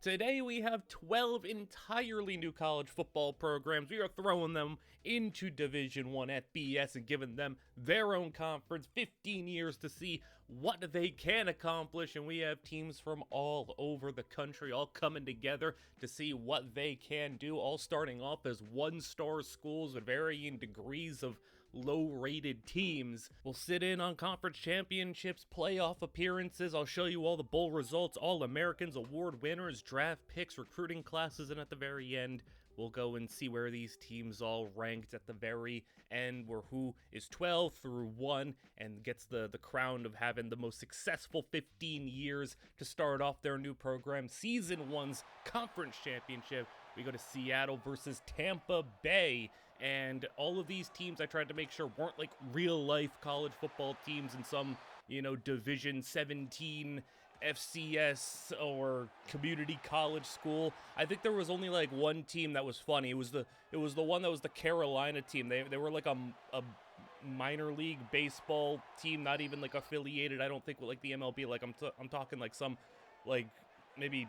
Today we have 12 entirely new college football programs. We are throwing them into Division 1 FBS and giving them their own conference, 15 years to see what they can accomplish, and we have teams from all over the country all coming together to see what they can do, all starting off as one-star schools with varying degrees of low-rated teams. We'll sit in on conference championships, playoff appearances. I'll show you all the bowl results, All-Americans, award winners, draft picks, recruiting classes, and at the very end, we'll go and see where these teams all ranked at the very end, where who is 12 through 1 and gets the crown of having the most successful 15 years to start off their new program. Season 1's conference championship. We go to Seattle versus Tampa Bay. And all of these teams I tried to make sure weren't like real life college football teams in some, Division 17 FCS or community college school. I think there was only like one team that was funny. It was the one that was the Carolina team. They were like a minor league baseball team, not even like affiliated, I don't think, with like the MLB. Like I'm talking like some like maybe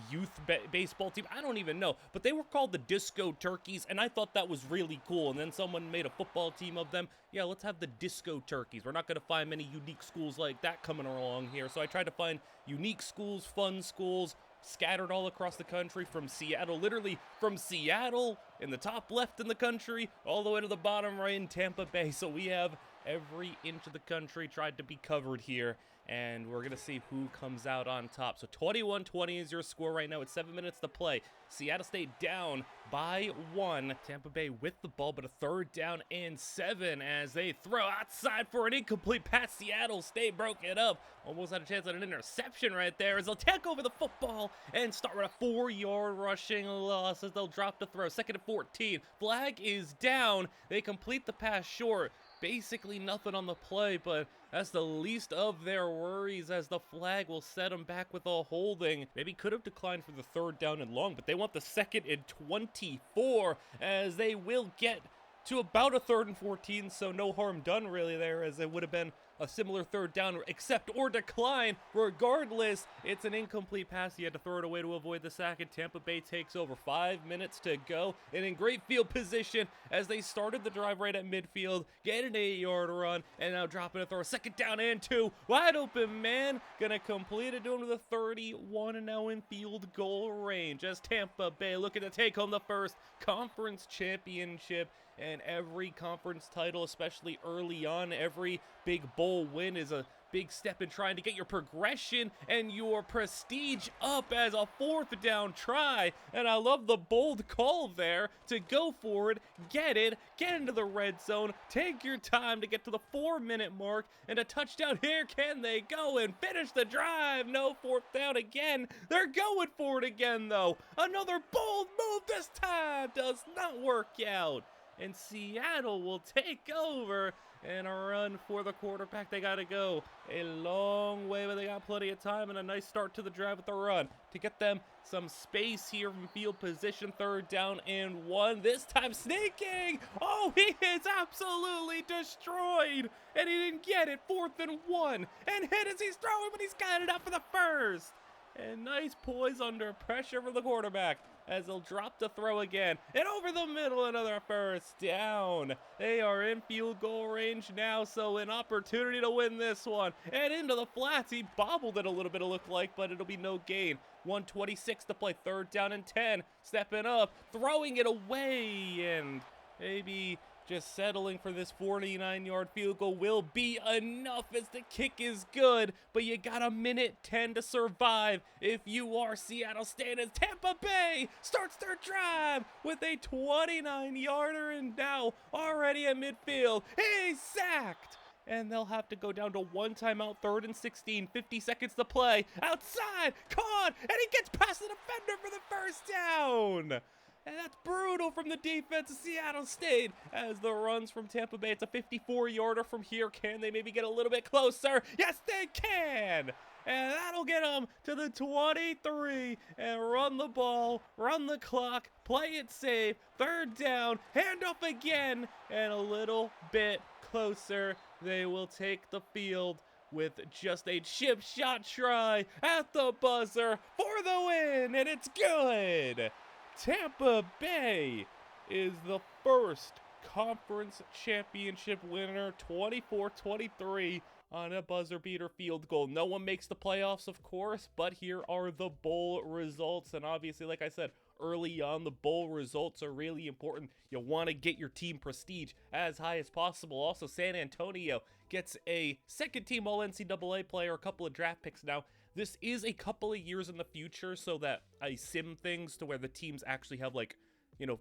youth baseball team. I don't even know, but they were called the Disco Turkeys, and I thought that was really cool. And then someone made a football team of them. Yeah, let's have the Disco Turkeys. We're not going to find many unique schools like that coming along here, so I tried to find unique schools, fun schools, scattered all across the country, from Seattle, literally from Seattle in the top left in the country all the way to the bottom right in Tampa Bay. So we have every inch of the country tried to be covered here, and we're gonna see who comes out on top. So 21-20 is your score right now. It's 7 minutes to play. Seattle State down by 1. Tampa Bay with the ball, but a 3rd down and 7 as they throw outside for an incomplete pass. Seattle State broke it up. Almost had a chance at an interception right there as they'll take over the football and start with a 4-yard rushing loss as they'll drop the throw. 2nd and 14. Flag is down. They complete the pass short. Basically nothing on the play, but that's the least of their worries as the flag will set them back with a holding. Maybe could have declined for the 3rd down and long, but they want the 2nd and 24 as they will get to about a 3rd and 14, so no harm done really there, as it would have been a similar 3rd down, accept or decline. Regardless, it's an incomplete pass. He had to throw it away to avoid the sack, and Tampa Bay takes over. 5 minutes to go, and in great field position as they started the drive right at midfield, get an 8-yard run, and now dropping a throw. 2nd down and 2, wide open man, gonna complete it, doing with a 31, and now in field goal range as Tampa Bay looking to take home the first conference championship. And every conference title, especially early on, every big bowl win is a big step in trying to get your progression and your prestige up as a 4th down try. And I love the bold call there to go for it, get into the red zone, take your time to get to the 4-minute mark, and a touchdown. Here can they go and finish the drive? No 4th down again. They're going for it again though. Another bold move this time does not work out. And Seattle will take over and a run for the quarterback. They got to go a long way, but they got plenty of time and a nice start to the drive with the run to get them some space here from field position. 3rd down and 1. This time sneaking. Oh, he is absolutely destroyed, and he didn't get it. 4th and 1, and hit as he's throwing, but he's got it up for the first. And nice poise under pressure for the quarterback as they'll drop the throw again. And over the middle, another 1st down. They are in field goal range now, so an opportunity to win this one. And into the flats, he bobbled it a little bit, it looked like, but it'll be no gain. 1:26 to play, 3rd down and 10. Stepping up, throwing it away, and maybe just settling for this 49-yard field goal will be enough as the kick is good, but you got a minute 10 to survive if you are Seattle State, as Tampa Bay starts their drive with a 29-yarder, and now already at midfield, he's sacked. And they'll have to go down to 1 timeout, 3rd and 16, 50 seconds to play. Outside, caught, and he gets past the defender for the 1st down. And that's brutal from the defense of Seattle State as the runs from Tampa Bay. It's a 54-yarder from here. Can they maybe get a little bit closer? Yes, they can. And that'll get them to the 23 and run the ball, run the clock, play it safe. 3rd down, handoff again, and a little bit closer. They will take the field with just a chip shot try at the buzzer for the win, and it's good! Tampa Bay is the first conference championship winner, 24-23 on a buzzer beater field goal. No one makes the playoffs, of course, but here are the bowl results. And obviously, like I said, early on, the bowl results are really important. You want to get your team prestige as high as possible. Also, San Antonio gets a second-team All-NCAA player, a couple of draft picks now. This is a couple of years in the future, so that I sim things to where the teams actually have, like, you know,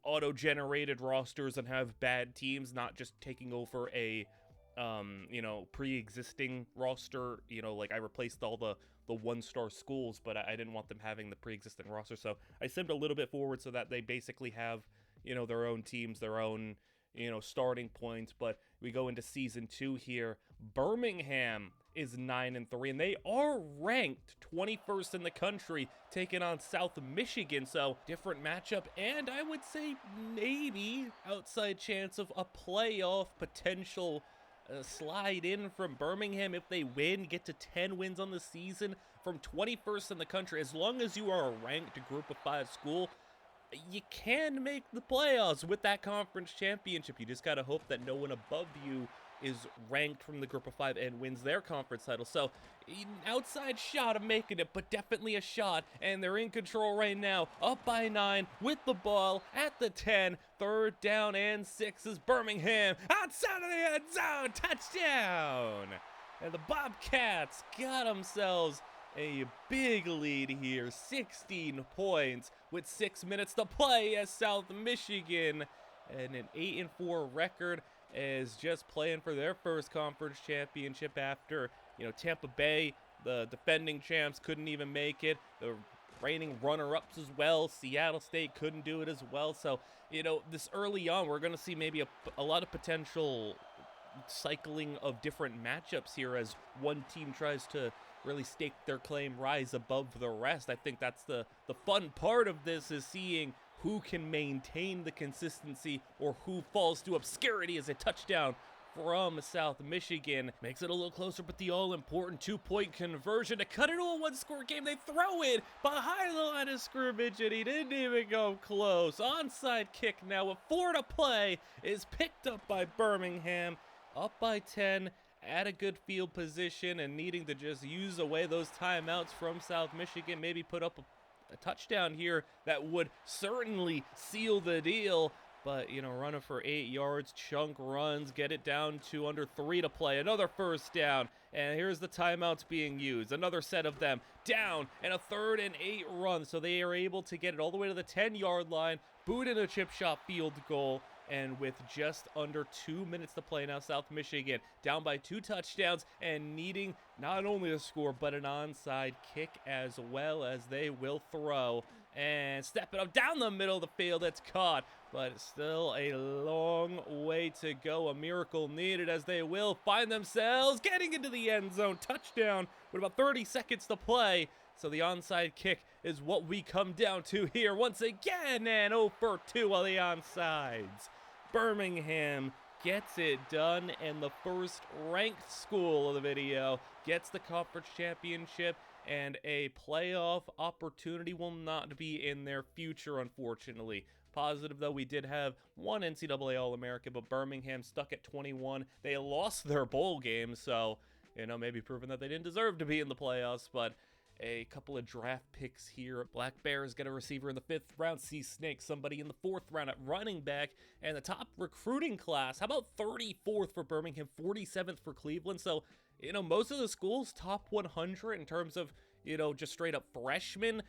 auto-generated rosters and have bad teams, not just taking over a you know, pre-existing roster. You know, like I replaced all the one-star schools, but I didn't want them having the pre-existing roster, so I simmed a little bit forward so that they basically have, you know, their own teams, their own, you know, starting points. But we go into season 2 here. Birmingham is 9-3, and they are ranked 21st in the country, taking on South Michigan. So different matchup, and I would say maybe outside chance of a playoff potential slide in from Birmingham if they win, get to 10 wins on the season from 21st in the country. As long as you are a ranked group of 5 school, you can make the playoffs with that conference championship. You just got to hope that no one above you is ranked from the group of 5 and wins their conference title. So an outside shot of making it, but definitely a shot, and they're in control right now, up by 9 with the ball at the 10. Third down and 6 is Birmingham outside of the end zone, touchdown! And the Bobcats got themselves a big lead here, 16 points with 6 minutes to play, as South Michigan and an 8-4 record is just playing for their first conference championship after, you know, Tampa Bay, the defending champs, couldn't even make it. The reigning runner-ups as well, Seattle State, couldn't do it as well. So, you know, this early on, we're going to see maybe a lot of potential cycling of different matchups here as one team tries to really stake their claim, rise above the rest. I think that's the fun part of this, is seeing who can maintain the consistency or who falls to obscurity as a touchdown from South Michigan. Makes it a little closer, but the all-important 2-point conversion to cut it to a one-score game. They throw it behind the line of scrimmage, and he didn't even go close. Onside kick now with 4 to play is picked up by Birmingham, up by 10, at a good field position, and needing to just use away those timeouts from South Michigan, maybe put up a touchdown here that would certainly seal the deal. But, you know, running for 8 yards, chunk runs, get it down to under 3 to play. Another first down, and here's the timeouts being used. Another set of them down, and a 3rd and 8 run. So they are able to get it all the way to the 10-yard line, boot in a chip shot field goal. And with just under 2 minutes to play now, South Michigan down by 2 touchdowns and needing not only a score, but an onside kick as well, as they will throw and step it up down the middle of the field. It's caught, but still a long way to go. A miracle needed, as they will find themselves getting into the end zone. Touchdown with about 30 seconds to play. So the onside kick is what we come down to here once again, and 0 for 2 on the onsides. Birmingham gets it done, and the first ranked school of the video gets the conference championship, and a playoff opportunity will not be in their future, unfortunately. Positive, though, we did have one NCAA All-American, but Birmingham stuck at 21. They lost their bowl game, so, you know, maybe proving that they didn't deserve to be in the playoffs. But a couple of draft picks here. Black Bears get a receiver in the 5th round. Sea Snake, somebody in the 4th round at running back. And the top recruiting class, how about 34th for Birmingham, 47th for Cleveland? So, you know, most of the schools top 100 in terms of, you know, just straight up freshmen.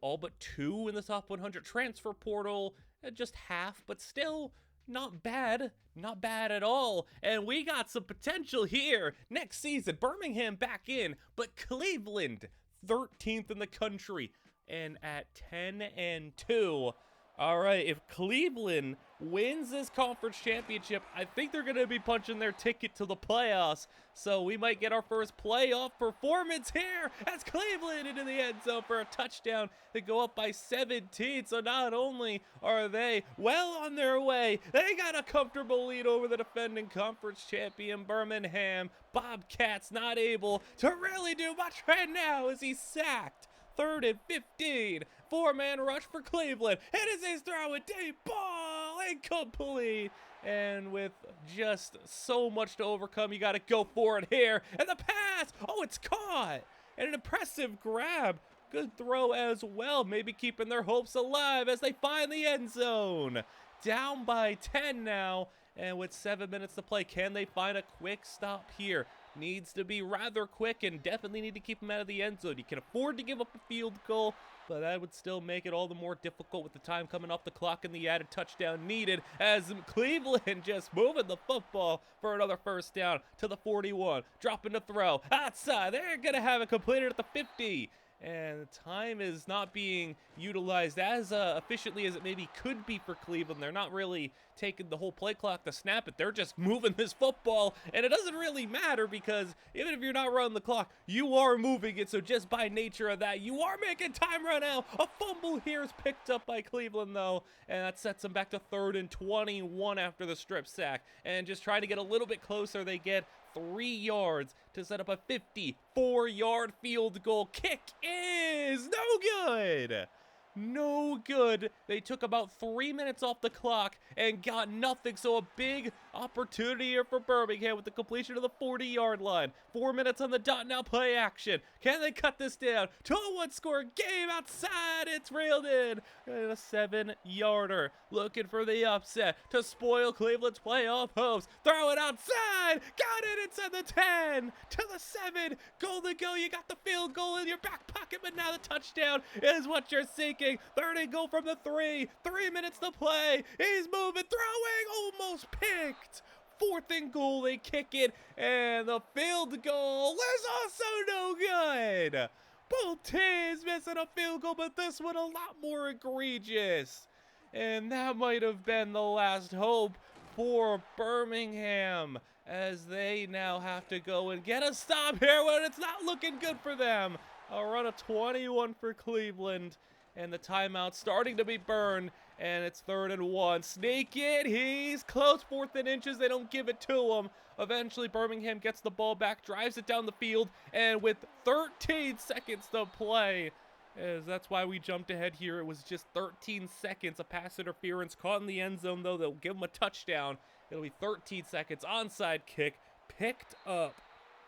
All but 2 in the top 100. Transfer portal, just half, but still not bad. Not bad at all. And we got some potential here. Next season, Birmingham back in, but Cleveland 13th in the country, and at 10-2, All right, if Cleveland wins this conference championship, I think they're going to be punching their ticket to the playoffs. So we might get our first playoff performance here as Cleveland into the end zone for a touchdown to go up by 17. So not only are they well on their way, they got a comfortable lead over the defending conference champion Birmingham. Bobcats not able to really do much right now as he's sacked. 3rd and 15. 4-man rush for Cleveland. It is his throw, a deep ball, incomplete. And with just so much to overcome, you got to go for it here. And the pass, oh, it's caught. And an impressive grab. Good throw as well, maybe keeping their hopes alive as they find the end zone. Down by 10 now, and with 7 minutes to play, can they find a quick stop here? Needs to be rather quick and definitely need to keep them out of the end zone. You can afford to give up a field goal, but that would still make it all the more difficult with the time coming off the clock and the added touchdown needed as Cleveland just moving the football for another first down to the 41. Dropping the throw outside. They're going to have it completed at the 50. And time is not being utilized as efficiently as it maybe could be for Cleveland. They're not really taking the whole play clock to snap it. They're just moving this football, and it doesn't really matter because even if you're not running the clock, you are moving it. So just by nature of that, you are making time run out. A fumble here is picked up by Cleveland, though, and that sets them back to 3rd and 21 after the strip sack. And just trying to get a little bit closer, they get 3 yards to set up a 54-yard field goal. Kick is no good. No good. They took about 3 minutes off the clock and got nothing. So a big opportunity here for Birmingham with the completion of the 40-yard line. 4 minutes on the dot now, play action. Can they cut this down? 2-1 score, game outside. It's reeled in. And a 7-yarder looking for the upset to spoil Cleveland's playoff hopes. Throw it outside. Got it inside the 10 to the 7. Goal to go. You got the field goal in your back pocket, but now the touchdown is what you're seeking. 3rd and goal from the 3. 3 minutes to play. He's moving, throwing, almost picked. 4th and goal, they kick it, and the field goal is also no good. Both teams missing a field goal, but this one a lot more egregious. And that might have been the last hope for Birmingham as they now have to go and get a stop here when it's not looking good for them. A run of 21 for Cleveland. And the timeout starting to be burned, and it's 3rd and 1. Sneak it, he's close, 4th and inches, they don't give it to him. Eventually, Birmingham gets the ball back, drives it down the field, and with 13 seconds to play, as that's why we jumped ahead here, it was just 13 seconds, a pass interference caught in the end zone, though they'll give him a touchdown. It'll be 13 seconds, onside kick, picked up,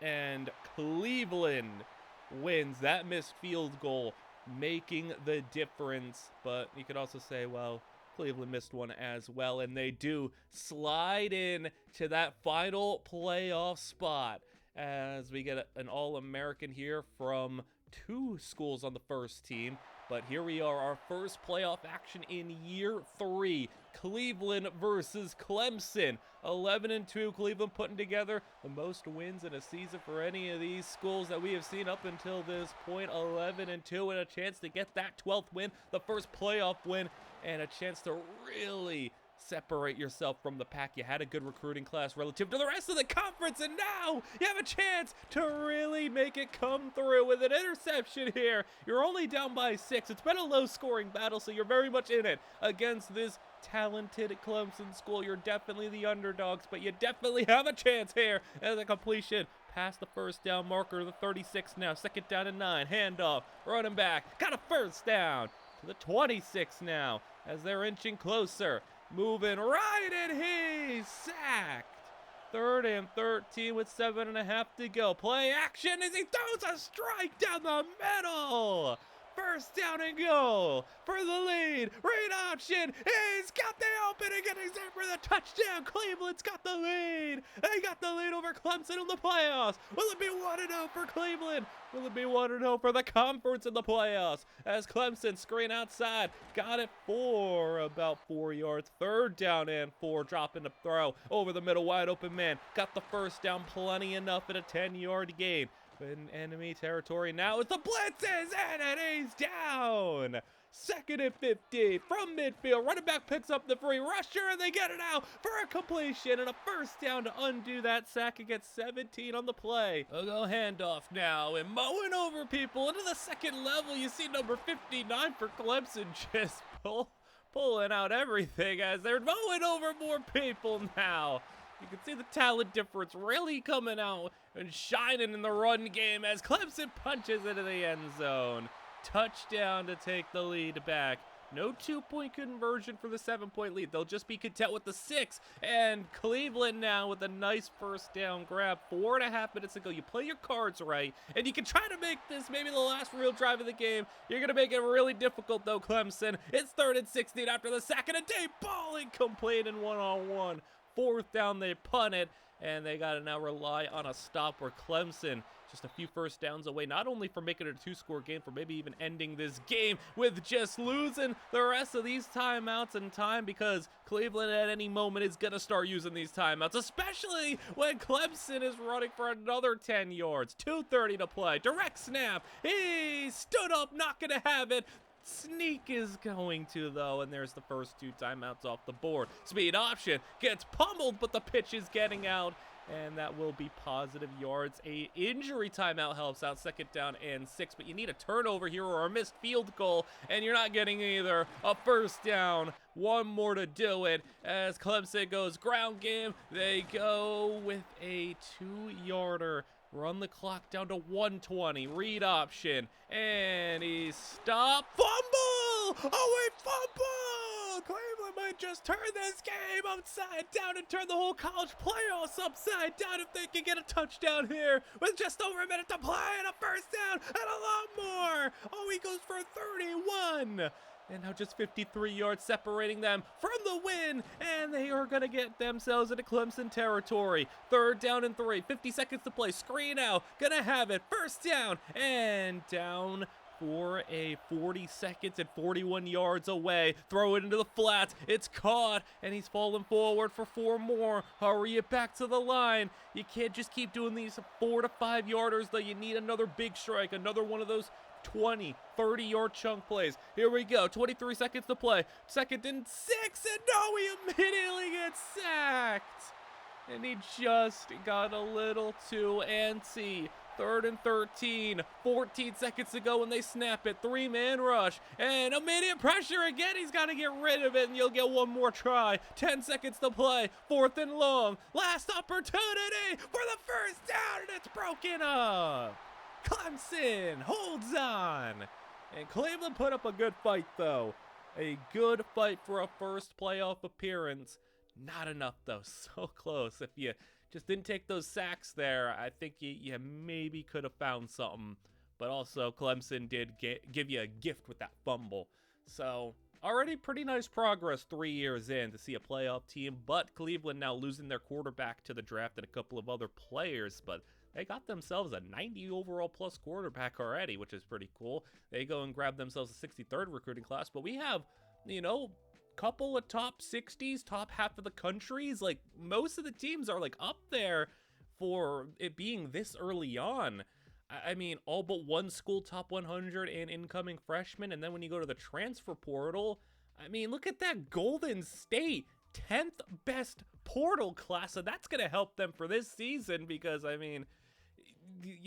and Cleveland wins that missed field goal, making the difference. But you could also say, well, Cleveland missed one as well, and they do slide in to that final playoff spot as we get an All-American here from 2 schools on the first team. But here we are, our first playoff action in year 3. Cleveland versus Clemson. 11-2, Cleveland putting together the most wins in a season for any of these schools that we have seen up until this point. 11-2 and a chance to get that 12th win, the first playoff win, and a chance to really separate yourself from the pack. You had a good recruiting class relative to the rest of the conference, and now you have a chance to really make it come through with an interception here. You're only down by 6. It's been a low-scoring battle, so you're very much in it against this talented Clemson school. You're definitely the underdogs, but you definitely have a chance here as a completion past the first down marker. The 36 now, 2nd down and 9. Handoff, running back, got a first down to the 26 now as they're inching closer. Moving right, and he's sacked. 3rd and 13 with 7.5 to go. Play action as he throws a strike down the middle. First down and goal for the lead. Read option. He's got the opening and he's there for the touchdown. Cleveland's got the lead. They got the lead over Clemson in the playoffs. Will it be 1-0 for Cleveland? Will it be 1-0 for the conference in the playoffs? As Clemson screen outside. Got it for about 4 yards. 3rd down and 4. Dropping the throw over the middle. Wide open man. Got the first down. Plenty enough at a 10-yard gain. In enemy territory now with the blitzes, and he's down. 2nd and 15 from midfield. Running back picks up the free rusher, and they get it out for a completion and a first down to undo that sack and get 17 on the play. They'll go handoff now and mowing over people into the second level. You see number 59 for Clemson just pulling out everything as they're mowing over more people now. You can see the talent difference really coming out and shining in the run game as Clemson punches into the end zone. Touchdown to take the lead back. No 2-point conversion for the 7-point lead. They'll just be content with the 6. And Cleveland now with a nice first down grab. 4.5 minutes ago. You play your cards right, and you can try to make this maybe the last real drive of the game. You're going to make it really difficult, though, Clemson. It's 3rd and 16 after the sack, and a deep ball incomplete and one-on-one. 4th down, they punt it, and they got to now rely on a stop where Clemson just a few first downs away, not only from making it a 2-score game, for maybe even ending this game with just losing the rest of these timeouts in time, because Cleveland at any moment is going to start using these timeouts, especially when Clemson is running for another 10 yards. 2:30 to play. Direct snap. He stood up, not going to have it. Sneak is going to, though, and there's the first 2 timeouts off the board. Speed option gets pummeled, but the pitch is getting out, and that will be positive yards. A injury timeout helps out. 2nd down and 6, but you need a turnover here or a missed field goal, and you're not getting either. A first down, 1 more to do it as Clemson goes ground game. They go with a 2-yarder. Run the clock down to 1:20. Read option. And he stopped. Fumble! Oh, wait, fumble! Cleveland might just turn this game upside down and turn the whole college playoffs upside down if they can get a touchdown here with just over a minute to play and a first down and a lot more. Oh, he goes for 31. And now just 53 yards separating them from the win. And they are going to get themselves into Clemson territory. 3rd down and 3. 50 seconds to play. Screen out. Going to have it. First down. And down for a 40 seconds and 41 yards away. Throw it into the flats. It's caught. And he's falling forward for 4 more. Hurry it back to the line. You can't just keep doing these 4 to 5 yarders, though. You need another big strike. Another one of those 20, 30-yard chunk plays. Here we go. 23 seconds to play. 2nd and 6, and no, he immediately gets sacked. And he just got a little too antsy. 3rd and 13, 14 seconds to go when they snap it. 3-man rush, and immediate pressure again. He's got to get rid of it, and you'll get 1 more try. 10 seconds to play. 4th and long. Last opportunity for the first down, and it's broken up. Clemson holds on. And Cleveland put up a good fight, though. A good fight for a first playoff appearance. Not enough, though. So close. If you just didn't take those sacks there, I think you maybe could have found something. But also, Clemson did give you a gift with that fumble. So, already pretty nice progress 3 years in to see a playoff team. But Cleveland now losing their quarterback to the draft and a couple of other players. But they got themselves a 90 overall plus quarterback already, which is pretty cool. They go and grab themselves a 63rd recruiting class. But we have, couple of top 60s, top half of the countries. Like, most of the teams are, up there for it being this early on. I mean, all but one school top 100 and incoming freshmen. And then when you go to the transfer portal, I mean, look at that. Golden State, 10th best portal class. So that's going to help them for this season because, I mean,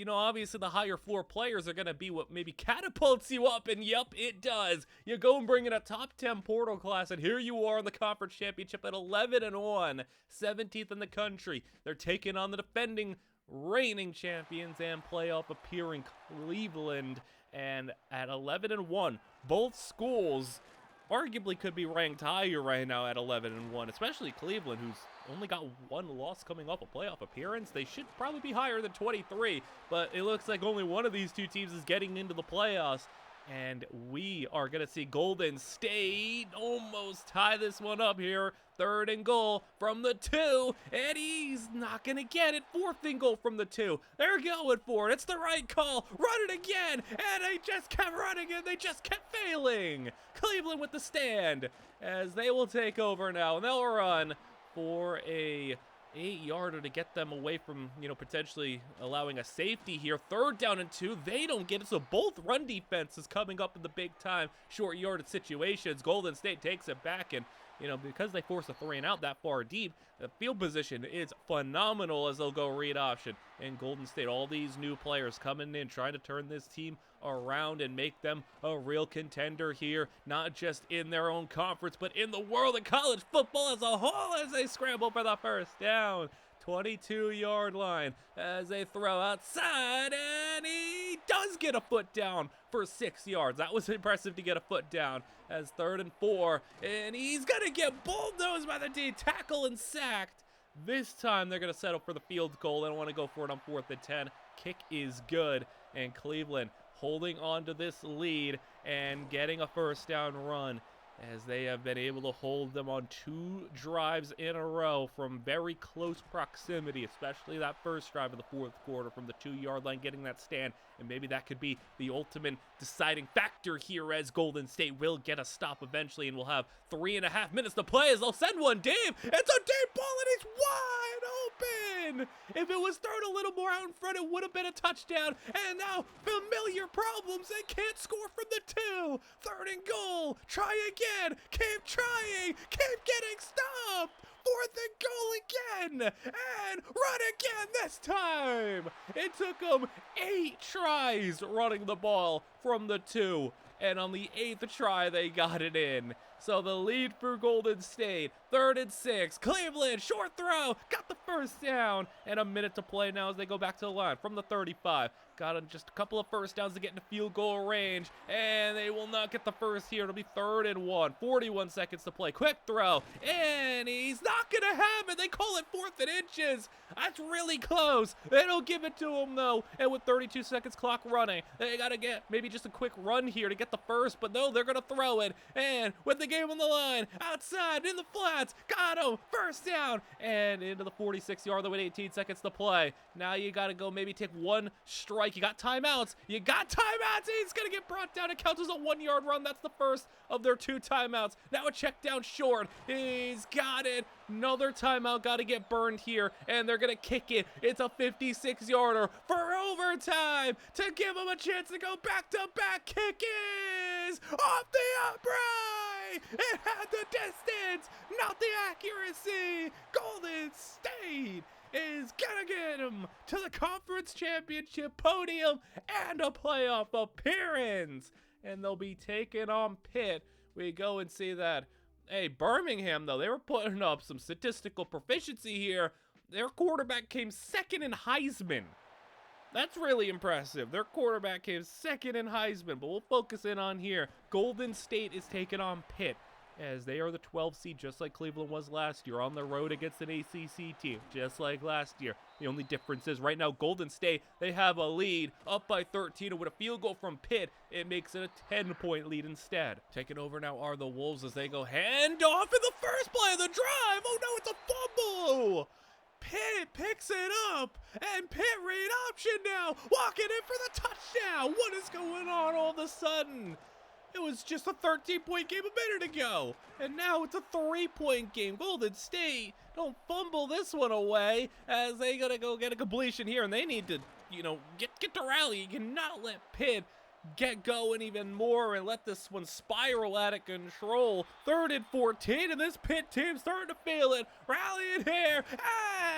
obviously the higher floor players are going to be what maybe catapults you up, and yep, it does. You go and bring in a top 10 portal class, and here you are in the conference championship at 11-1, 17th in the country. They're taking on the defending reigning champions and playoff appearing Cleveland, and at 11-1, both schools arguably could be ranked higher right now at 11-1, especially Cleveland, who's only got 1 loss coming off a playoff appearance. They should probably be higher than 23, but it looks like only one of these 2 teams is getting into the playoffs, and we are going to see Golden State almost tie this one up here. 3rd and goal from the 2, and he's not going to get it. 4th and goal from the 2. They're going for it. It's the right call. Run it again, and they just kept running, and they just kept failing. Cleveland with the stand as they will take over now, and they'll run for a 8-yarder to get them away from, potentially allowing a safety here. 3rd down and 2. They don't get it, so both run defenses coming up in the big time short yardage situations. Golden State takes it back, and because they force a 3 and out that far deep, the field position is phenomenal as they'll go read option. And Golden State, all these new players coming in, trying to turn this team around and make them a real contender here, not just in their own conference, but in the world of college football as a whole, as they scramble for the 1st down. 22-yard line as they throw outside, and he does get a foot down for 6 yards. That was impressive to get a foot down as 3rd and 4, and he's gonna get bulldozed by the D tackle and sacked. This time they're gonna settle for the field goal. They don't want to go for it on 4th and 10. Kick is good, and Cleveland holding on to this lead and getting a 1st down run, as they have been able to hold them on 2 drives in a row from very close proximity, especially that first drive of the 4th quarter from the 2-yard line, getting that stand. And maybe that could be the ultimate deciding factor here, as Golden State will get a stop eventually, and we'll have 3.5 minutes to play as they'll send one deep. It's a deep ball, and it's wide open. If it was thrown a little more out in front, it would have been a touchdown. And now familiar problems. They can't score from the 2. 3rd and goal. Try again. Keep trying. Keep getting stopped. 4th and goal again, and run again this time. It took them 8 tries running the ball from the 2, and on the 8th try, they got it in. So the lead for Golden State, 3rd and 6. Cleveland, short throw, got the 1st down, and a minute to play now as they go back to the line from the 35. Got just a couple of 1st downs to get into field goal range, and they will not get the 1st here. It'll be 3rd and 1. 41 seconds to play. Quick throw, and he's not going to have it. They call it 4th and inches. That's really close. They don't give it to him, though. And with 32 seconds clock running, they got to get maybe just a quick run here to get the 1st, but no, they're going to throw it. And with the game on the line, outside, in the flats, got him. 1st down, and into the 46-yard line with 18 seconds to play. Now you got to go maybe take one strike. You got timeouts. He's going to get brought down. It counts as a 1-yard run. That's the 1st of their 2 timeouts. Now a check down short. He's got it. Another timeout. Got to get burned here, and they're going to kick it. It's a 56-yarder for overtime to give them a chance to go back-to-back. Kick is off the upright. It had the distance, not the accuracy. Golden State is gonna get him to the conference championship podium and a playoff appearance. And they'll be taking on Pitt. We go and see that. Hey, Birmingham, though, they were putting up some statistical proficiency here. Their quarterback came 2nd in Heisman. That's really impressive. Their quarterback came 2nd in Heisman, but we'll focus in on here. Golden State is taking on Pitt, as they are the 12th seed, just like Cleveland was last year, on the road against an ACC team, just like last year. The only difference is right now Golden State, they have a lead up by 13, and with a field goal from Pitt, it makes it a 10-point lead instead. Taking over now are the Wolves as they go hand off in the first play of the drive. Oh no, it's a fumble. Pitt picks it up, and Pitt read option now, walking in for the touchdown. What is going on all of a sudden? It was just a 13-point game a minute ago, and now it's a 3-point game. Golden State, don't fumble this one away, as they gotta go get a completion here, and they need to, get to rally. You cannot let Pitt get going even more and let this one spiral out of control. 3rd and 14, and this Pitt team's starting to feel it. Rallying here,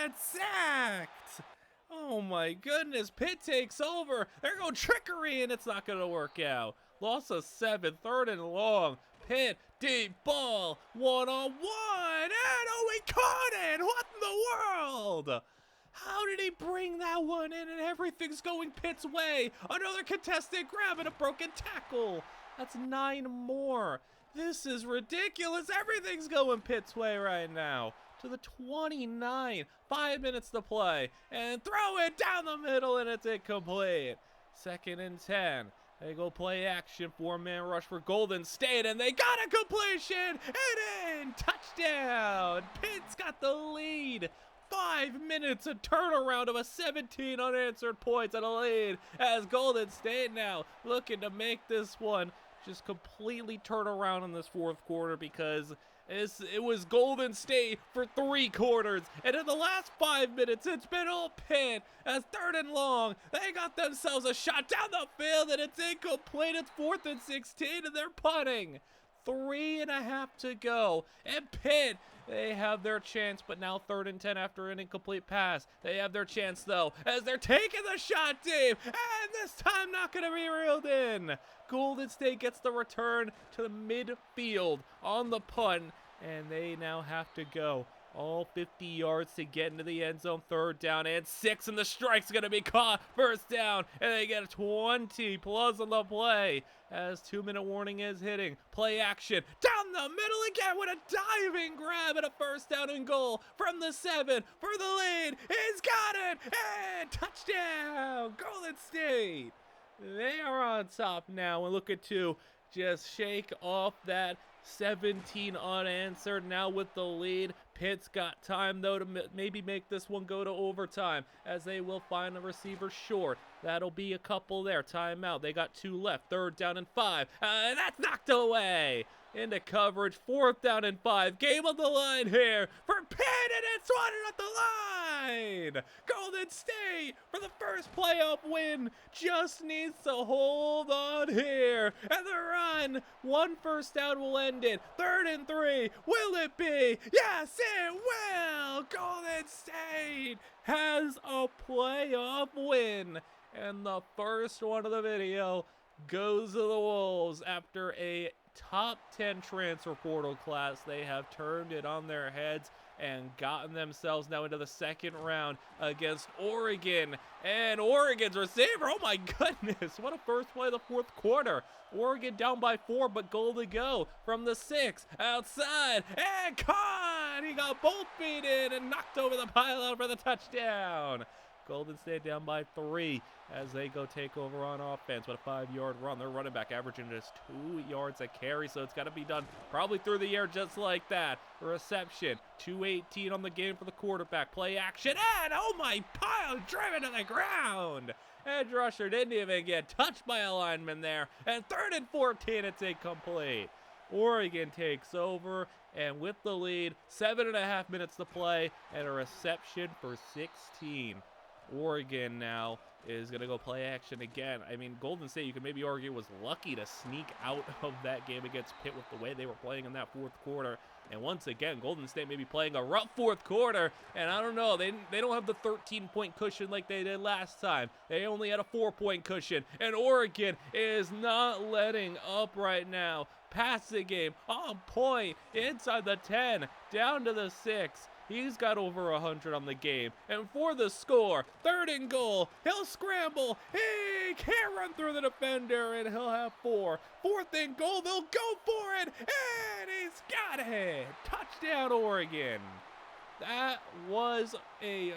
and sacked. Oh my goodness, Pitt takes over. They're going trickery, and it's not gonna work out. Loss of 7, 3rd and long. Pitt, deep ball, 1-on-1, and oh, he caught it! What in the world? How did he bring that one in, and everything's going Pitt's way? Another contested grab and a broken tackle. That's 9 more. This is ridiculous. Everything's going Pitt's way right now. To the 29, 5 minutes to play, and throw it down the middle, and it's incomplete. 2nd and 10. They go play action, 4-man rush for Golden State, and they got a completion, and in, touchdown. Pitt's got the lead. 5 minutes, a turnaround of a 17 unanswered points and a lead, as Golden State now looking to make this one just completely turn around in this 4th quarter, because It was Golden State for 3 quarters, and in the last 5 minutes, it's been all Pitt. As 3rd and long, they got themselves a shot down the field, and it's incomplete. It's 4th and 16, and they're punting. 3.5 to go, and Pitt, they have their chance, but now 3rd and 10 after an incomplete pass. They have their chance, though, as they're taking the shot deep, and this time not going to be reeled in. Golden State gets the return to the midfield on the punt, and they now have to go all 50 yards to get into the end zone. 3rd down and 6, and the strike's going to be caught. 1st down, and they get a 20 plus on the play as 2-minute warning is hitting. Play action down the middle again with a diving grab and a 1st down and goal from the 7 for the lead. He's got it, and touchdown, Golden State. They are on top now and looking to just shake off that 17 unanswered. Now with the lead, Pitt's got time though to maybe make this one go to overtime, as they will find a receiver short. That'll be a couple there. Timeout. They got 2 left. 3rd down and 5. And that's knocked away into coverage. 4th down and 5. Game on the line here for Pitt, and it's one at the line. Golden State for the first playoff win just needs to hold on here. And the run, 1 first down will end it. 3rd and 3. Will it be? Yes, it will. Golden State has a playoff win. And the first one of the video goes to the Wolves after a top 10 transfer portal class. They have turned it on their heads and gotten themselves now into the 2nd round against Oregon. And Oregon's receiver, oh my goodness, what a first play of the 4th quarter. Oregon down by 4, but goal to go from the 6, outside, and caught! He got both feet in and knocked over the pylon for the touchdown. Golden State down by 3 as they go take over on offense with a 5-yard run. Their running back averaging just 2 yards a carry, so it's got to be done probably through the air just like that. Reception, 2:18 on the game for the quarterback. Play action, and oh my, pile driven to the ground. Edge rusher didn't even get touched by a lineman there. And 3rd and 14, it's incomplete. Oregon takes over, and with the lead, 7.5 minutes to play, and a reception for 16. Oregon now is going to go play action again. I mean, Golden State, you could maybe argue, was lucky to sneak out of that game against Pitt with the way they were playing in that 4th quarter. And once again, Golden State may be playing a rough 4th quarter, and I don't know, they don't have the 13-point cushion like they did last time. They only had a 4-point cushion, and Oregon is not letting up right now. Passing game on point, inside the 10, down to the 6. He's got over 100 on the game. And for the score, 3rd and goal. He'll scramble. He can't run through the defender, and he'll have 4. 4th and goal. They'll go for it. And he's got it. Touchdown, Oregon. That was a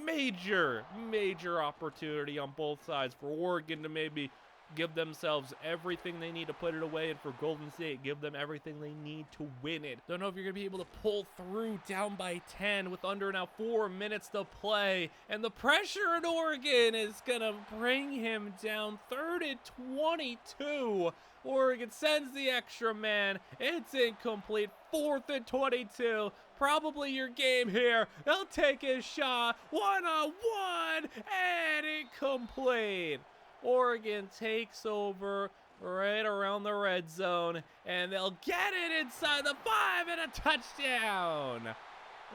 major, major opportunity on both sides for Oregon to maybe give themselves everything they need to put it away, and for Golden State, give them everything they need to win it. Don't know if you're going to be able to pull through down by 10 with under now 4 minutes to play, and the pressure in Oregon is going to bring him down. 3rd and 22. Oregon sends the extra man. It's incomplete. 4th and 22. Probably your game here. They'll take his shot. 1-on-1, and incomplete. Oregon takes over right around the red zone, and they'll get it inside the 5 and a touchdown.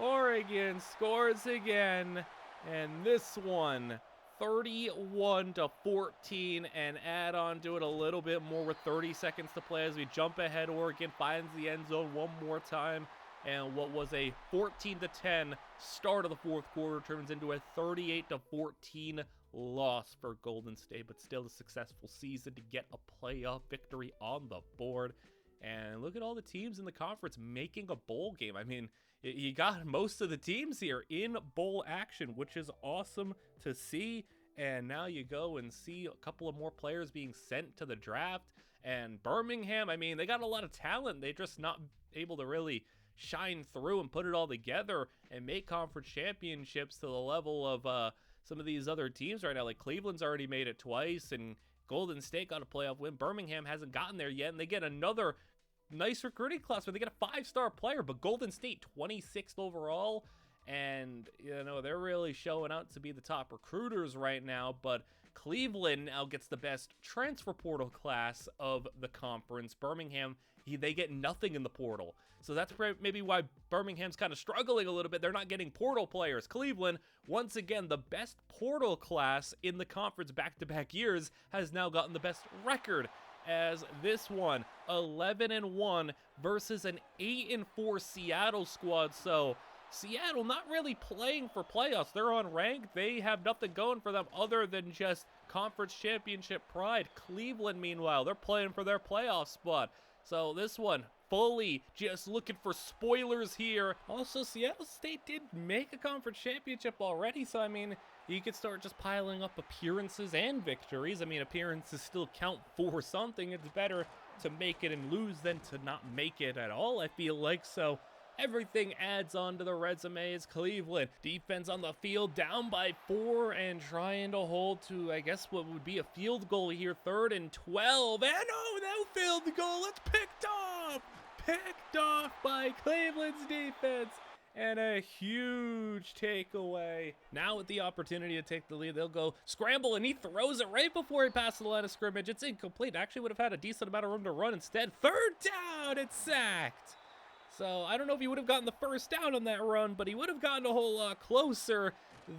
Oregon scores again, and this one 31-14, and add on to it a little bit more with 30 seconds to play as we jump ahead. Oregon finds the end zone one more time, and what was a 14-10 start of the 4th quarter turns into a 38-14 loss for Golden State, but still a successful season to get a playoff victory on the board. And look at all the teams in the conference making a bowl game. I mean, you got most of the teams here in bowl action, which is awesome to see. And now you go and see a couple of more players being sent to the draft. And Birmingham, I mean, they got a lot of talent. They're just not able to really shine through and put it all together and make conference championships to the level of some of these other teams right now. Like Cleveland's already made it twice, and Golden State got a playoff win. Birmingham hasn't gotten there yet, and they get another nice recruiting class where they get a 5-star player, but Golden State 26th overall. And, you know, they're really showing out to be the top recruiters right now, but Cleveland now gets the best transfer portal class of the conference. Birmingham, they get nothing in the portal. So that's maybe why Birmingham's kind of struggling a little bit. They're not getting portal players. Cleveland, once again, the best portal class in the conference back-to-back years, has now gotten the best record as this one, 11-1 versus an 8-4 Seattle squad. So Seattle not really playing for playoffs. They're on rank. They have nothing going for them other than just conference championship pride. Cleveland, meanwhile, they're playing for their playoff spot. So this one, fully just looking for spoilers here. Also, Seattle State did make a conference championship already, so I mean, you could start just piling up appearances and victories. I mean, appearances still count for something. It's better to make it and lose than to not make it at all, I feel like. So everything adds on to the resume as Cleveland. Defense on the field, down by 4 and trying to hold to, I guess, what would be a field goal here. 3rd and 12. And oh, no field goal. It's picked off. Picked off by Cleveland's defense. And a huge takeaway. Now with the opportunity to take the lead, they'll go scramble, and he throws it right before he passes the line of scrimmage. It's incomplete. Actually would have had a decent amount of room to run instead. 3rd down. It's sacked. So I don't know if he would have gotten the 1st down on that run, but he would have gotten a whole lot closer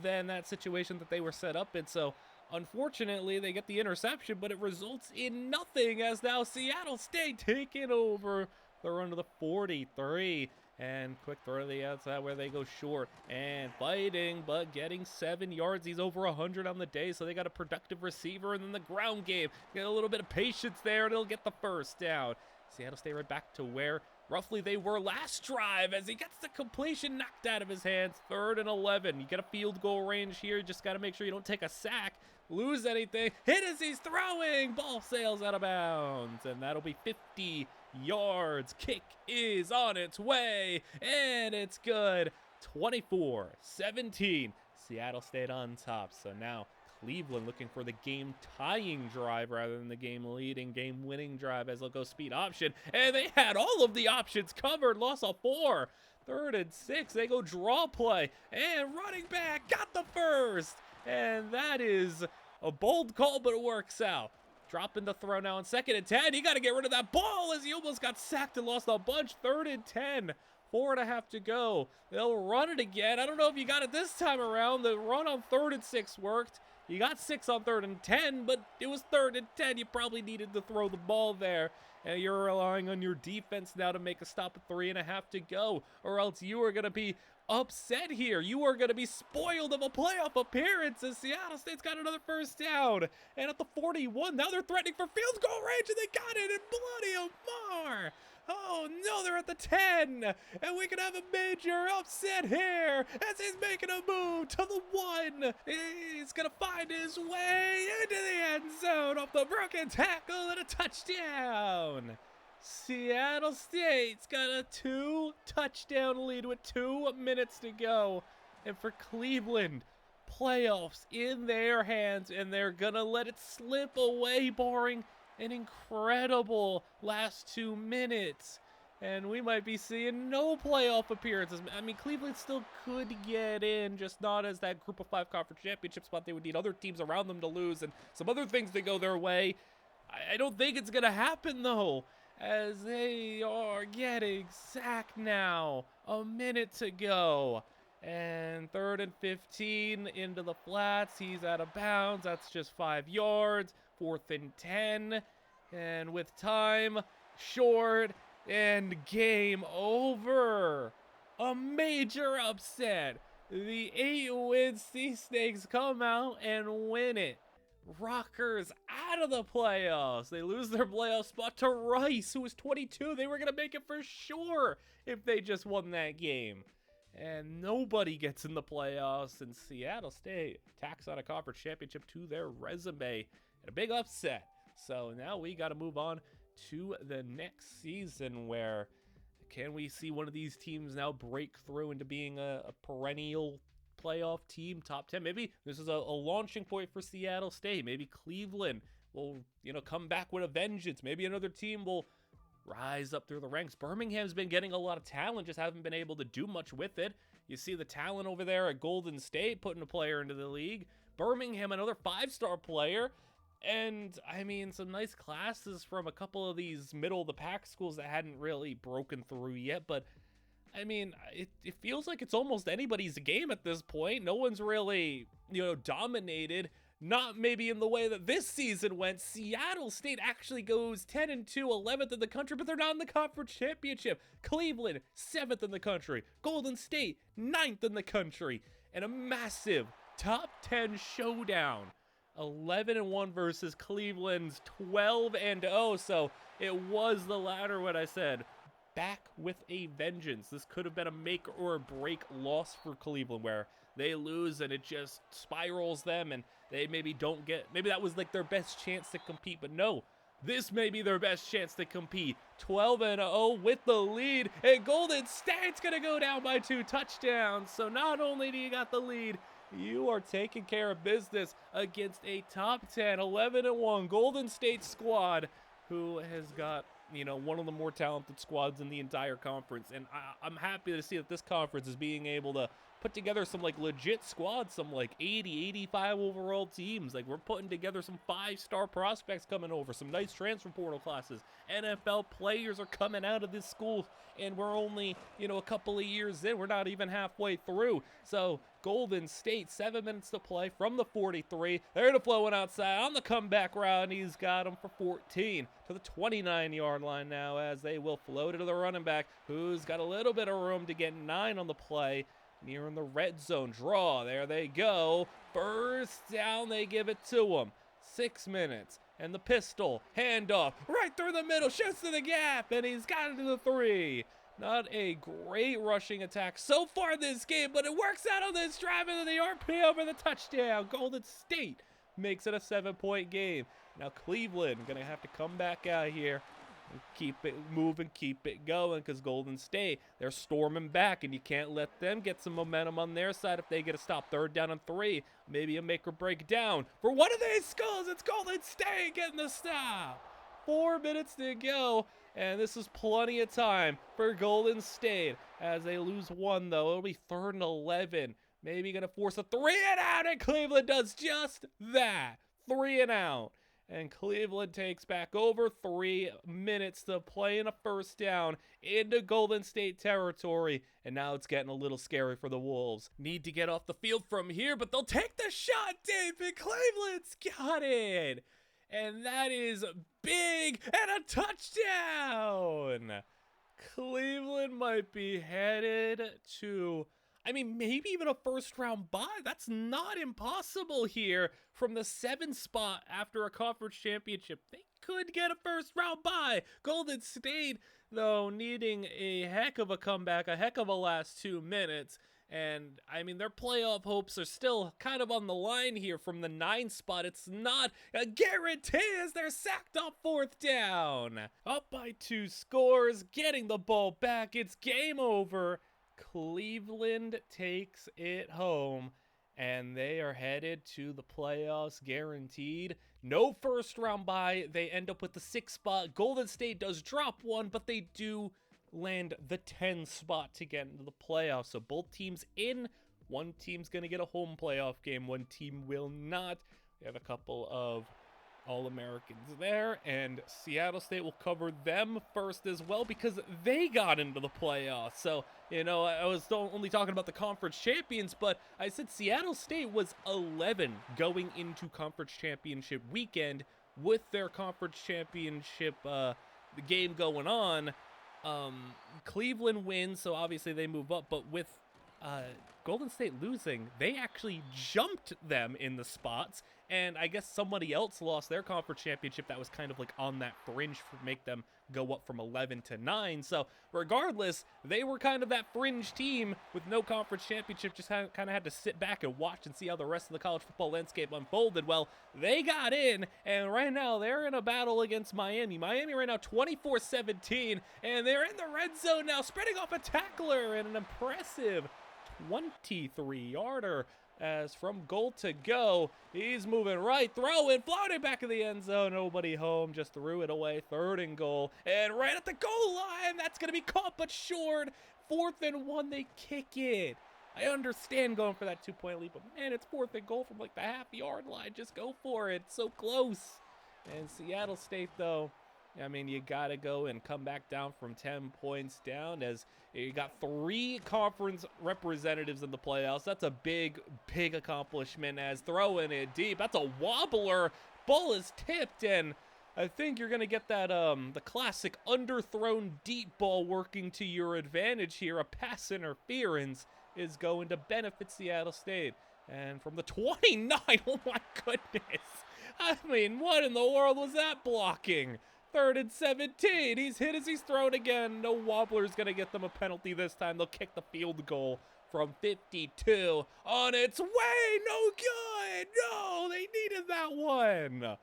than that situation that they were set up in. So unfortunately, they get the interception, but it results in nothing as now Seattle State taking over the run to the 43. And quick throw to the outside where they go short and fighting, but getting 7 yards. He's over 100 on the day, so they got a productive receiver. And then the ground game, get a little bit of patience there, and he'll get the 1st down. Seattle State right back to where roughly they were last drive as he gets the completion knocked out of his hands. 3rd and 11. You get a field goal range here. You just got to make sure you don't take a sack, lose anything. Hit as he's throwing. Ball sails out of bounds, and that'll be 50 yards. Kick is on its way, and it's good. 24-17. Seattle State on top. So now Cleveland looking for the game-tying drive rather than the game-leading, game-winning drive as they'll go speed option. And they had all of the options covered. Loss of 4. 3rd and 6. They go draw play. And running back got the 1st. And that is a bold call, but it works out. Dropping the throw now on 2nd and 10. He got to get rid of that ball as he almost got sacked and lost a bunch. 3rd and 10. 4.5 to go. They'll run it again. I don't know if you got it this time around. The run on 3rd and 6 worked. You got 6 on 3rd and 10, but it was 3rd and 10. You probably needed to throw the ball there. And you're relying on your defense now to make a stop at 3.5 to go, or else you are going to be upset here. You are going to be spoiled of a playoff appearance as Seattle State's got another 1st down. And at the 41, now they're threatening for field goal range, and they got it, and bloody Omar. Oh no, they're at the 10, and we could have a major upset here as he's making a move to the 1. He's gonna find his way into the end zone off the broken tackle and a touchdown. Seattle State's got a 2-touchdown lead with 2 minutes to go, and for Cleveland, playoffs in their hands, and they're gonna let it slip away, barring an incredible last 2 minutes, and we might be seeing no playoff appearances. I mean, Cleveland still could get in, just not as that group of 5 conference championship spot. They would need other teams around them to lose and some other things to go their way. I don't think it's gonna happen though, as they are getting sacked now. A minute to go. And 3rd and 15 into the flats. He's out of bounds. That's just 5 yards. 4th and 10. And with time short and game over. A major upset. The 8-win Sea Snakes come out and win it. Rockers out of the playoffs. They lose their playoff spot to Rice, who was 22. They were going to make it for sure if they just won that game. And nobody gets in the playoffs, and Seattle State tacks on a conference championship to their resume. And a big upset. So now we got to move on to the next season, where can we see one of these teams now break through into being a perennial playoff team, top 10? Maybe this is a launching point for Seattle State. Maybe Cleveland will, come back with a vengeance. Maybe another team will rise up through the ranks. Birmingham's been getting a lot of talent, just haven't been able to do much with it. You see the talent over there at Golden State putting a player into the league. Birmingham, another 5-star player. And, I mean, some nice classes from a couple of these middle-of-the-pack schools that hadn't really broken through yet. But, I mean, it feels like it's almost anybody's game at this point. No one's really, dominated. Not maybe in the way that this season went. Seattle State actually goes 10-2, 11th in the country, but they're not in the conference championship. Cleveland, 7th in the country. Golden State, 9th in the country. And a massive top 10 showdown. 11-1 versus Cleveland's 12-0. So it was the latter what I said. Back with a vengeance. This could have been a make or break loss for Cleveland, where they lose and it just spirals them and they maybe don't get, maybe that was like their best chance to compete, but no, this may be their best chance to compete. 12-0 with the lead, and Golden State's gonna go down by 2 touchdowns. So not only do you got the lead, you are taking care of business against a top 10, 11-1 Golden State squad who has got, one of the more talented squads in the entire conference. And I'm happy to see that this conference is being able to put together some legit squads, some 80, 85 overall teams. We're putting together some 5-star prospects coming over, some nice transfer portal classes. NFL players are coming out of this school, and we're only, a couple of years in. We're not even halfway through. So Golden State, 7 minutes to play from the 43. They're flowing outside on the comeback route, and he's got them for 14 to the 29-yard line now, as they will float it to the running back, who's got a little bit of room to get 9 on the play. Nearing the red zone draw. There they go. First down, they give it to him. 6 minutes. And the pistol. Handoff. Right through the middle. Shoots to the gap. And he's got it to the 3. Not a great rushing attack so far this game, but it works out on this drive into the RPO for the touchdown. Golden State makes it a 7-point game. Now Cleveland going to have to come back out here. Keep it moving, keep it going, because Golden State, they're storming back, and you can't let them get some momentum on their side if they get a stop. 3rd down and 3, maybe a make or break down for one of these schools. It's Golden State getting the stop. 4 minutes to go, and this is plenty of time for Golden State as they lose 1, though. It'll be 3rd and 11, maybe gonna force a 3 and out, and Cleveland does just that. 3 and out. And Cleveland takes back over 3 minutes to play in a first down into Golden State territory. And now it's getting a little scary for the Wolves. Need to get off the field from here, but they'll take the shot, David. Cleveland's got it. And that is big and a touchdown. Cleveland might be headed to, maybe even a first-round bye. That's not impossible here. From the 7th spot after a conference championship, they could get a first-round bye. Golden State, though, needing a heck of a comeback, a heck of a last 2 minutes. And, their playoff hopes are still kind of on the line here from the 9th spot. It's not a guarantee as they're sacked on 4th down. Up by 2 scores, getting the ball back. It's game over. Cleveland takes it home, and they are headed to the playoffs guaranteed. No first round bye. They end up with the 6th spot. Golden State does drop 1, but they do land the 10 spot to get into the playoffs. So both teams in. One team's going to get a home playoff game. One team will not. We have a couple of All-Americans there, and Seattle State will cover them first as well because they got into the playoffs. So, I was only talking about the conference champions, but I said Seattle State was 11 going into conference championship weekend with their conference championship the game going on. Cleveland wins, so obviously they move up, but with Golden State losing, they actually jumped them in the spots, and I guess somebody else lost their conference championship that was kind of on that fringe to make them go up from 11 to 9. So regardless, they were kind of that fringe team with no conference championship, just kind of had to sit back and watch and see how the rest of the college football landscape unfolded. Well, they got in, and right now they're in a battle against Miami. Miami right now 24-17, and they're in the red zone now, spreading off a tackler and an impressive 23-yarder. as from goal to go, he's moving right, throwing, floating back in the end zone. Nobody home, just threw it away. 3rd and goal, and right at the goal line, that's going to be caught but short. 4th and 1, they kick it. I understand going for that 2-point lead, but man, it's 4th and goal from like the half-yard line. Just go for it. So close. And Seattle State, though, I mean, you got to go and come back down from 10 points down as you got 3 conference representatives in the playoffs. That's a big, big accomplishment as throwing it deep. That's a wobbler. Ball is tipped, and I think you're going to get that, the classic underthrown deep ball working to your advantage here. A pass interference is going to benefit Seattle State. And from the 29, oh my goodness. I mean, what in the world was that blocking? 3rd and 17. He's hit as he's thrown again. No wobbler's going to get them a penalty this time. They'll kick the field goal from 52 on its way. No good. No, they needed that one.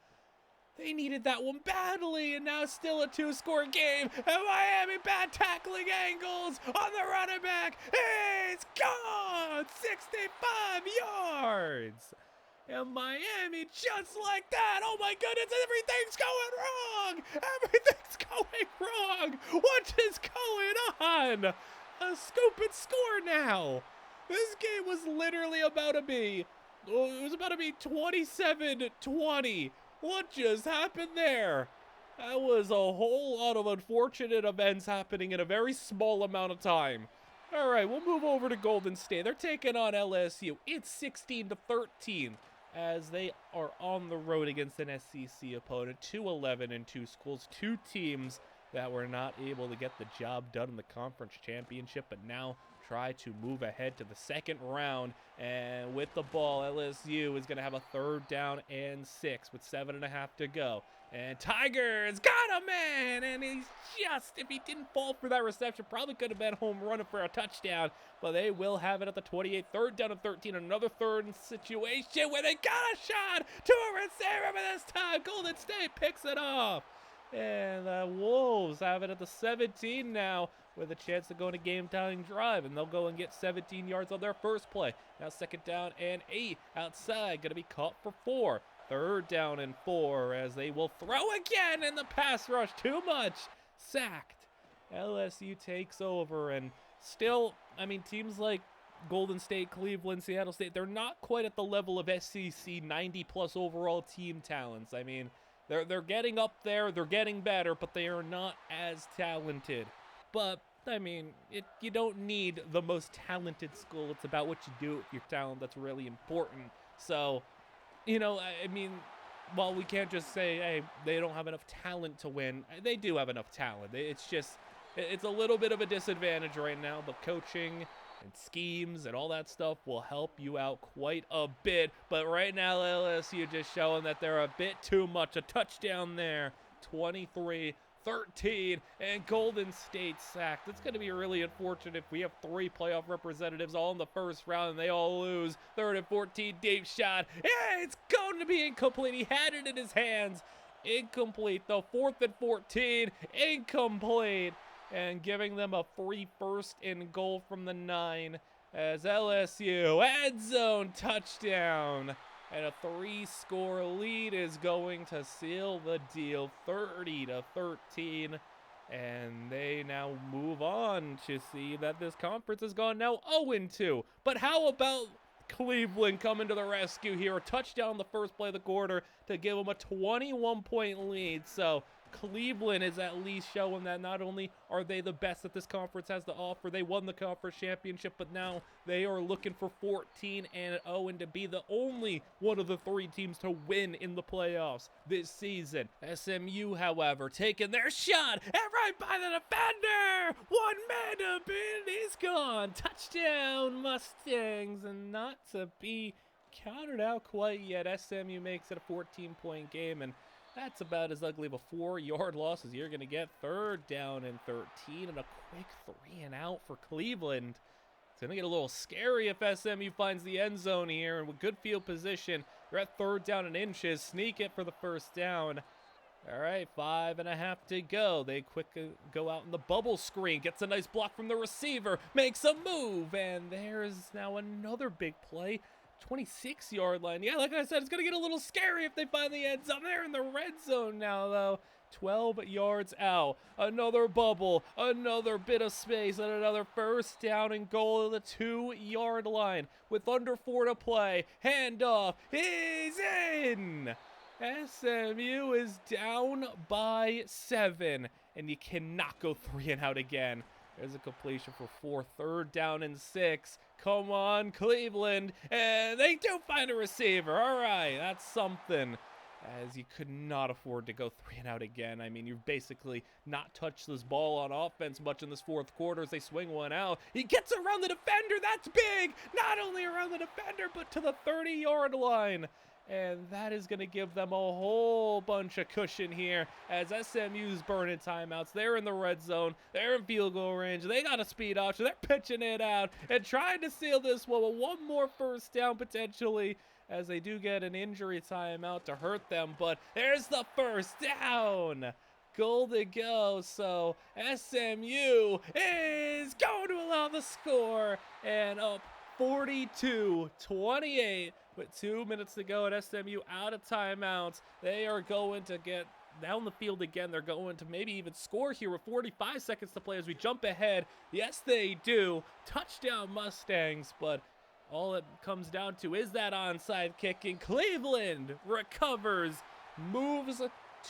They needed that one badly, and now still a 2-score game. And Miami bad tackling angles on the running back. He's gone. 65 yards. And Miami, just like that. Oh my goodness, everything's going wrong. Everything's going wrong. What is going on? A scoop and score now. This game was literally about to be, it was about to be 27-20. What just happened there? That was a whole lot of unfortunate events happening in a very small amount of time. All right, we'll move over to Golden State. They're taking on LSU. It's 16-13 as they are on the road against an SEC opponent. 2-11 in 2 schools. 2 teams that were not able to get the job done in the conference championship, but now try to move ahead to the 2nd round. And with the ball, LSU is going to have a 3rd down and 6 with 7.5 to go. And Tigers got a man, and he's just, if he didn't fall for that reception, probably could have been home running for a touchdown, but they will have it at the 28, 3rd down and 13, another 3rd situation where they got a shot to a receiver, but this time Golden State picks it off. And the Wolves have it at the 17 now with a chance to go on a game-tying drive, and they'll go and get 17 yards on their first play. Now 2nd down and 8 outside, going to be caught for 4. 3rd down and 4 as they will throw again in the pass rush. Too much. Sacked. LSU takes over, and still, I mean, teams like Golden State, Cleveland, Seattle State, they're not quite at the level of SEC 90-plus overall team talents. I mean, they're getting up there, they're getting better, but they are not as talented. But, I mean, you don't need the most talented school. It's about what you do with your talent that's really important. So, you know, I mean, while we can't just say, hey, they don't have enough talent to win, they do have enough talent. It's just, it's a little bit of a disadvantage right now, but coaching and schemes and all that stuff will help you out quite a bit. But right now, LSU just showing that they're a bit too much. A touchdown there, 23-13, and Golden State sacked. It's going to be really unfortunate if we have 3 playoff representatives all in the first round and they all lose. 3rd and 14, deep shot. Yeah, it's going to be incomplete. He had it in his hands. Incomplete, though. 4th and 14, incomplete. And giving them a free 1st and goal from the 9 as LSU end zone touchdown. And a 3-score lead is going to seal the deal, 30-13. And they now move on to see that this conference has gone now 0-2. But how about Cleveland coming to the rescue here? A touchdown the first play of the quarter to give them a 21-point lead. So Cleveland is at least showing that not only are they the best that this conference has to offer, they won the conference championship, but now they are looking for 14-0 and to be the only one of the 3 teams to win in the playoffs this season. SMU, however, taking their shot and right by the defender. 1 man up and he's gone. Touchdown Mustangs, and not to be counted out quite yet. SMU makes it a 14-point game, and that's about as ugly of a 4-yard loss as you're going to get. 3rd down and 13 and a quick 3 and out for Cleveland. It's going to get a little scary if SMU finds the end zone here. And with good field position, they're at 3rd down and inches. Sneak it for the 1st down. All right, 5.5 to go. They quickly go out in the bubble screen. Gets a nice block from the receiver. Makes a move. And there's now another big play. 26-yard line. Yeah, like I said, it's going to get a little scary if they find the end zone. They're in the red zone now, though. 12 yards out. Another bubble. Another bit of space. And another first down and goal at the 2-yard line. With under 4 to play. Handoff. He's in! SMU is down by 7. And you cannot go 3 and out again. There's a completion for 4, 3rd down and 6. Come on, Cleveland. And they do find a receiver. All right, that's something. As you could not afford to go 3 and out again. I mean, you've basically not touched this ball on offense much in this 4th quarter as they swing one out. He gets around the defender. That's big. Not only around the defender, but to the 30-yard line. And that is going to give them a whole bunch of cushion here as SMU's burning timeouts. They're in the red zone. They're in field goal range. They got a speed option. They're pitching it out and trying to seal this one with one more first down potentially, as they do get an injury timeout to hurt them. But there's the first down. Goal to go. So SMU is going to allow the score and up 42-28 with 2 minutes to go at SMU out of timeouts. They are going to get down the field again. They're going to maybe even score here with 45 seconds to play as we jump ahead. Yes, they do. Touchdown Mustangs, but all it comes down to is that onside kick, and Cleveland recovers, moves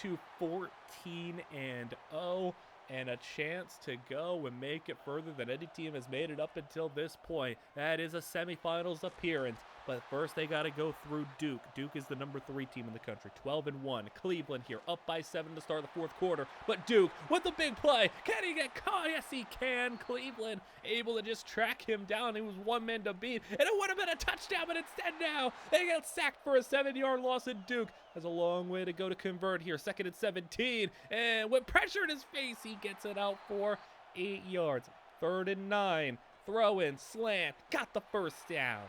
to 14-0, and a chance to go and make it further than any team has made it up until this point. That is a semifinals appearance. But first, they got to go through Duke. Duke is the number 3 team in the country, 12-1. Cleveland here, up by 7 to start the 4th quarter. But Duke with the big play. Can he get caught? Yes, he can. Cleveland able to just track him down. He was one man to beat, and it would have been a touchdown, but instead now they get sacked for a 7-yard loss, and Duke has a long way to go to convert here. 2nd and 17, and with pressure in his face, he gets it out for 8 yards. 3rd and 9, throw in, slant, got the first down.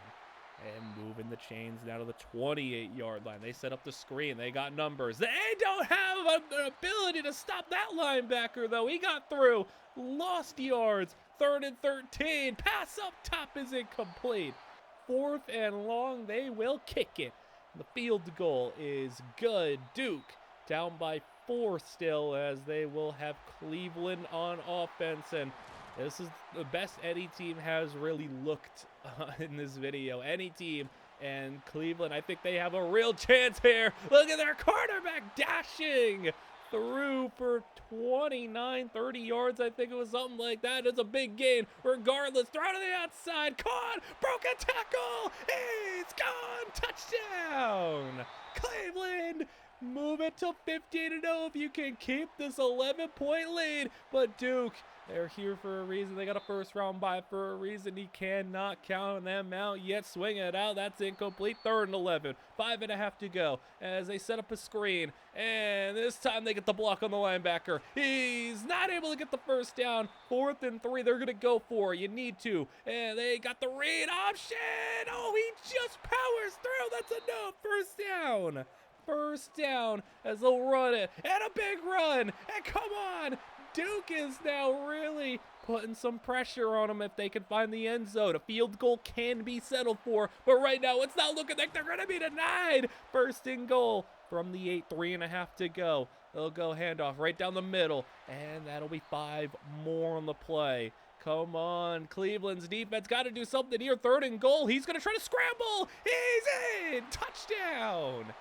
And moving the chains now to the 28-yard line. They set up the screen. They got numbers. They don't have an ability to stop that linebacker, though. He got through. Lost yards. 3rd and 13. Pass up top is incomplete. 4th and long. They will kick it. The field goal is good. Duke down by 4 still, as they will have Cleveland on offense. And this is the best any team has really looked in this video. Any team. And Cleveland, I think they have a real chance here. Look at their quarterback dashing through for 29, 30 yards. I think it was something like that. It's a big gain. Regardless, throw to the outside. Caught. Broken tackle. He's gone. Touchdown. Cleveland. Move it to 15-0 if you can keep this 11-point lead. But Duke, they're here for a reason. They got a first-round bye for a reason. He cannot count them out yet. Swing it out. That's incomplete. 3rd and 11. 5.5 to go as they set up a screen. And this time they get the block on the linebacker. He's not able to get the first down. 4th and 3. They're going to go for it. You need to. And they got the read option. Oh, he just powers through. That's enough. First down. First down as they'll run it. And a big run. And come on. Duke is now really putting some pressure on them if they can find the end zone. A field goal can be settled for, but right now it's not looking like they're going to be denied. 1st and goal from the 8, 3.5 to go. They'll go handoff right down the middle, and that'll be 5 more on the play. Come on, Cleveland's defense got to do something here. 3rd and goal. He's going to try to scramble. He's in. Touchdown.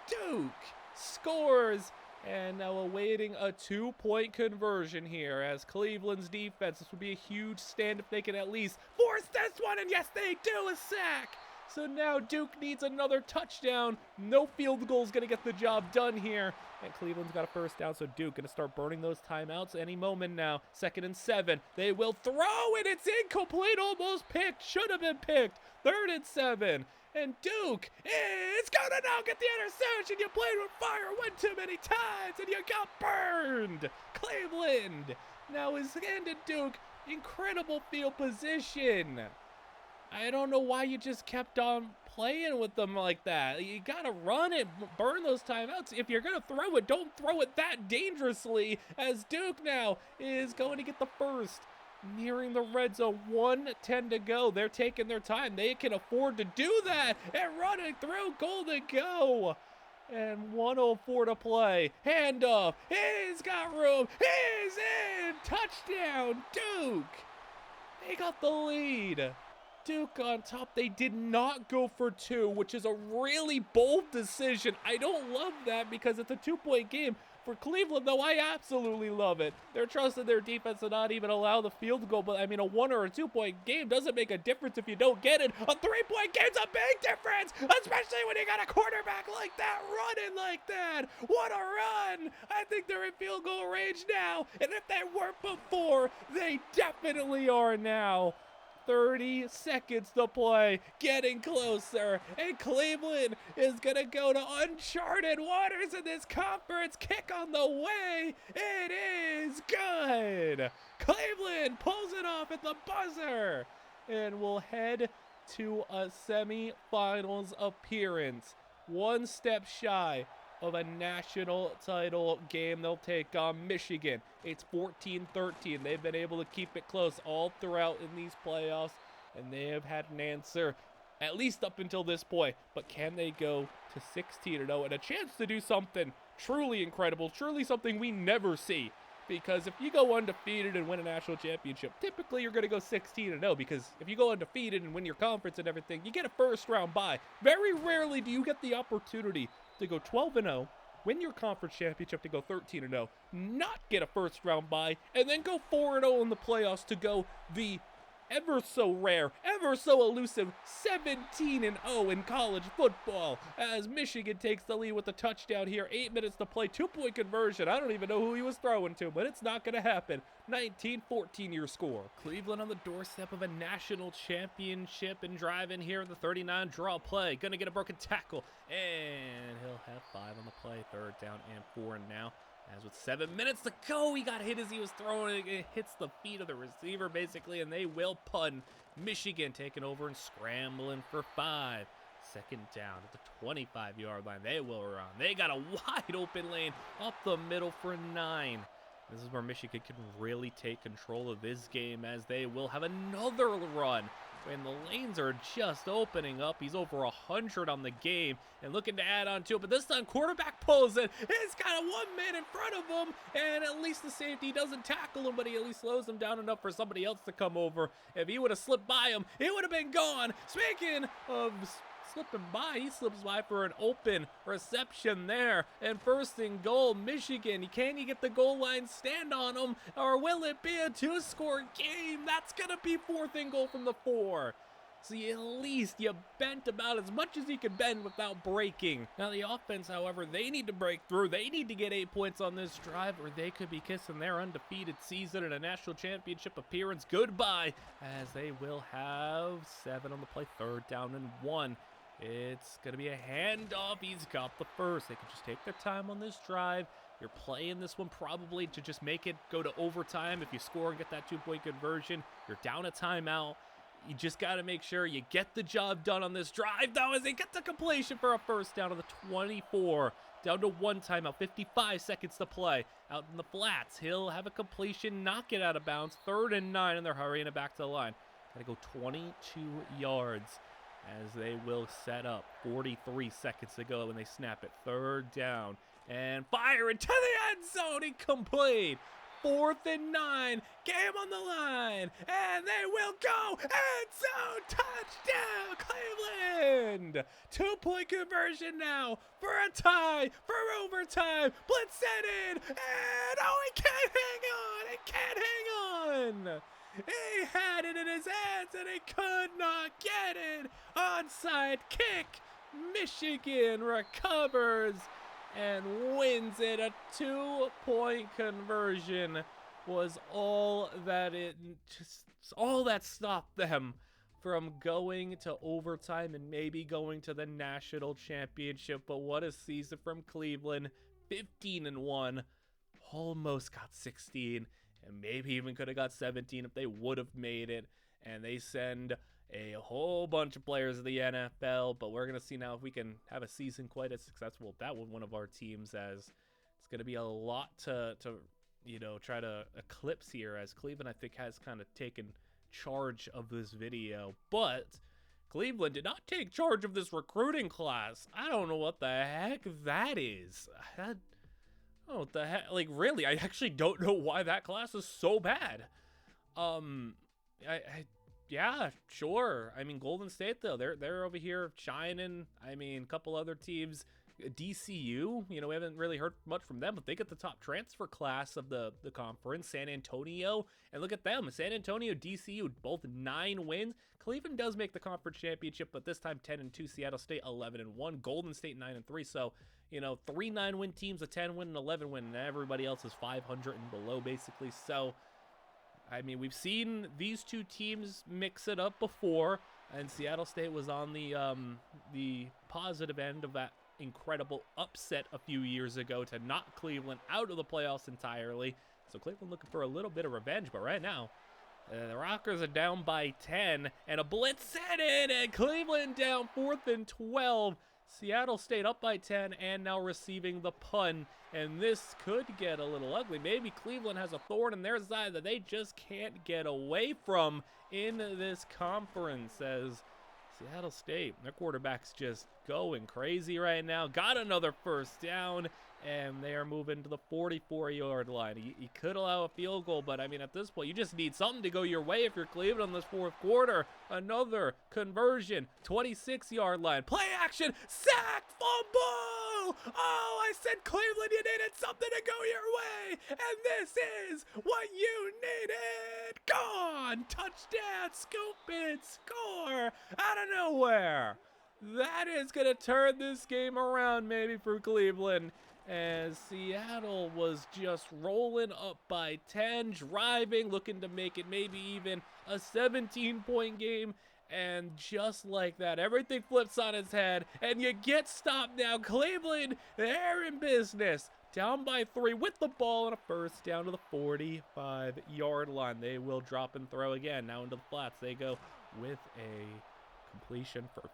Duke scores. And now awaiting a 2-point conversion here as Cleveland's defense. This would be a huge stand if they can at least force this one. And yes, they do, a sack. So now Duke needs another touchdown. No field goal is going to get the job done here. And Cleveland's got a first down, so Duke going to start burning those timeouts any moment now. 2nd and 7. They will throw it. It's incomplete, almost picked. Should have been picked. 3rd and 7. And Duke is going to now get the interception. You played with fire one too many times, and you got burned. Cleveland now is handed Duke incredible field position. I don't know why you just kept on playing with them like that. You got to run it, burn those timeouts. If you're going to throw it, don't throw it that dangerously, as Duke now is going to get the first nearing the red zone. 1:10 to go. They're taking their time. They can afford to do that. And running through, goal to go. And 1:04 to play. Handoff. He's got room. He's in. Touchdown, Duke. They got the lead. Duke on top. They did not go for two, which is a really bold decision. I don't love that because it's a 2-point game. For Cleveland, though, I absolutely love it. They're trusting their defense to not even allow the field goal, but I mean, a 1 or a 2-point game doesn't make a difference if you don't get it. A 3-point game's a big difference, especially when you got a quarterback like that running like that. What a run! I think they're in field goal range now, and if they weren't before, they definitely are now. 30 seconds to play, getting closer, and Cleveland is gonna go to uncharted waters in this conference. Kick on the way, it is good. Cleveland pulls it off at the buzzer, and we'll head to a semifinals appearance. One step shy of a national title game. They'll take on Michigan. It's 14-13. They've been able to keep it close all throughout in these playoffs, and they have had an answer at least up until this point. But can they go to 16-0 and a chance to do something truly incredible, truly something we never see? Because if you go undefeated and win a national championship, typically you're going to go 16-0, because if you go undefeated and win your conference and everything, you get a first-round bye. Very rarely do you get the opportunity to go 12-0, win your conference championship, to go 13-0, not get a first-round bye, and then go 4-0 in the playoffs to go the ever so rare, ever so elusive 17-0 in college football, as Michigan takes the lead with a touchdown here. 8 minutes to play, 2-point conversion. I don't even know who he was throwing to, but it's not going to happen. 19-14 your score. Cleveland on the doorstep of a national championship and driving here in the 39 draw play. Gonna get a broken tackle, and he'll have 5 on the play. 3rd down and 4 now. As with 7 minutes to go, he got hit as he was throwing it. It hits the feet of the receiver, basically, and they will punt. Michigan taking over and scrambling for 5. 2nd down at the 25-yard line. They will run. They got a wide open lane up the middle for 9. This is where Michigan can really take control of this game, as they will have another run. And the lanes are just opening up. He's over 100 on the game and looking to add on to it. But this time, quarterback pulls it. He's got a 1 man in front of him. And at least the safety doesn't tackle him, but he at least slows him down enough for somebody else to come over. If he would have slipped by him, he would have been gone. Speaking of slipping by, he slips by for an open reception there. And 1st and goal, Michigan. Can you get the goal line stand on him, or will it be a 2-score game? That's gonna be 4th and goal from the 4. So at least you bent about as much as you can bend without breaking. Now the offense, however, they need to break through. They need to get 8 points on this drive, or they could be kissing their undefeated season and a national championship appearance goodbye, as they will have 7 on the play. 3rd down and 1. It's going to be a handoff. He's got the first. They can just take their time on this drive. You're playing this one probably to just make it go to overtime. If you score and get that 2-point conversion, you're down a timeout. You just got to make sure you get the job done on this drive, though, as they get the completion for a 1st down to the 24. Down to 1 timeout, 55 seconds to play. Out in the flats, he'll have a completion, knock it out of bounds. 3rd and 9, and they're hurrying it back to the line. Got to go 22 yards. As they will set up. 43 seconds to go when they snap it. 3rd down. And fire into the end zone. Incomplete. 4th and 9. Game on the line. And they will go. End zone. Touchdown, Cleveland. 2-point conversion now for a tie. For overtime. Blitz set in. And he can't hang on. He can't hang on. He had it in his hands and he could not get it. Onside kick. Michigan recovers and wins it. A 2-point conversion was all that stopped them from going to overtime and maybe going to the national championship. But what a season from Cleveland. 15-1. Almost got 16. And maybe even could have got 17 if they would have made it. And they send a whole bunch of players to the NFL. But we're going to see now if we can have a season quite as successful with that with one of our teams, as it's going to be a lot to try to eclipse here, as Cleveland, I think, has kind of taken charge of this video. But Cleveland did not take charge of this recruiting class. I don't know what the heck that is. Oh, what the heck? Like, really, I actually don't know why that class is so bad. Yeah, sure. I mean, Golden State, though, they're over here shining. I mean, a couple other teams, DCU, we haven't really heard much from them, but they get the top transfer class of the conference. San Antonio, and look at them. San Antonio, DCU, both 9 wins. Cleveland does make the conference championship, but this time 10-2. Seattle State 11-1. Golden State 9-3. So, 3 9-win teams, a 10-win and 11-win, and everybody else is 500 and below, basically. So, I mean, we've seen these two teams mix it up before, and Seattle State was on the positive end of that incredible upset a few years ago to knock Cleveland out of the playoffs entirely. So Cleveland looking for a little bit of revenge, but right now, the Rockers are down by 10, and a blitz set in, and Cleveland down 4th and 12. Seattle State up by 10 and now receiving the pun, and this could get a little ugly. Maybe Cleveland has a thorn in their side that they just can't get away from in this conference, as Seattle State, their quarterback's just going crazy right now. Got another first down, and they are moving to the 44-yard line. You could allow a field goal, but I mean, at this point, you just need something to go your way if you're Cleveland in this fourth quarter. Another conversion, 26-yard line. Play action, sack, fumble! Oh, I said Cleveland, you needed something to go your way, and this is what you needed. Gone! Touchdown, scoop it, score out of nowhere. That is going to turn this game around maybe for Cleveland, as Seattle was just rolling up by 10, driving, looking to make it maybe even a 17-point game. And just like that, everything flips on its head, and you get stopped now. Cleveland, they're in business. Down by 3 with the ball and a first down to the 45-yard line. They will drop and throw again. Now into the flats. They go with a completion for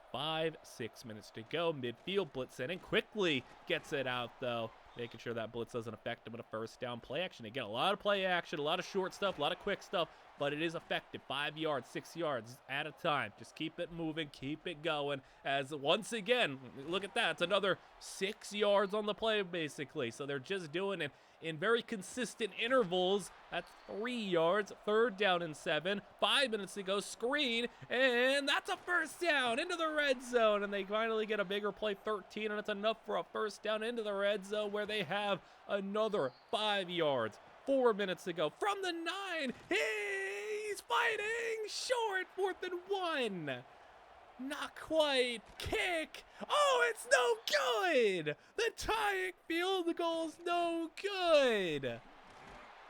6 minutes to go. Midfield blitz in and quickly gets it out, though, making sure that blitz doesn't affect them with a first down. Play action. Again, a lot of play action, a lot of short stuff, a lot of quick stuff, but it is effective. 5 yards, 6 yards at a time. Just keep it moving, keep it going, as once again, look at that. It's another 6 yards on the play, basically. So they're just doing it in very consistent intervals. That's 3 yards, 3rd down and 7. 5 minutes to go, screen, and that's a first down into the red zone, and they finally get a bigger play, 13, and it's enough for a first down into the red zone, where they have another 5 yards. 4 minutes to go from the 9. He's fighting short, 4th and 1. Not quite. Kick. Oh, it's no good. The tying field goal's no good.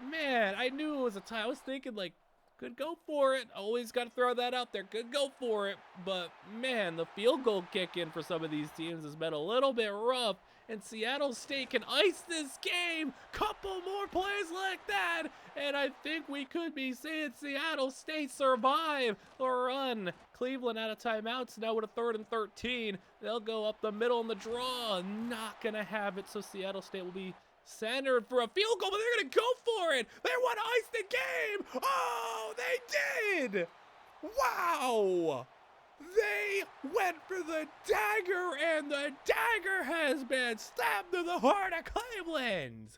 Man, I knew it was a tie. I was thinking, like, could go for it. Always got to throw that out there. Could go for it. But, man, the field goal kick in for some of these teams has been a little bit rough. And Seattle State can ice this game. Couple more plays like that, and I think we could be seeing Seattle State survive or run. Cleveland out of timeouts now with a 3rd and 13. They'll go up the middle in the draw. Not going to have it, so Seattle State will be centered for a field goal, but they're going to go for it. They want to ice the game. Oh, they did. Wow. They went for the dagger, and the dagger has been stabbed through the heart of Cleveland.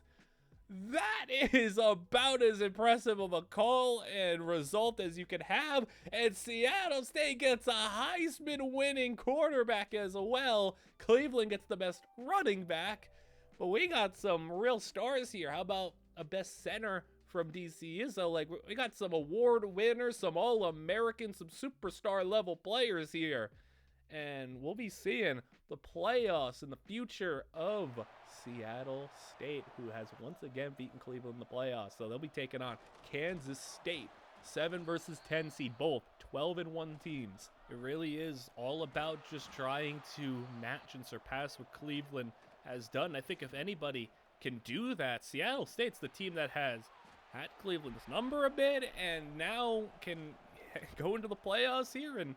That is about as impressive of a call and result as you could have, and Seattle State gets a Heisman-winning quarterback as well. Cleveland gets the best running back, but we got some real stars here. How about a best center from DCU? So, like, we got some award winners, some All-American, some superstar level players here. And we'll be seeing the playoffs in the future of Seattle State, who has once again beaten Cleveland in the playoffs. So they'll be taking on Kansas State, 7 versus 10 seed, both 12-1 teams. It really is all about just trying to match and surpass what Cleveland has done. I think if anybody can do that, Seattle State's the team that has had Cleveland's number a bit and now can go into the playoffs here and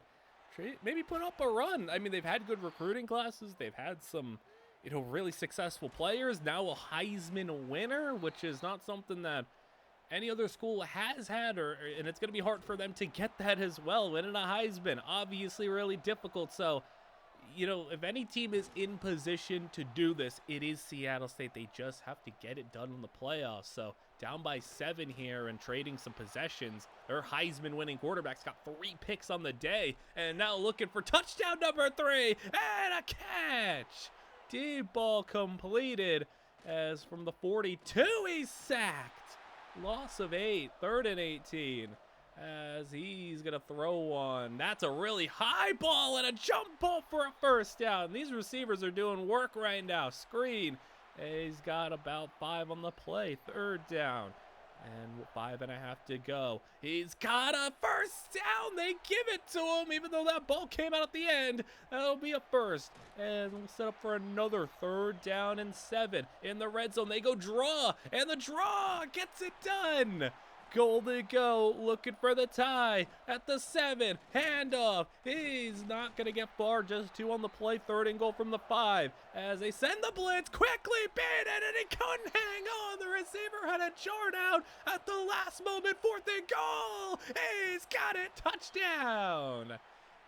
maybe put up a run. I mean, they've had good recruiting classes. They've had some, really successful players. Now a Heisman winner, which is not something that any other school has had, and it's going to be hard for them to get that as well. Winning a Heisman, obviously really difficult. So, if any team is in position to do this, it is Seattle State. They just have to get it done in the playoffs. So down by 7 here and trading some possessions. Their Heisman winning quarterback's got 3 picks on the day, and now looking for touchdown number 3 and a catch. Deep ball completed as from the 42 he's sacked. Loss of 8, 3rd and 18. As he's going to throw one. That's a really high ball and a jump ball for a first down. These receivers are doing work right now. Screen. He's got about 5 on the play. 3rd down. And 5.5 to go. He's got a first down. They give it to him, even though that ball came out at the end. That'll be a first. And we'll set up for another 3rd down and 7. In the red zone, they go draw. And the draw gets it done. Goal to go, looking for the tie at the 7. Handoff. He's not going to get far, just 2 on the play. 3rd and goal from the 5. As they send the blitz, quickly beat it, and he couldn't hang on. The receiver had a chart out at the last moment. 4th and goal. He's got it. Touchdown.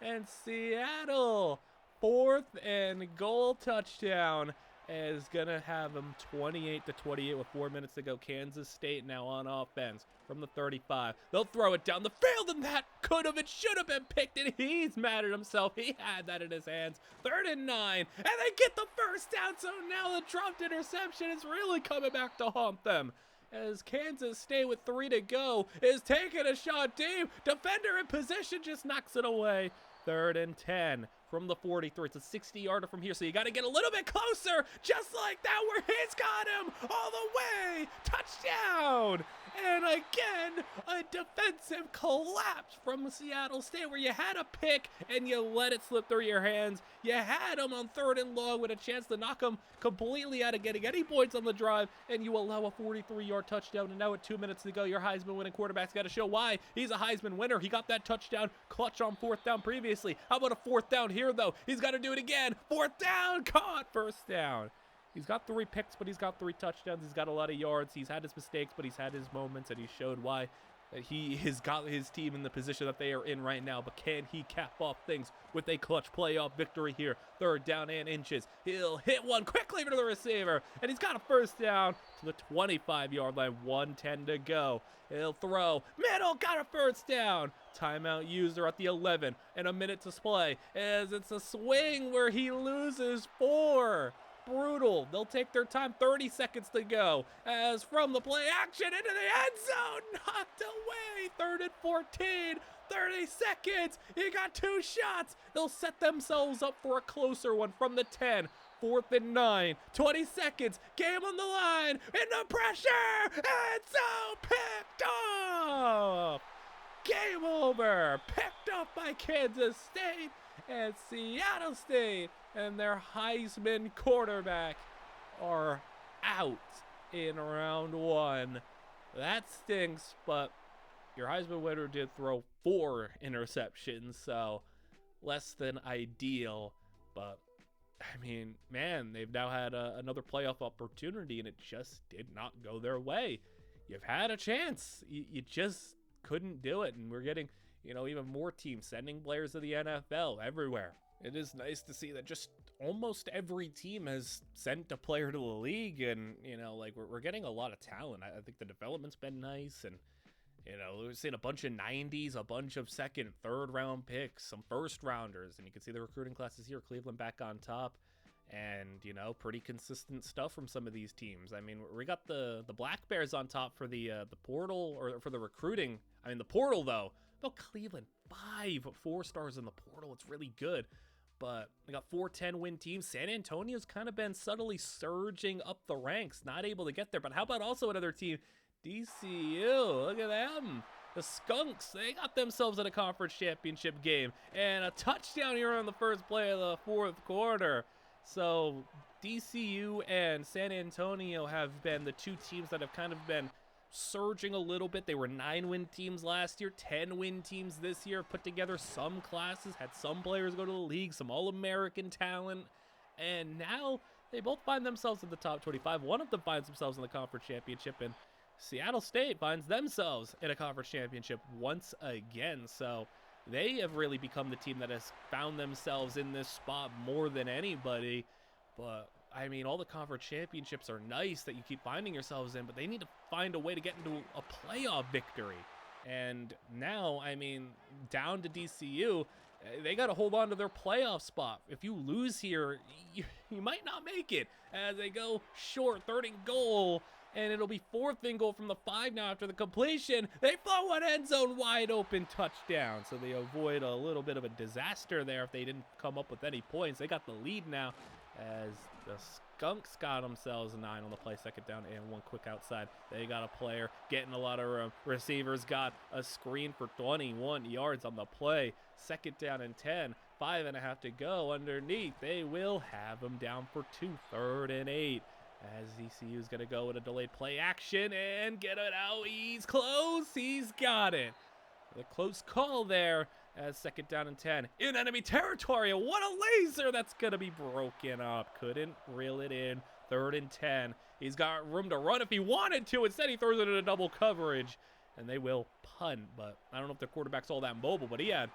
And Seattle, 4th and goal touchdown, is going to have them 28-28 with 4 minutes to go. Kansas State now on offense from the 35. They'll throw it down the field, and that could have and should have been picked, and he's mad at himself. He had that in his hands. 3rd and 9, and they get the first down, so now the dropped interception is really coming back to haunt them. As Kansas State with 3 to go is taking a shot deep. Defender in position just knocks it away. 3rd and 10 from the 43. It's a 60-yarder from here, so you got to get a little bit closer, just like that, where he's got him all the way. Touchdown! And again, a defensive collapse from Seattle State, where you had a pick and you let it slip through your hands. You had him on 3rd and long with a chance to knock him completely out of getting any points on the drive, and you allow a 43-yard touchdown. And now with 2 minutes to go, your Heisman winning quarterback's got to show why he's a Heisman winner. He got that touchdown clutch on 4th down previously. How about a 4th down here, though? He's got to do it again. 4th down, caught, 1st down. He's got 3 picks, but he's got 3 touchdowns. He's got a lot of yards. He's had his mistakes, but he's had his moments, and he showed why he has got his team in the position that they are in right now. But can he cap off things with a clutch playoff victory here? 3rd down and inches. He'll hit one quickly to the receiver, and he's got a first down to the 25-yard line. 1:10 to go. He'll throw. Middle, got a first down. Timeout user at the 11, and a minute to play, as it's a swing where he loses 4. Brutal. They'll take their time. 30 seconds to go. As from the play action into the end zone, knocked away. 3rd and 14. 30 seconds. You got 2 shots. They'll set themselves up for a closer one from the 10. 4th and 9. 20 seconds. Game on the line. Into pressure. And so picked off. Game over. Picked up by Kansas State. And Seattle State and their Heisman quarterback are out in round 1. That stinks, but your Heisman winner did throw 4 interceptions, so less than ideal. But, I mean, man, they've now had another playoff opportunity, and it just did not go their way. You've had a chance. You just couldn't do it, and we're getting, even more teams sending players to the NFL everywhere. It is nice to see that just almost every team has sent a player to the league, and, we're getting a lot of talent. I think the development's been nice, and, we've seen a bunch of 90s, a bunch of 2nd, 3rd round picks, some 1st rounders, and you can see the recruiting classes here. Cleveland back on top, and, pretty consistent stuff from some of these teams. I mean, we got the Black Bears on top for the portal, or for the recruiting. I mean, the portal, though. About Cleveland, 5 4-stars in the portal. It's really good. But we got 4 10-win teams. San Antonio's kind of been subtly surging up the ranks, not able to get there. But how about also another team, DCU? Look at them. The Skunks, they got themselves in a conference championship game. And a touchdown here on the first play of the 4th quarter. So DCU and San Antonio have been the 2 teams that have kind of been surging a little bit. They were 9-win teams last year, 10-win teams this year, put together some classes, had some players go to the league, some All-American talent, and now They both find themselves in the top 25. One of them finds themselves in the conference championship, and Seattle State finds themselves in a conference championship once again. So they have really become the team that has found themselves in this spot more than anybody. But I mean, all the conference championships are nice that you keep finding yourselves in, but they need to find a way to get into a playoff victory. And now, I mean, down to DCU, they got to hold on to their playoff spot. If you lose here, you might not make it, as they go short, 3rd and goal, and it'll be 4th and goal from the 5 now after the completion. They float one end zone wide open, touchdown. So they avoid a little bit of a disaster there if they didn't come up with any points. They got the lead now as the Skunks got themselves 9 on the play, 2nd down and 1 quick outside. They got a player getting a lot of room. Receivers got a screen for 21 yards on the play. 2nd down and 10, 5.5 to go underneath. They will have them down for 2, 3rd and 8. As ECU is going to go with a delayed play action and get it out. He's close. He's got it. The close call there as 2nd down and 10 in enemy territory. What a laser that's going to be broken up. Couldn't reel it in. 3rd and 10. He's got room to run if he wanted to. Instead, he throws it into double coverage, and they will punt. But I don't know if the quarterback's all that mobile, but he had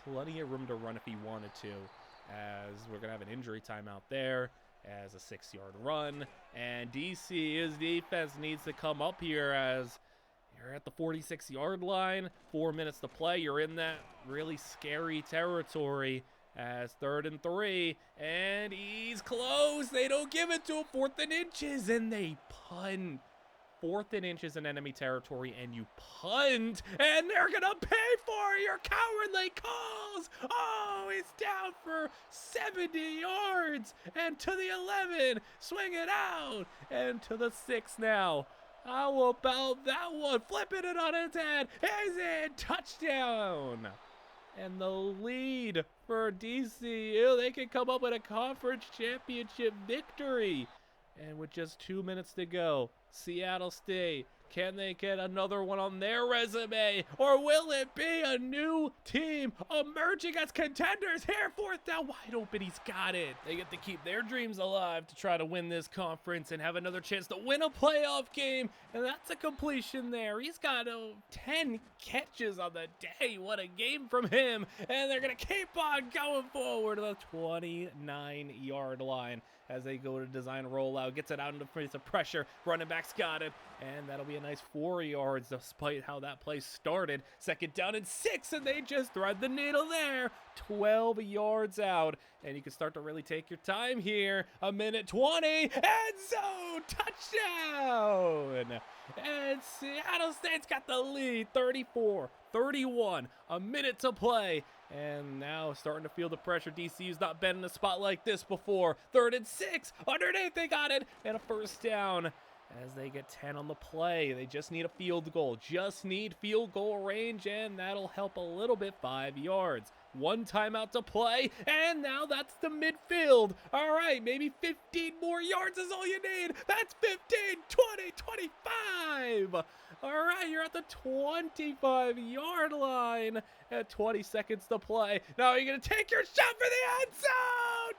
plenty of room to run if he wanted to, as we're going to have an injury timeout there as a 6-yard run. And DC's defense needs to come up here as you're at the 46-yard line, 4 minutes to play. You're in that really scary territory as 3rd and 3, and he's close. They don't give it to him. 4th and inches, and they punt. 4th and inches in enemy territory, and you punt, and they're gonna pay for your cowardly calls. Oh, he's down for 70 yards, and to the 11, swing it out, and to the 6 now. How about that one? Flipping it on its head. Is it touchdown? And the lead for DCU. They can come up with a conference championship victory. And with just 2 minutes to go, Seattle State, can they get another one on their resume? Or will it be a new team emerging as contenders? Here, 4th down, wide open, he's got it. They get to keep their dreams alive to try to win this conference and have another chance to win a playoff game. And that's a completion there. He's got 10 catches on the day. What a game from him. And they're going to keep on going forward to the 29-yard line as they go to design rollout. Gets it out into face of pressure. Running back's got it. And that'll be a nice 4 yards despite how that play started. 2nd down and 6, and they just thread the needle there. 12 yards out. And you can start to really take your time here. 1:20, end zone, touchdown! And Seattle State's got the lead, 34-31, a minute to play. And now starting to feel the pressure. DCU's not been in a spot like this before. 3rd and 6, underneath, they got it, and a 1st down. As they get 10 on the play, they just need a field goal. Just need field goal range, and that'll help a little bit, 5 yards. 1 timeout to play, and now that's the midfield. All right, maybe 15 more yards is all you need. That's 15, 20, 25. All right, you're at the 25-yard line at 20 seconds to play. Now you're going to take your shot for the end zone.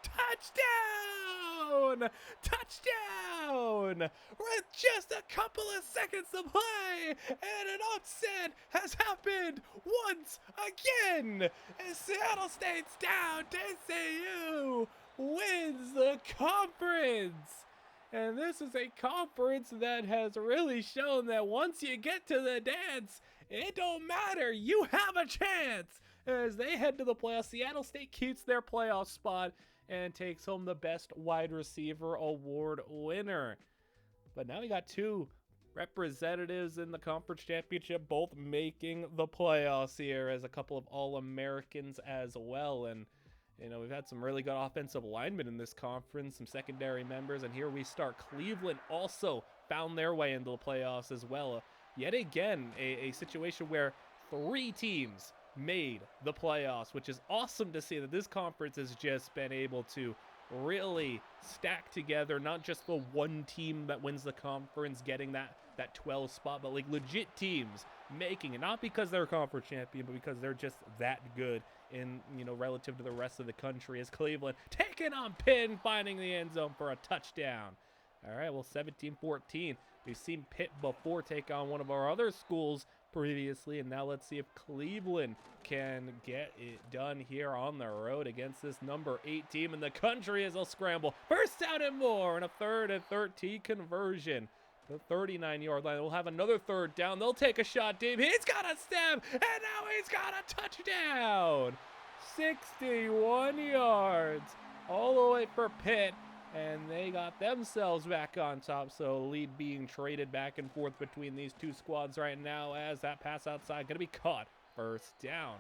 Touchdown! Touchdown! With just a couple of seconds to play, and an upset has happened once again. And Seattle State's down. DCU wins the conference. And this is a conference that has really shown that once you get to the dance, it don't matter. You have a chance. As they head to the playoffs, Seattle State keeps their playoff spot and takes home the Best Wide Receiver Award winner. But now we got 2 representatives in the conference championship, both making the playoffs here, as a couple of All-Americans as well. And you know, we've had some really good offensive linemen in this conference, some secondary members, and here we start. Cleveland also found their way into the playoffs as well. Yet again, a situation where 3 teams made the playoffs, which is awesome to see that this conference has just been able to really stack together, not just the one team that wins the conference getting that that 12 spot, but like legit teams making it, not because they're a conference champion, but because they're just that good in, relative to the rest of the country, as Cleveland taking on Pitt, finding the end zone for a touchdown. All right, well, 17-14. We've seen Pitt before take on one of our other schools previously, and now let's see if Cleveland can get it done here on the road against this number 8 team in the country, as they'll scramble. First down and more, and a 3rd and 13 conversion. The 39-yard line. We'll have another 3rd down. They'll take a shot deep. He's got a stab, and now he's got a touchdown. 61 yards all the way for Pitt. And they got themselves back on top, so lead being traded back and forth between these two squads right now, as that pass outside going to be caught. First down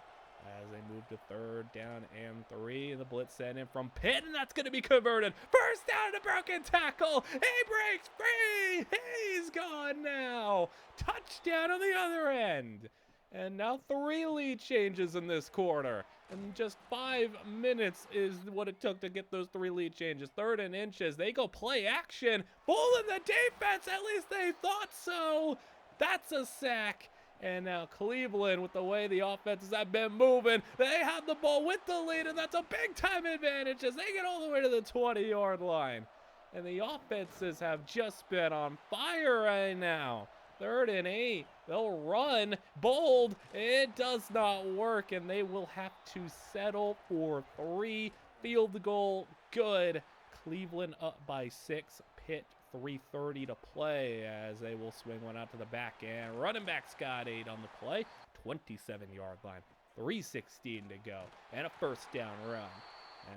as they move to 3rd down and 3. The blitz sent in from Pitt, and that's going to be converted. First down and a broken tackle. He breaks free. He's gone now. Touchdown on the other end. And now 3 lead changes in this quarter. And just 5 minutes is what it took to get those 3 lead changes. 3rd and inches. They go play action. Fooling the defense. At least they thought so. That's a sack. And now Cleveland, with the way the offenses have been moving, they have the ball with the lead, and that's a big-time advantage as they get all the way to the 20-yard line. And the offenses have just been on fire right now. 3rd and 8. They'll run. Bold. It does not work, and they will have to settle for 3. Field goal good. Cleveland up by 6. Pitt 3:30 to play as they will swing one out to the back end. Running back Scott 8 on the play. 27-yard line. 3:16 to go. And a first down run,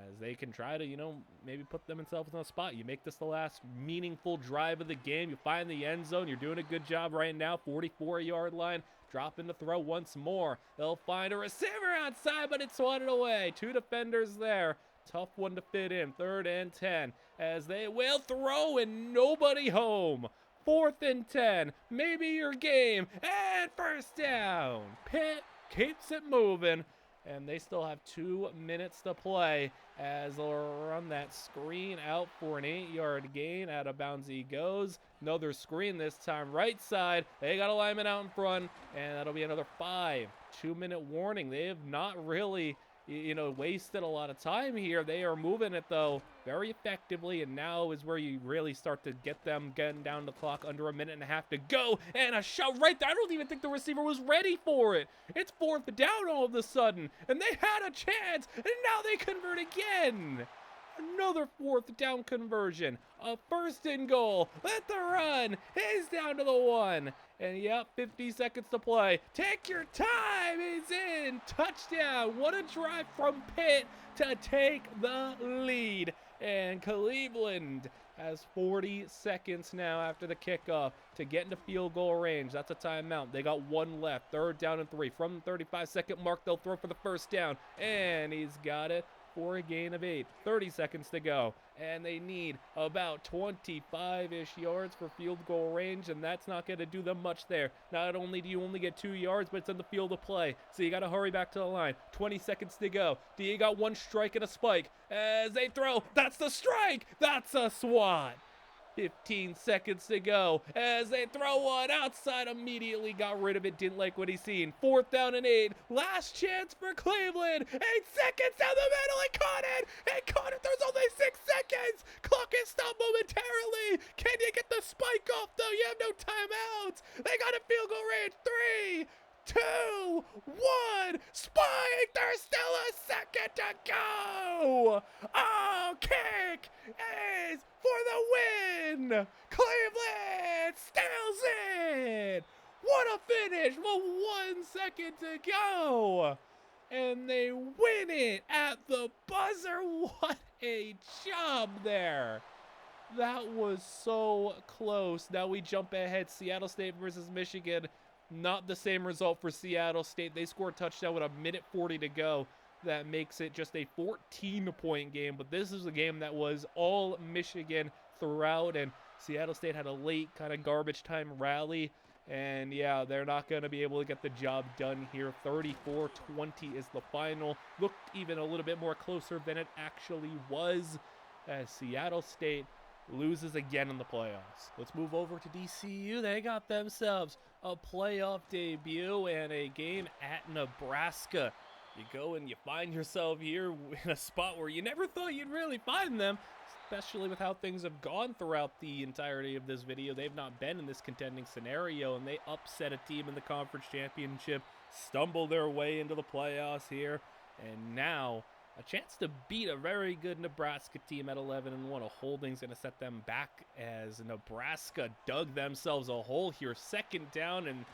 as they can try to, maybe put themselves in a spot. You make this the last meaningful drive of the game. You find the end zone. You're doing a good job right now. 44-yard line. Drop in the throw once more. They'll find a receiver outside, but it's swatted away. 2 defenders there. Tough one to fit in. 3rd and 10 as they will throw and nobody home. 4th and 10. Maybe your game. And first down. Pitt keeps it moving. And they still have 2 minutes to play as they'll run that screen out for an 8-yard gain. Out of bounds he goes. Another screen this time right side. They got a lineman out in front, and that'll be another 5. 2-minute warning. They have not really, wasted a lot of time here. They are moving it, though, very effectively, and now is where you really start to get them getting down the clock. Under a minute and a half to go, and a shot right there. I don't even think the receiver was ready for it. It's 4th down all of a sudden, and they had a chance, and now they convert again. Another 4th down conversion. A 1st and goal. Let the run. He's down to the 1. And yep, 50 seconds to play. Take your time. He's in. Touchdown. What a drive from Pitt to take the lead. And Cleveland has 40 seconds now after the kickoff to get into field goal range. That's a timeout. They got 1 left. 3rd down and 3. From the 35-second mark, they'll throw for the first down. And he's got it for a gain of 8. 30 seconds to go. And they need about 25-ish yards for field goal range, and that's not going to do them much there. Not only do you only get 2 yards, but it's in the field of play. So you got to hurry back to the line. 20 seconds to go. You got 1 strike and a spike. As they throw, that's the strike. That's a swat. 15 seconds to go as they throw one outside. Immediately got rid of it. Didn't like what he's seen. 4th down and 8. Last chance for Cleveland. 8 seconds down the middle. He caught it. He caught it. There's only 6 seconds. Clock is stopped momentarily. Can you get the spike off, though? You have no timeouts. They got a field goal range. 3, 2, 1. Spike. There's still a second to go. Oh, kick is for the win. Cleveland steals it. What a finish with 1 second to go. And they win it at the buzzer. What a job there. That was so close. Now we jump ahead. Seattle State versus Michigan. Not the same result for Seattle State. They scored a touchdown with 1:40 to go. That makes it just a 14-point game. But this is a game that was all Michigan throughout. And Seattle State had a late kind of garbage time rally. And yeah, they're not going to be able to get the job done here. 34-20 is the final. Looked even a little bit more closer than it actually was, as Seattle State loses again in the playoffs. Let's move over to DCU. They got themselves a playoff debut and a game at Nebraska. You go and you find yourself here in a spot where you never thought you'd really find them, especially with how things have gone throughout the entirety of this video. They've not been in this contending scenario, and they upset a team in the conference championship, stumble their way into the playoffs here, and now a chance to beat a very good Nebraska team at 11-1. A holding's going to set them back as Nebraska dug themselves a hole here. Second down and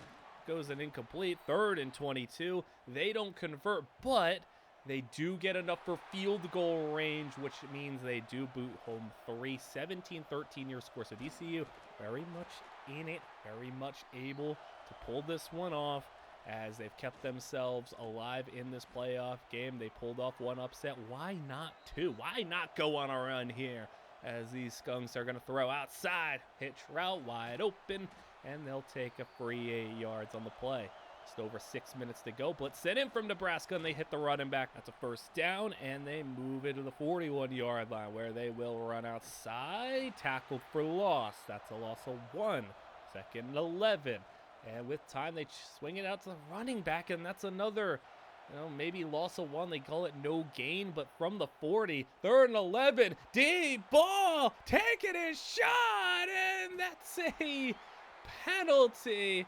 goes an incomplete. 3rd and 22. They don't convert, but they do get enough for field goal range, which means they do boot home 3. 17-13 your score. So DCU very much in it, very much able to pull this one off, as they've kept themselves alive in this playoff game. They pulled off one upset. Why not two? Why not go on a run here? As these Skunks are going to throw outside. Hitch route wide open, and they'll take a free 8 yards on the play. Just over 6 minutes to go. Blitz sent in from Nebraska, and they hit the running back. That's a first down, and they move it to the 41-yard line, where they will run outside. Tackled for loss. That's a loss of 1. 2nd and 11. And with time, they swing it out to the running back, and that's another, maybe loss of 1. They call it no gain, but from the 40, 3rd and 11, deep ball, taking his shot, and that's a penalty.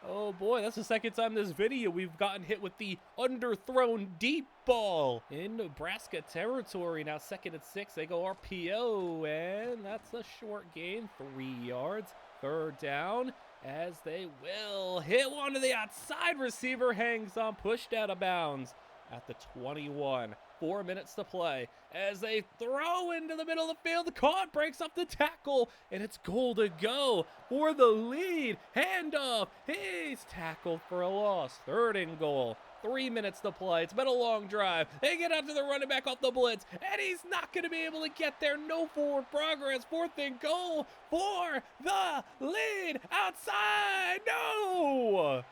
Oh boy, that's the second time this video we've gotten hit with the underthrown deep ball in Nebraska territory. Now 2nd and 6, they go RPO, and that's a short gain, 3 yards. 3rd down, as they will hit one to the outside. Receiver hangs on, pushed out of bounds at the 21. 4 minutes to play as they throw into the middle of the field. Caught, breaks up the tackle, and it's goal to go for the lead. Handoff, he's tackled for a loss. 3rd and goal. 3 minutes to play. It's been a long drive. They get out to the running back off the blitz, and he's not going to be able to get there. No forward progress. 4th and goal for the lead. Outside. No!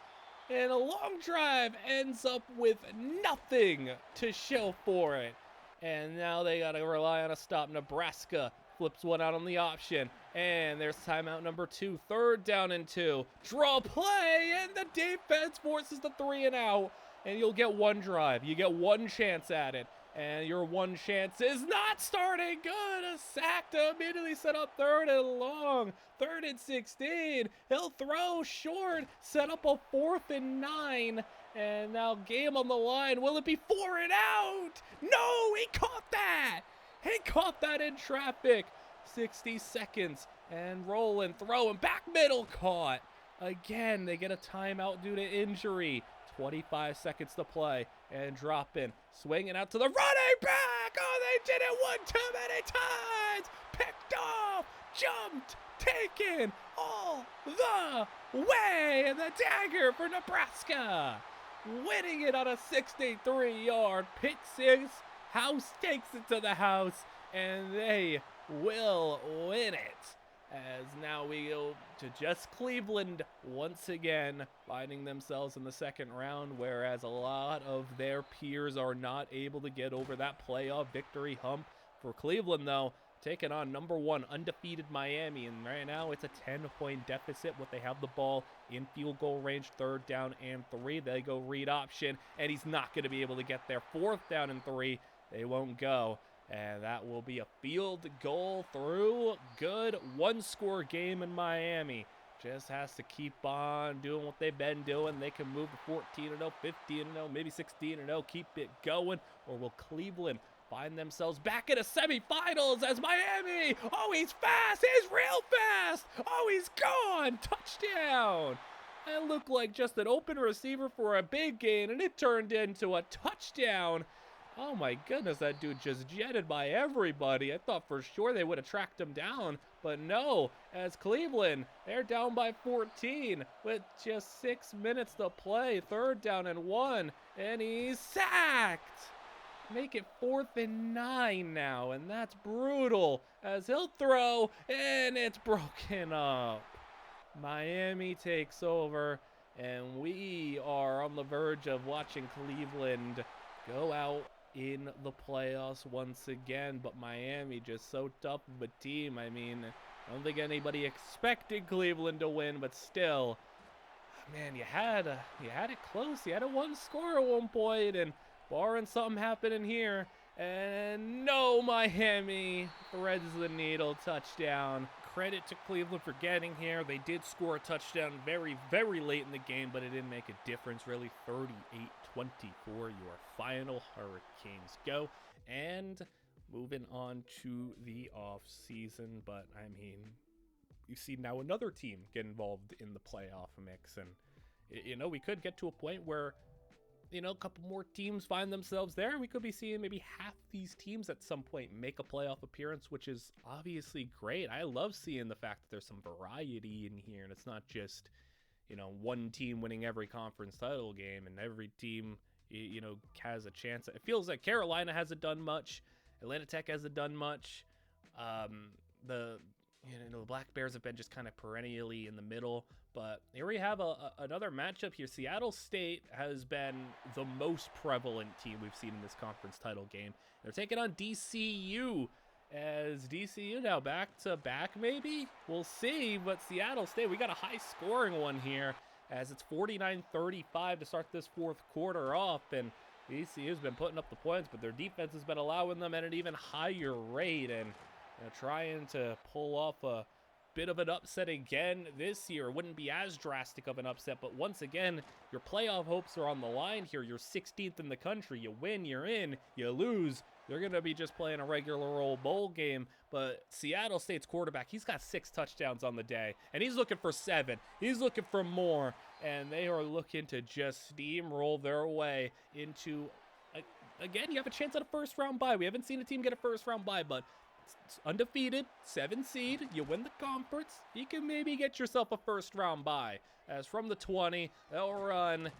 And a long drive ends up with nothing to show for it. And now they got to rely on a stop. Nebraska flips one out on the option. And there's timeout number 2. 3rd down and 2. Draw play, and the defense forces the 3 and out. And you'll get one drive. You get one chance at it. And your one chance is not starting good. A sack to immediately set up 3rd and long. 3rd and 16. He'll throw short. Set up a 4th and 9. And now game on the line. Will it be 4 and out? No, he caught that. He caught that in traffic. 60 seconds. And rolling, throwing, back middle, caught. Again, they get a timeout due to injury. 25 seconds to play, and drop in, swinging out to the running back. Oh, they did it one too many times. Picked off, jumped, taken all the way, and the dagger for Nebraska, winning it on a 63-yard pick six. House takes it to the house, and they will win it. As now we go to just Cleveland once again, finding themselves in the second round, whereas a lot of their peers are not able to get over that playoff victory hump. For Cleveland, though, taking on number 1 undefeated Miami, and right now it's a 10-point deficit. What they have the ball in field goal range, 3rd down and 3. They go read option, and he's not going to be able to get there. 4th down and 3, they won't go. And that will be a field goal through. Good one-score game in Miami. Just has to keep on doing what they've been doing. They can move to 14-0, 15-0, maybe 16-0. Keep it going. Or will Cleveland find themselves back in a semifinals as Miami? Oh, he's fast. He's real fast. Oh, he's gone. Touchdown. It looked like just an open receiver for a big gain, and it turned into a touchdown. Oh my goodness, that dude just jetted by everybody. I thought for sure they would have tracked him down, but no. As Cleveland, they're down by 14 with just 6 minutes to play. 3rd down and 1, and he's sacked. Make it 4th and 9 now, and that's brutal. As he'll throw, and it's broken up. Miami takes over, and we are on the verge of watching Cleveland go out in the playoffs once again, but Miami just so tough of a team. I mean, I don't think anybody expected Cleveland to win, but still, man, you had it close. You had a one score at one point, and barring something happening here, and no, Miami threads the needle, touchdown. Credit to Cleveland for getting here. They did score a touchdown very, very late in the game, but it didn't make a difference, really. 38-24, your final Hurricanes go. And moving on to the off season, but I mean, you see now another team get involved in the playoff mix, and you know, we could get to a point where, you know, a couple more teams find themselves there. We could be seeing maybe half these teams at some point make a playoff appearance, which is obviously great. I love seeing the fact that there's some variety in here, and it's not just, you know, one team winning every conference title game and every team, you know, has a chance. It feels like Carolina hasn't done much. Atlanta Tech hasn't done much. The Black Bears have been just kind of perennially in the middle. But here we have another matchup here. Seattle State has been the most prevalent team we've seen in this conference title game. They're taking on DCU, as DCU now back-to-back maybe? We'll see, but Seattle State, we got a high-scoring one here, as it's 49-35 to start this fourth quarter off, and DCU's been putting up the points, but their defense has been allowing them at an even higher rate, and trying to pull off a bit of an upset again this year. It wouldn't be as drastic of an upset, but once again, your playoff hopes are on the line here. You're 16th in the country. You win, you're in. You lose, you're going to be just playing a regular old bowl game. But Seattle State's quarterback, he's got 6 touchdowns on the day, and he's looking for 7. He's looking for more, and they are looking to just steamroll their way into, again, you have a chance at a first-round bye. We haven't seen a team get a first-round bye, but undefeated, 7 seed, you win the conference, you can maybe get yourself a first round bye. As from the 20, they'll run,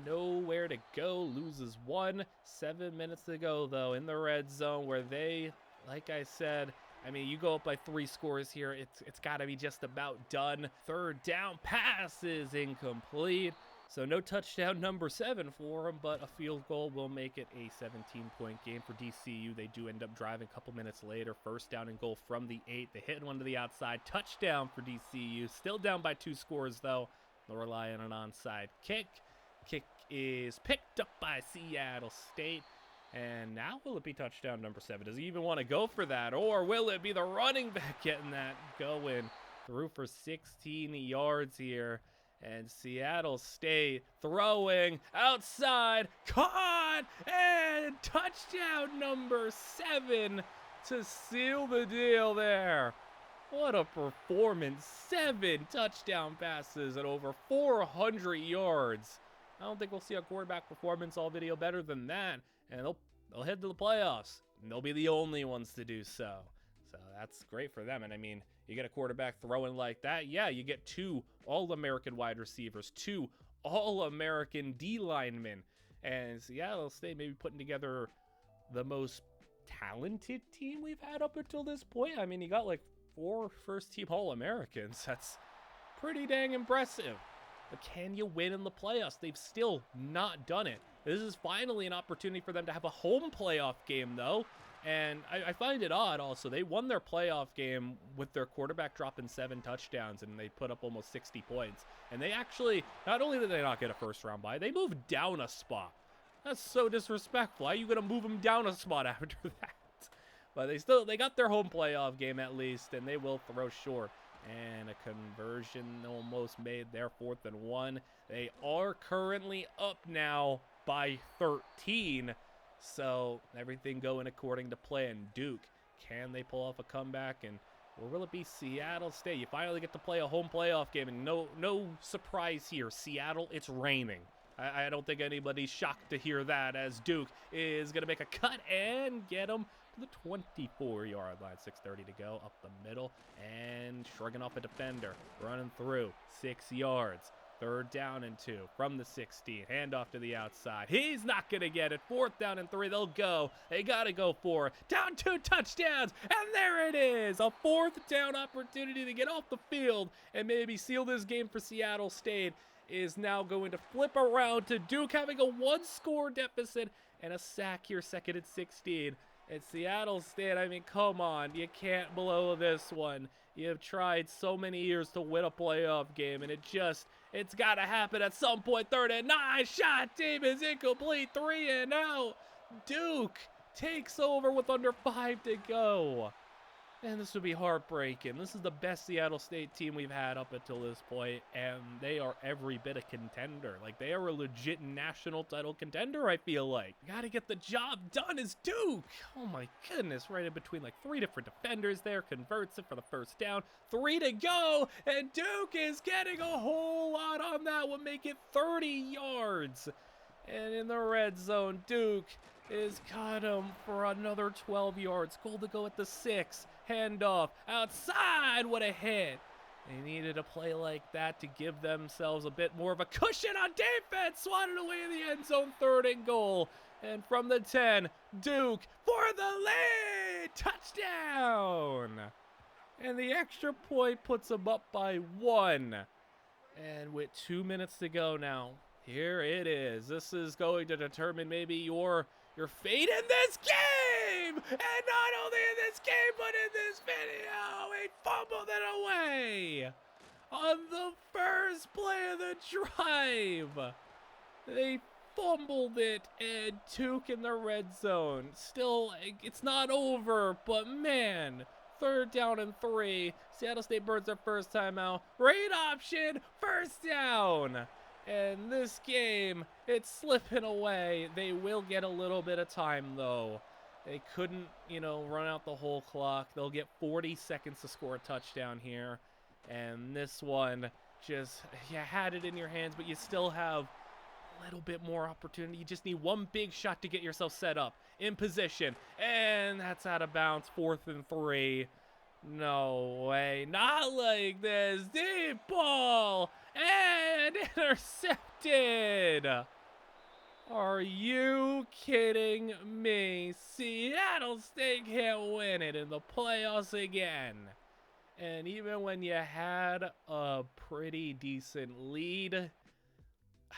nowhere to go, loses 1, 7 minutes to go though in the red zone, where they, like I said, I mean, you go up by 3 scores here, it's got to be just about done. Third down pass is incomplete. So no touchdown number 7 for them, but a field goal will make it a 17-point game for DCU. They do end up driving a couple minutes later. First down and goal from the 8. They hit one to the outside. Touchdown for DCU. Still down by 2 scores, though. They'll rely on an onside kick. Kick is picked up by Seattle State. And now will it be touchdown number 7? Does he even want to go for that? Or will it be the running back getting that going through for 16 yards here? And Seattle State throwing outside, caught, and touchdown number 7 to seal the deal there. What a performance. 7 touchdown passes and over 400 yards. I don't think we'll see a quarterback performance all video better than that. And they'll head to the playoffs. And they'll be the only ones to do so. So that's great for them. And I mean, you get a quarterback throwing like that, yeah, you get 2 All-American wide receivers, 2 All-American D linemen, and Seattle State maybe putting together the most talented team we've had up until this point. I mean, you got like 4 first-team All-Americans. That's pretty dang impressive. But can you win in the playoffs? They've still not done it. This is finally an opportunity for them to have a home playoff game, though. And I find it odd also. They won their playoff game with their quarterback dropping 7 touchdowns, and they put up almost 60 points. And they actually, not only did they not get a first-round bye, they moved down a spot. That's so disrespectful. How are you going to move them down a spot after that? But they got their home playoff game at least, and they will throw short. And a conversion almost made there, 4th and 1. They are currently up now by 13. So everything going according to plan. Duke, can they pull off a comeback? And or will it be Seattle State? You finally get to play a home playoff game, and no surprise here. Seattle, it's raining. I don't think anybody's shocked to hear that, as Duke is going to make a cut and get them to the 24-yard line. 6:30 to go, up the middle, and shrugging off a defender, running through 6 yards. 3rd down and 2 from the 16. Handoff to the outside. He's not going to get it. 4th down and 3. They'll go. They got to go for it. Down 2 touchdowns. And there it is. A 4th down opportunity to get off the field and maybe seal this game for Seattle State. is now going to flip around to Duke having a 1-score deficit and a sack here, 2nd and 16. It's Seattle State. I mean, come on. You can't blow this one. You have tried so many years to win a playoff game, and it's got to happen at some point. 3rd and 9. Shot team is incomplete. 3 and out. Duke takes over with under 5 to go. And this would be heartbreaking. This is the best Seattle State team we've had up until this point, and they are every bit a contender. Like, they are a legit national title contender, I feel like. Gotta get the job done as Duke. Oh my goodness, right in between like 3 different defenders there, converts it for the 1st down. 3 to go, and Duke is getting a whole lot on that one, make it 30 yards. And in the red zone, Duke is got him for another 12 yards. Goal to go at the 6. Handoff outside. What a hit. They needed a play like that to give themselves a bit more of a cushion on defense. Swatted away in the end zone. 3rd and goal. And from the 10, Duke for the lead. Touchdown. And the extra point puts them up by 1. And with 2 minutes to go now, here it is. This is going to determine maybe your fate in this game! And not only in this game, but in this video! He fumbled it away! On the first play of the drive! They fumbled it, and Duke in the red zone. Still, it's not over, but man, 3rd down and 3. Seattle State burns their first timeout. Read option, 1st down! And this game, it's slipping away. They will get a little bit of time, though. They couldn't, run out the whole clock. They'll get 40 seconds to score a touchdown here. And this one, you had it in your hands, but you still have a little bit more opportunity. You just need one big shot to get yourself set up in position. And that's out of bounds, 4th and 3. No way, not like this. Deep ball and intercepted. Are you kidding me? Seattle State can't win it in the playoffs again. And even when you had a pretty decent lead,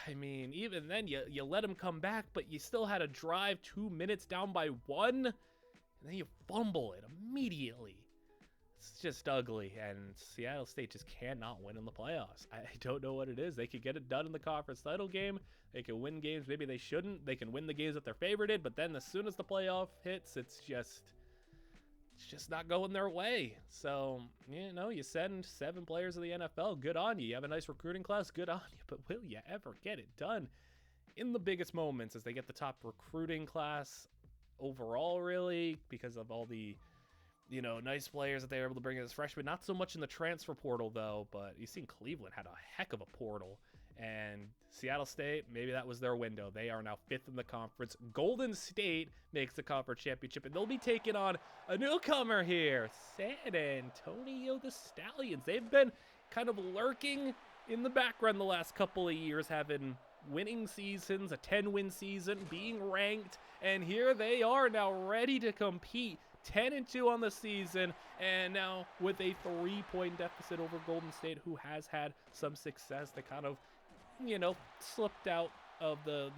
I mean, even then you let them come back, but you still had a drive 2 minutes down by 1, and then you fumble it immediately. It's just ugly, and Seattle State just cannot win in the playoffs. I don't know what it is. They could get it done in the conference title game. They can win games maybe they shouldn't. They can win the games that they're favorited, but then as soon as the playoff hits, it's just not going their way. So, you send 7 players of the NFL. Good on you. You have a nice recruiting class. Good on you. But will you ever get it done in the biggest moments as they get the top recruiting class overall, really, because of all the nice players that they were able to bring in as freshmen. Not so much in the transfer portal, though, but you've seen Cleveland had a heck of a portal. And Seattle State, maybe that was their window. They are now 5th in the conference. Golden State makes the conference championship, and they'll be taking on a newcomer here, San Antonio the Stallions. They've been kind of lurking in the background the last couple of years, having winning seasons, a 10-win season, being ranked, and here they are now ready to compete. 10-2 on the season, and now with a 3-point deficit over Golden State, who has had some success. They kind of, slipped out of the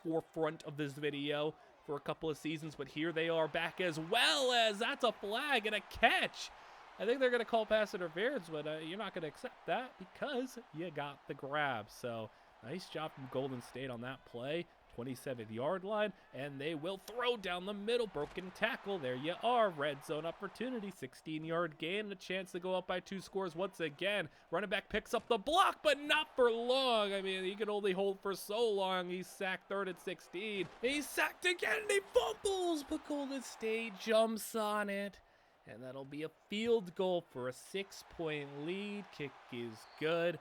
forefront of this video for a couple of seasons, but here they are back, as well as that's a flag and a catch. I think they're going to call pass interference, but you're not going to accept that because you got the grab. So nice job from Golden State on that play. 27-yard line, and they will throw down the middle. Broken tackle. There you are. Red zone opportunity. 16-yard gain. And a chance to go up by 2 scores once again. Running back picks up the block, but not for long. I mean, he can only hold for so long. He's sacked 3rd and 16. He's sacked again, and he fumbles, but Golden State jumps on it. And that'll be a field goal for a 6-point lead. Kick is good.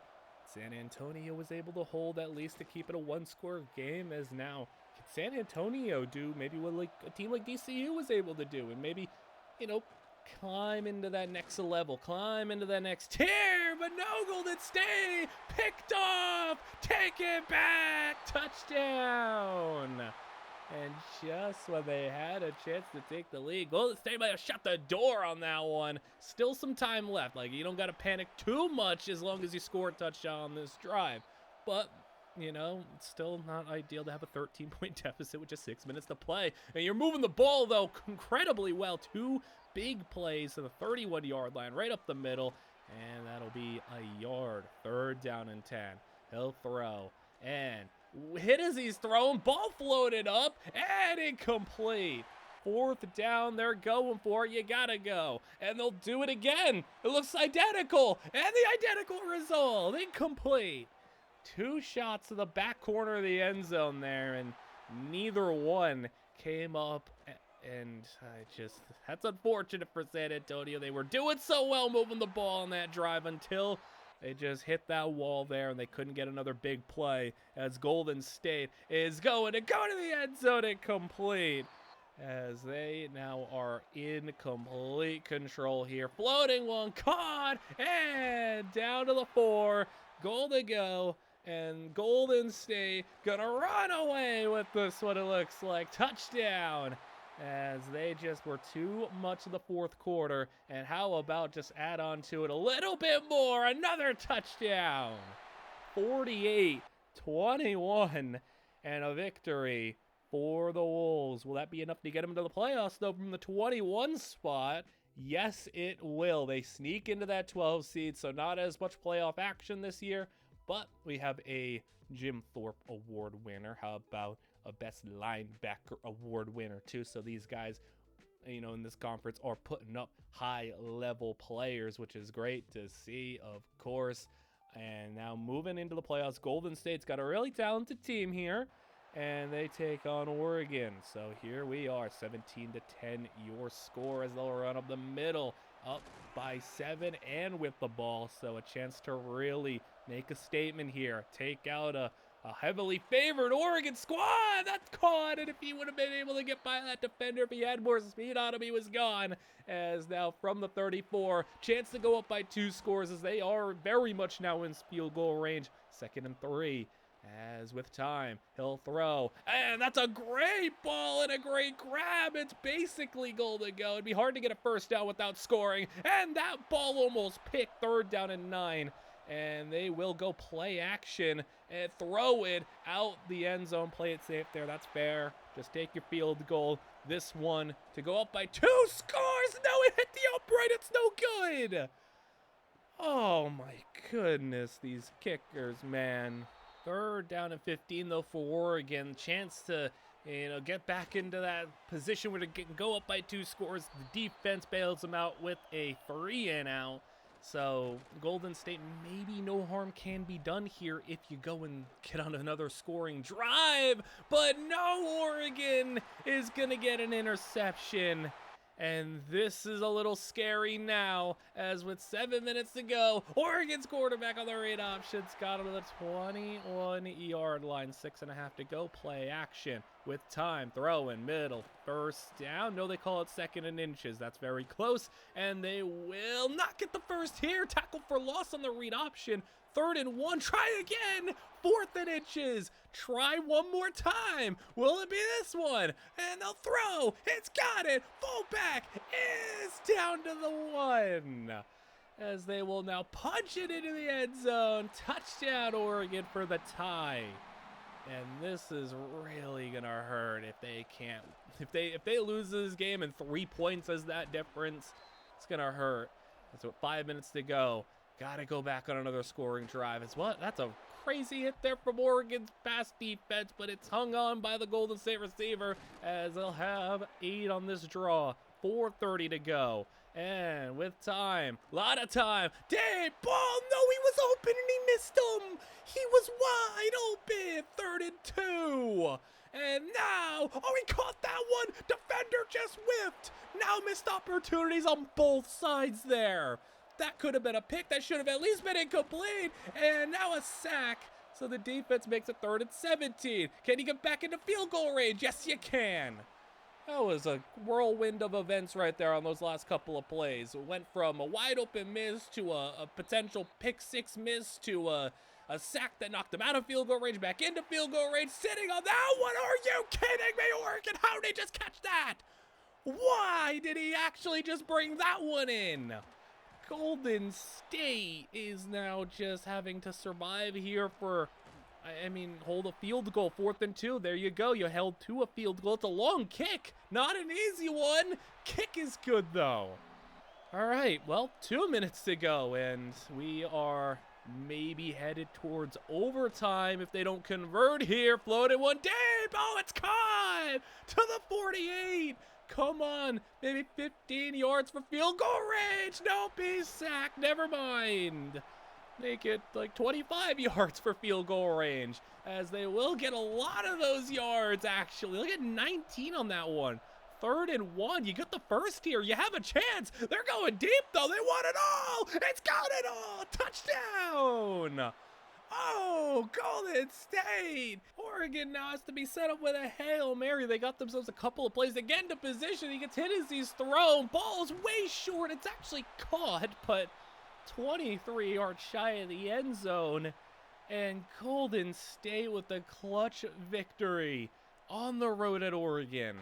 San Antonio was able to hold at least to keep it a 1-score game, as now can San Antonio do maybe what like a team like DCU was able to do, and maybe, climb into that next level, climb into that next tier, but no, Golden State picked off, take it back, touchdown. And just when they had a chance to take the lead, Golden State might have shut the door on that one. Still some time left. Like, you don't got to panic too much as long as you score a touchdown on this drive. But, you know, it's still not ideal to have a 13-point deficit with just 6 minutes to play. And you're moving the ball, though, incredibly well. 2 big plays to the 31-yard line right up the middle. And that'll be a yard. 3rd down and 10. He'll throw. And hit as he's thrown, ball floated up, and incomplete. 4th down, they're going for it. You gotta go. And they'll do it again. It looks identical. And the identical result. Incomplete. 2 shots to the back corner of the end zone there, and neither one came up. And that's unfortunate for San Antonio. They were doing so well moving the ball on that drive until they just hit that wall there, and they couldn't get another big play as Golden State is going to go to the end zone and complete, as they now are in complete control here. Floating one, caught, and down to the 4. Goal to go, and Golden State gonna run away with this, what it looks like. Touchdown. As they just were too much of the 4th quarter. And how about just add on to it a little bit more? Another touchdown. 48-21 and a victory for the Wolves. Will that be enough to get them into the playoffs, though, from the 21 spot? Yes, it will. They sneak into that 12 seed, so not as much playoff action this year. But we have a Jim Thorpe Award winner. How about a Best Linebacker Award winner, too? So these guys, you know, in this conference are putting up high-level players, which is great to see, of course. And now moving into the playoffs, Golden State's got a really talented team here, and they take on Oregon. So here we are, 17-10, your score as they'll run up the middle, up by 7 and with the ball. So a chance to really make a statement here, take out a heavily favored Oregon squad. That's caught, and if he would have been able to get by that defender, if he had more speed on him, he was gone. As now from the 34, chance to go up by 2 scores as they are very much now in field goal range. 2nd and 3. As with time, he'll throw, and that's a great ball and a great grab. It's basically goal to go. It'd be hard to get a 1st down without scoring, and that ball almost picked. 3rd down and 9. And they will go play action and throw it out the end zone. Play it safe there. That's fair. Just take your field goal. This one to go up by 2 scores. No, it hit the upright. It's no good. Oh, my goodness. These kickers, man. 3rd down and 15, though, for Oregon. Chance to, you know, get back into that position where they can go up by 2 scores. The defense bails them out with a 3-and-out. So Golden State, maybe no harm can be done here if you go and get on another scoring drive. But no, Oregon is going to get an interception. And this is a little scary now, as with 7 minutes to go, Oregon's quarterback on the read options got him to the 21-yard line. 6.5 to go. Play action with time. Throwing middle. 1st down. No, they call it 2nd and inches. That's very close. And they will not get the 1st here. Tackle for loss on the read option. 3rd and 1. Try again. 4th and inches. Try one more time. Will it be this one? And they'll throw. It's got it. Fullback is down to the 1. As they will now punch it into the end zone. Touchdown, Oregon, for the tie. And this is really gonna hurt if they can't. If they lose this game and 3 points is that difference, it's gonna hurt. So 5 minutes to go. Gotta go back on another scoring drive. That's a crazy hit there from Oregon's pass defense, but it's hung on by the Golden State receiver as they'll have 8 on this draw. 4:30 to go. And with time, a lot of time, deep ball, no, he was open and he missed him. He was wide open. 3rd and 2. And now, oh, he caught that one. Defender just whiffed. Now missed opportunities on both sides there. That could have been a pick. That should have at least been incomplete. And now a sack. So the defense makes it 3rd and 17. Can you get back into field goal range? Yes, you can. That was a whirlwind of events right there on those last couple of plays. It went from a wide open miss to a potential pick 6 miss to a A sack that knocked him out of field goal range, back into field goal range, sitting on that one. Are you kidding me, Oregon? How did he just catch that? Why did he actually just bring that one in? Golden State is now just having to survive here for, I mean, hold a field goal, 4th and 2. There you go. You held to a field goal. It's a long kick. Not an easy one. Kick is good, though. All right, well, 2 minutes to go, and we are maybe headed towards overtime if they don't convert here. Floated one deep. Oh, it's caught to the 48. Come on, maybe 15 yards for field goal range. No, be sacked. Never mind. Make it like 25 yards for field goal range, as they will get a lot of those yards, actually. Look at 19 on that one. 3rd and 1. You get the first here. You have a chance. They're going deep, though. They want it all. It's got it all. Touchdown. Oh, Golden State. Oregon now has to be set up with a Hail Mary. They got themselves a couple of plays to get into position. He gets hit as he's thrown. Ball's way short. It's actually caught, but 23 yards shy of the end zone. And Golden State with the clutch victory on the road at Oregon.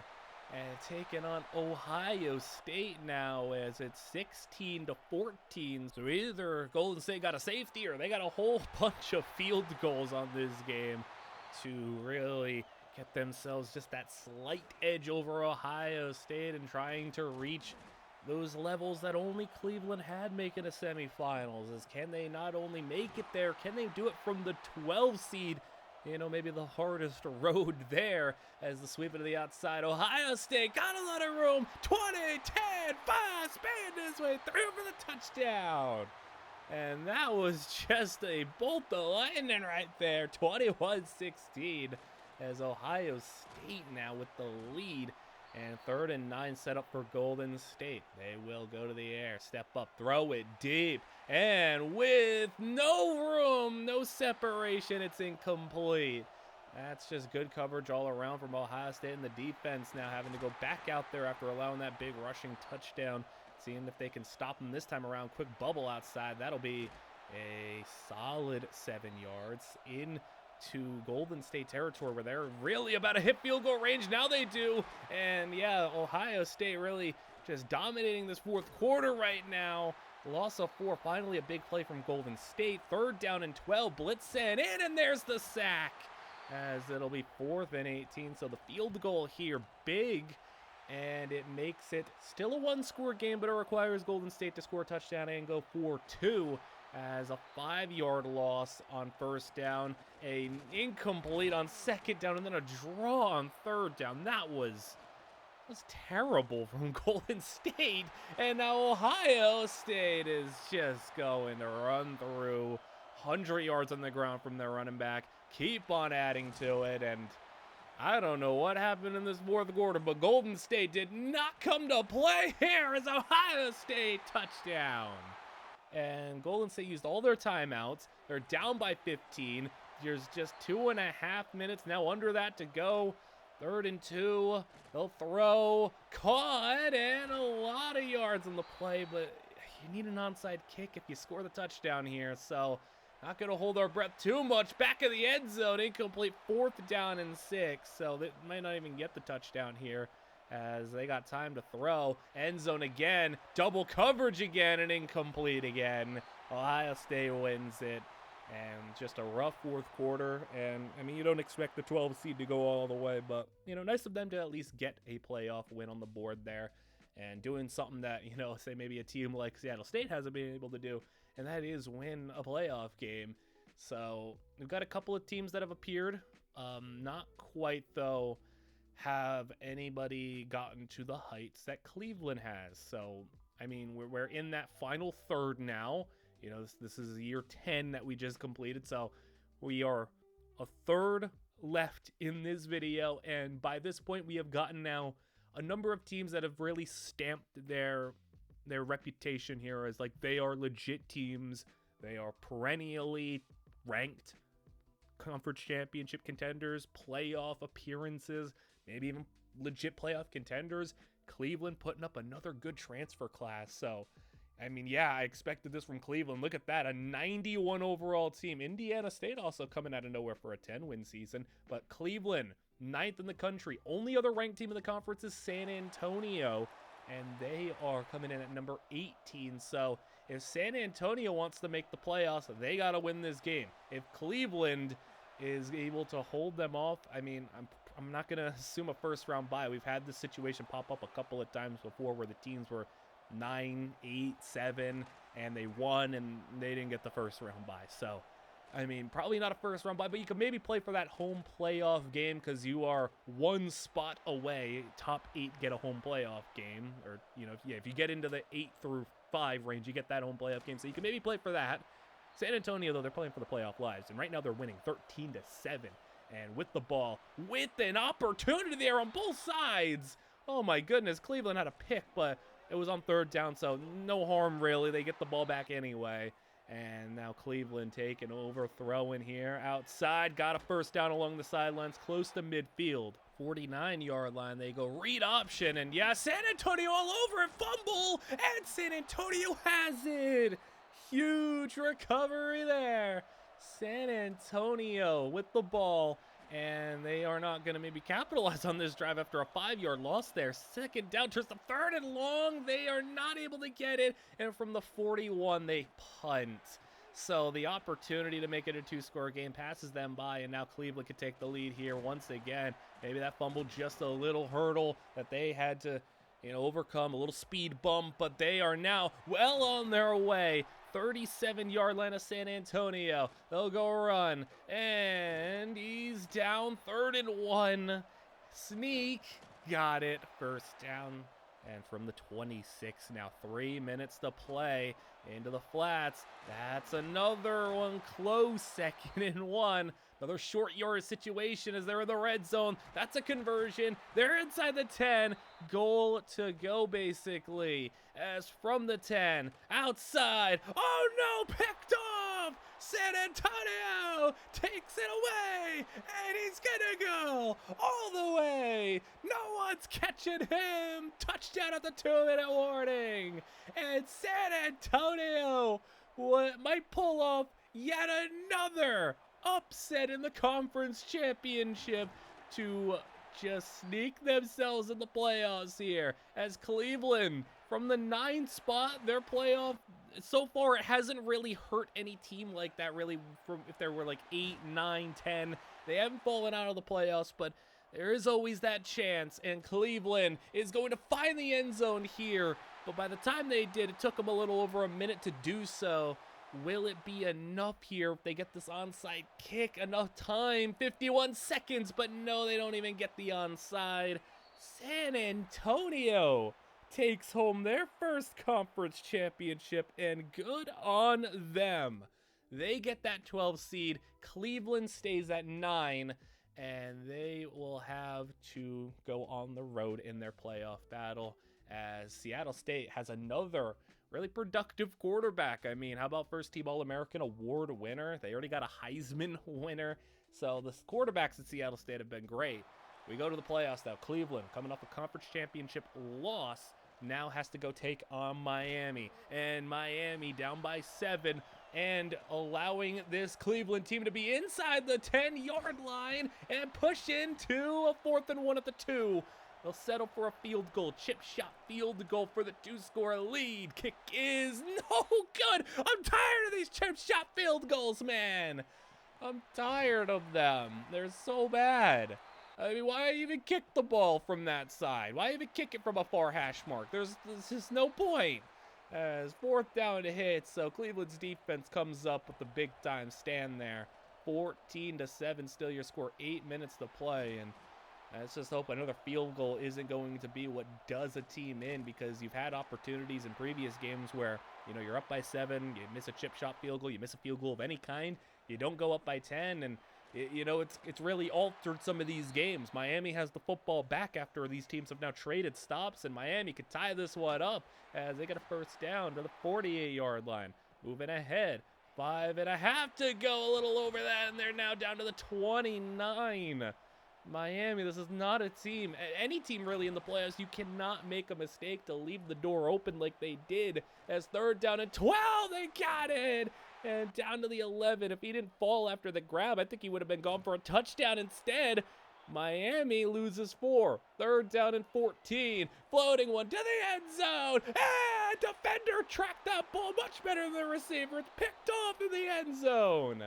And taking on Ohio State now, as it's 16-14. So either Golden State got a safety or they got a whole bunch of field goals on this game to really get themselves just that slight edge over Ohio State and trying to reach those levels that only Cleveland had making a semifinals. Is can they not only make it there, can they do it from the 12 seed? You know, maybe the hardest road there, as the sweep it to the outside. Ohio State got a lot of room. 20, 10, 5, span his way through for the touchdown. And that was just a bolt of lightning right there. 21-16, as Ohio State now with the lead. And 3rd and 9 set up for Golden State. They will go to the air, step up, throw it deep, and with no room, no separation, it's incomplete. That's just good coverage all around from Ohio State, and the defense now having to go back out there after allowing that big rushing touchdown, seeing if they can stop them this time around. Quick bubble outside. That'll be a solid 7 yards in to Golden State territory, where they're really about to hit field goal range. Now they do. And yeah, Ohio State really just dominating this 4th quarter right now. Loss of 4. Finally a big play from Golden State. 3rd down and 12. Blitz sent in, and there's the sack, as it'll be 4th and 18. So the field goal here big, and it makes it still a 1-score game, but it requires Golden State to score a touchdown and go 4-2. As a 5-yard loss on 1st down, a incomplete on 2nd down, and then a draw on 3rd down. That was terrible from Golden State. And now Ohio State is just going to run through 100 yards on the ground from their running back. Keep on adding to it, and I don't know what happened in this 4th quarter, but Golden State did not come to play here as Ohio State touchdown. And Golden State used all their timeouts. They're down by 15. There's just 2.5 minutes now under that to go. 3rd and 2. They'll throw. Caught, and a lot of yards on the play, but you need an onside kick if you score the touchdown here. So not going to hold our breath too much. Back of the end zone. Incomplete. 4th down and 6. So they might not even get the touchdown here, as they got time to throw. End zone again, double coverage again, and incomplete again. Ohio State wins it, and just a rough 4th quarter. And I mean, you don't expect the 12 seed to go all the way, but you know, nice of them to at least get a playoff win on the board there, and doing something that, you know, say maybe a team like Seattle State hasn't been able to do, and that is win a playoff game. So we've got a couple of teams that have appeared, not quite though have anybody gotten to the heights that Cleveland has. So, I mean, we're in that final 3rd now. You know, this is year 10 that we just completed. So we are a 3rd left in this video. And by this point, we have gotten now a number of teams that have really stamped their reputation here as like they are legit teams. They are perennially ranked conference championship contenders, playoff appearances, maybe even legit playoff contenders. Cleveland putting up another good transfer class. So, I mean, yeah, I expected this from Cleveland. Look at that, a 91 overall team. Indiana State also coming out of nowhere for a 10-win season, but Cleveland, ninth in the country. Only other ranked team in the conference is San Antonio, and they are coming in at number 18. So if San Antonio wants to make the playoffs, they got to win this game. If Cleveland is able to hold them off, I mean, I'm not going to assume a first-round bye. We've had this situation pop up a couple of times before where the teams were 9, 8, 7, and they won, and they didn't get the first-round bye. So, I mean, probably not a first-round bye, but you can maybe play for that home playoff game because you are one spot away. Top 8 get a home playoff game, or, you know, if you get into the 8 through 5 range, you get that home playoff game. So you can maybe play for that. San Antonio, though, they're playing for the playoff lives, and right now they're winning 13-7. And with the ball, with an opportunity there on both sides. Oh my goodness, Cleveland had a pick, but it was on third down, so no harm really. They get the ball back anyway. And now Cleveland taking over, throwing here outside. Got a first down along the sidelines, close to midfield. 49-yard line, they go read option, and yeah, San Antonio all over it, fumble, and San Antonio has it. Huge recovery there. San Antonio with the ball, and they are not going to maybe capitalize on this drive after a 5-yard loss there. Second down, turns to third and long. They are not able to get it, and from the 41, they punt. So the opportunity to make it a 2-score game passes them by, and now Cleveland can take the lead here once again. Maybe that fumble just a little hurdle that they had to, overcome, a little speed bump, but they are now well on their way. 37-yard line of San Antonio. They'll go run, and he's down, 3rd and 1. Sneak, got it, first down. And from the 26 now, 3 minutes to play into the flats. That's another one close, 2nd and 1. Another short yard situation as they're in the red zone. That's a conversion. They're inside the 10. Goal to go, basically. As from the 10, outside. Oh no, picked off! San Antonio takes it away, and he's gonna go all the way. No one's catching him. Touchdown at the 2-minute warning. And San Antonio might pull off yet another upset in the conference championship to just sneak themselves in the playoffs here, as Cleveland from the 9th spot, their playoff so far, it hasn't really hurt any team like that really. From if there were like 8, 9, 10, they haven't fallen out of the playoffs, but there is always that chance, and Cleveland is going to find the end zone here, but by the time they did, it took them a little over a minute to do so. Will it be enough here if they get this onside kick? Enough time, 51 seconds, but no, they don't even get the onside. San Antonio takes home their first conference championship, and good on them. They get that 12 seed. Cleveland stays at 9, and they will have to go on the road in their playoff battle, as Seattle State has another really productive quarterback. I mean, how about first team All-American award winner? They already got a Heisman winner. So the quarterbacks at Seattle State have been great. We go to the playoffs now. Cleveland, coming off a conference championship loss, now has to go take on Miami. And Miami down by 7, and allowing this Cleveland team to be inside the 10-yard line and push into a 4th and 1 at the 2. They'll settle for a field goal, chip shot field goal for the 2-score lead. Kick is no good. I'm tired of these chip shot field goals, man. I'm tired of them. They're so bad. I mean, why even kick the ball from that side? Why even kick it from a far hash mark? There's just no point. As 4th down to hit, so Cleveland's defense comes up with the big-time stand there. 14-7, still your score, 8 minutes to play, and let's just hope another field goal isn't going to be what does a team in, because you've had opportunities in previous games where, you're up by 7, you miss a chip shot field goal, you miss a field goal of any kind, you don't go up by 10, and it's really altered some of these games. Miami has the football back after these teams have now traded stops, and Miami could tie this one up as they get a first down to the 48-yard line. Moving ahead, 5.5 to go, a little over that, and they're now down to the 29. Miami, this is not a team, any team really in the playoffs, you cannot make a mistake to leave the door open like they did. As 3rd down and 12, they got it! And down to the 11. If he didn't fall after the grab, I think he would have been gone for a touchdown instead. Miami loses 4. 3rd down and 14. Floating one to the end zone. And defender tracked that ball much better than the receiver. It's picked off in the end zone.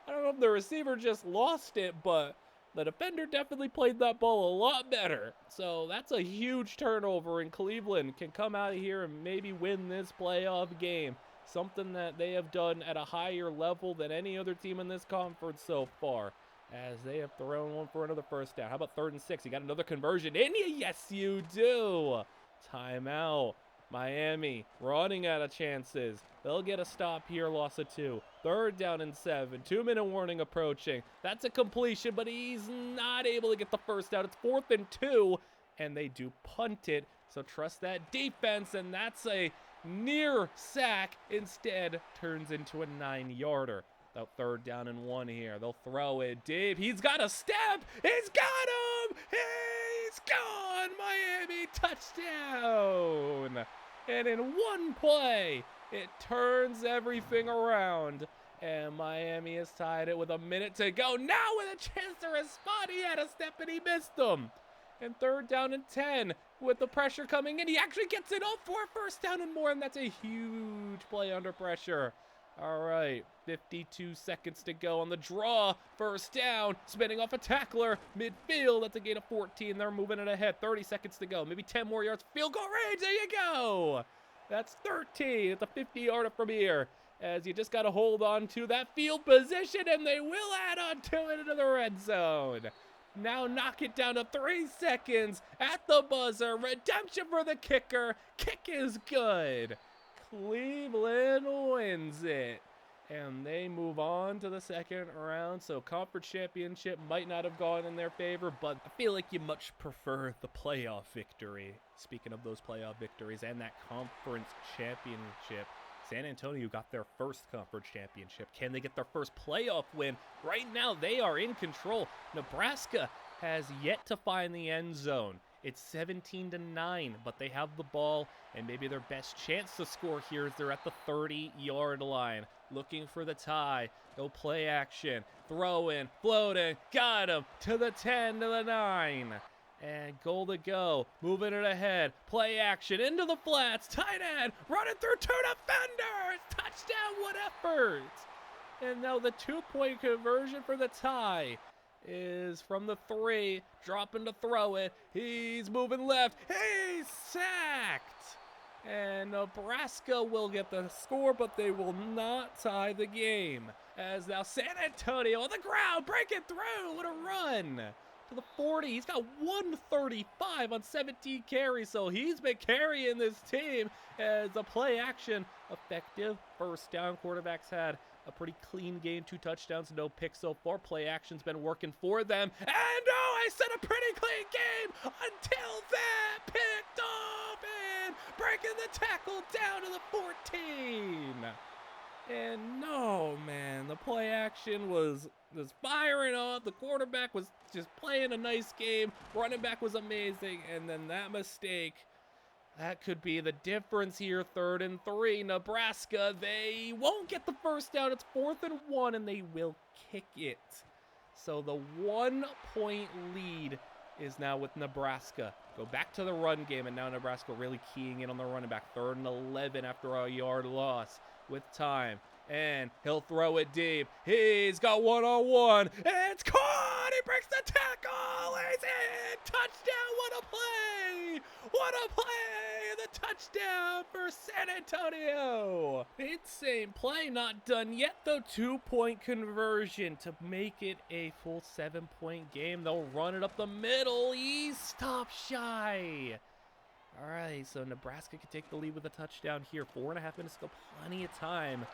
I don't know if the receiver just lost it, but the defender definitely played that ball a lot better. So that's a huge turnover, and Cleveland can come out of here and maybe win this playoff game. Something that they have done at a higher level than any other team in this conference so far, as they have thrown one for another 1st down. How about 3rd and 6? You got another conversion in you? Yes, you do. Timeout. Miami running out of chances. They'll get a stop here, loss of 2. 3rd down and 7. 2-minute warning approaching. That's a completion, but he's not able to get the 1st down. It's 4th and 2, and they do punt it. So trust that defense, and that's a near sack. Instead, turns into a 9-yarder. About 3rd down and 1 here. They'll throw it deep. He's got a step. He's got him. He's gone. Miami touchdown. And in one play, it turns everything around. And Miami has tied it with a minute to go. Now with a chance to respond. He had a step and he missed them. And 3rd down and 10 with the pressure coming in. He actually gets it up for a 1st down and more. And that's a huge play under pressure. All right, 52 seconds to go on the draw. 1st down, spinning off a tackler. Midfield, that's a gain of 14. They're moving it ahead. 30 seconds to go. Maybe 10 more yards. Field goal range, there you go. That's 13. It's a 50-yarder from here. As you just got to hold on to that field position, and they will add on to it into the red zone. Now knock it down to 3 seconds at the buzzer. Redemption for the kicker. Kick is good. Cleveland wins it, and they move on to the 2nd round. So conference championship might not have gone in their favor, but I feel like you much prefer the playoff victory. Speaking of those playoff victories and that conference championship, San Antonio got their 1st conference championship. Can they get their 1st playoff win? Right now, they are in control. Nebraska has yet to find the end zone. It's 17-9, but they have the ball, and maybe their best chance to score here is they're at the 30-yard line, looking for the tie. No play action, throw in, floating, got him to the 10, to the 9. And goal to go, moving it ahead, play action, into the flats, tight end, running through 2 defenders, touchdown, what effort! And now the 2-point conversion for the tie is from the 3, dropping to throw it. He's moving left. He's sacked. And Nebraska will get the score, but they will not tie the game. As now San Antonio on the ground, breaking through. What a run. To the 40. He's got 135 on 17 carries, so he's been carrying this team as a play action effective 1st down. Quarterbacks had a pretty clean game, 2 touchdowns, no picks so far. Play action's been working for them. And I said a pretty clean game until that picked off and breaking the tackle down to the 14. And no, man, the play action was firing off. The quarterback was just playing a nice game. Running back was amazing. And then that mistake, that could be the difference here. 3rd and 3. Nebraska, they won't get the 1st down. It's 4th and 1, and they will kick it. So the 1-point lead is now with Nebraska. Go back to the run game, and now Nebraska really keying in on the running back. 3rd and 11 after a yard loss with time. And he'll throw it deep. He's got one-on-one. It's caught. He breaks the tackle. He's in. Touchdown. What a play. What a play. The touchdown for San Antonio. Insane play. Not done yet, though. 2-point conversion to make it a full 7-point game. They'll run it up the middle. He stopped shy. All right, so Nebraska can take the lead with a touchdown here. 4.5 minutes to go. Plenty of time.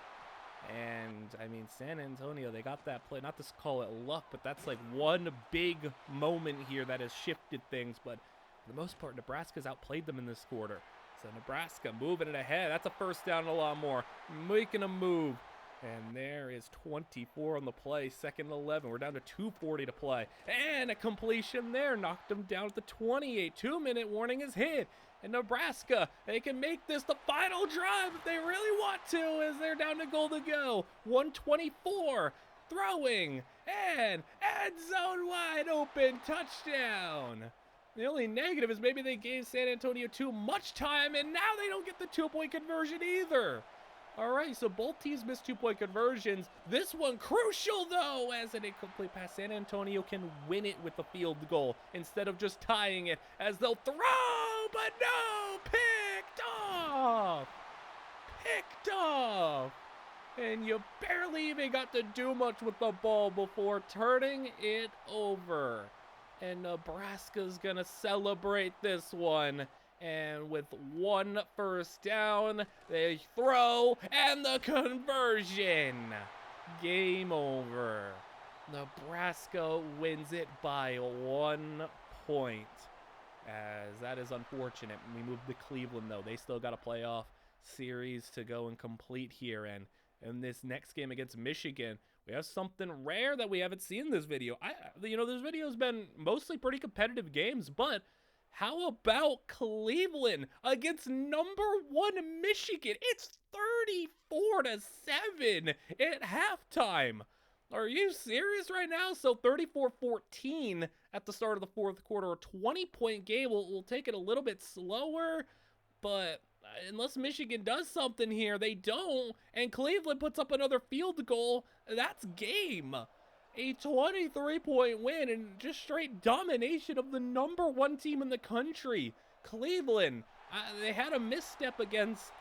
And, I mean, San Antonio, they got that play. Not to call it luck, but that's like one big moment here that has shifted things. But for the most part, Nebraska's outplayed them in this quarter. So Nebraska moving it ahead. That's a 1st down and a lot more. Making a move. And there is 24 on the play, 2nd and 11. We're down to 2:40 to play. And a completion there, knocked them down at the 28. 2-minute warning is hit. And Nebraska, they can make this the final drive if they really want to, as they're down to goal to go. 124, throwing, and end zone wide open, touchdown. The only negative is maybe they gave San Antonio too much time, and now they don't get the 2-point conversion either. All right, so both teams missed 2-point conversions. This one crucial, though, as an incomplete pass. San Antonio can win it with a field goal instead of just tying it, as they'll throw, but no, picked off. Picked off. And you barely even got to do much with the ball before turning it over. And Nebraska's going to celebrate this one. And with 1 first down, they throw, and the conversion. Game over. Nebraska wins it by 1 point. As that is unfortunate. We move to Cleveland, though. They still got a playoff series to go and complete here. And in this next game against Michigan, we have something rare that we haven't seen in this video. This video's been mostly pretty competitive games, but how about Cleveland against #1 Michigan? It's 34-7 at halftime. Are you serious right now? So 34-14 at the start of the 4th quarter. A 20-point game. We'll take it a little bit slower, but unless Michigan does something here, they don't, and Cleveland puts up another field goal, that's game. A 23-point win and just straight domination of the #1 team in the country. Cleveland, they had a misstep against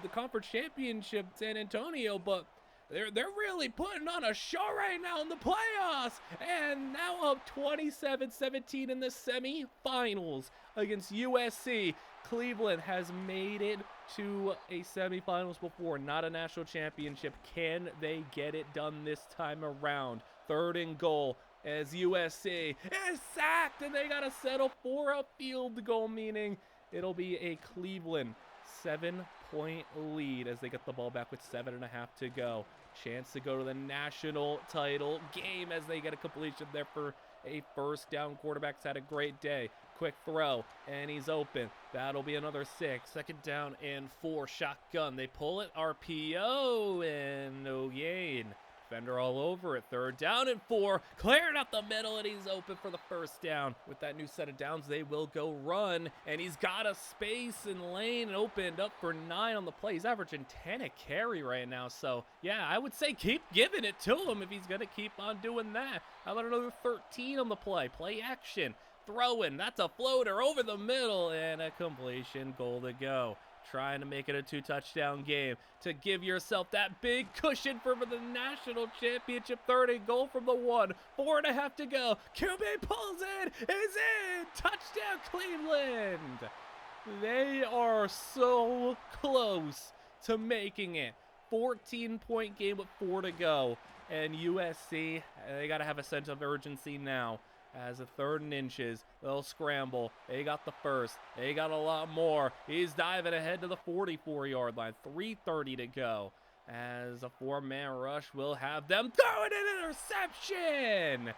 the conference championship, San Antonio, but they're really putting on a show right now in the playoffs. And now up 27-17 in the semifinals against USC. Cleveland has made it to a semifinals before, not a national championship. Can they get it done this time around? 3rd and goal as USC is sacked, and they got to settle for a field goal, meaning it'll be a Cleveland 7-point lead as they get the ball back with 7.5 to go. Chance to go to the national title game as they get a completion there for a first down. Quarterback's had a great day. Quick throw, and he's open. That'll be another 6. 2nd down and 4. Shotgun. They pull it. RPO, and no gain. Defender all over it. 3rd down and 4. Cleared up the middle, and he's open for the first down. With that new set of downs, they will go run, and he's got a space and lane and opened up for 9 on the play. He's averaging 10 a carry right now, so yeah, I would say keep giving it to him if he's going to keep on doing that. How about another 13 on the play? Play action. Throwing. That's a floater over the middle, and a completion. Goal to go. Trying to make it a 2-touchdown game to give yourself that big cushion for the national championship. 3rd and goal from the 1. 4.5 to go. QB pulls in. Is in. Touchdown Cleveland. They are so close to making it. 14-point game with 4 to go. And USC, they got to have a sense of urgency now. As a 3rd and inches, they'll scramble. They got the first. They got a lot more. He's diving ahead to the 44-yard line. 3:30 to go. As a 4-man rush will have them throwing an interception.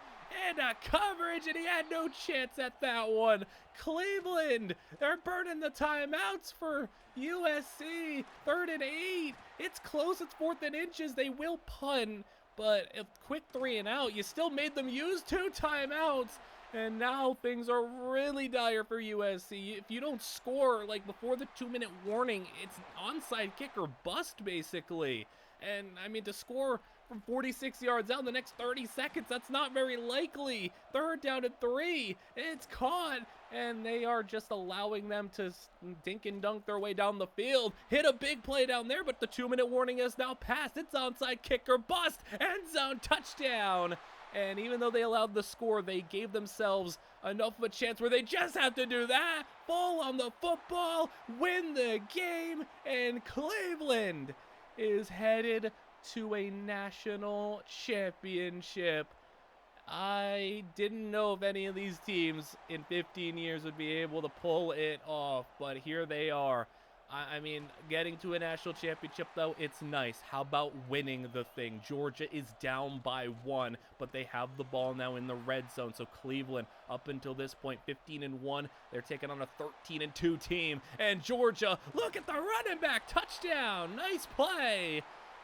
And a coverage, and he had no chance at that one. Cleveland, they're burning the timeouts for USC. 3rd and 8. It's close. It's 4th and inches. They will punt. But a quick 3 and out, you still made them use 2 timeouts. And now things are really dire for USC. If you don't score, like before the 2-minute warning, it's onside kick or bust, basically. And, I mean, to score from 46 yards out in the next 30 seconds, that's not very likely. 3rd down and 3. It's caught. And they are just allowing them to dink and dunk their way down the field. Hit a big play down there, but the 2-minute warning has now passed. It's onside kick or bust. End zone touchdown. And even though they allowed the score, they gave themselves enough of a chance where they just have to do that. Fall on the football, win the game, and Cleveland is headed to a national championship. I didn't know if any of these teams in 15 years would be able to pull it off, but here they are. I mean, getting to a national championship, though, it's nice. How about winning the thing? Georgia is down by 1, but they have the ball now in the red zone. So Cleveland, up until this point, 15-1. They're taking on a 13-2 team. And Georgia, look at the running back, touchdown. Nice play.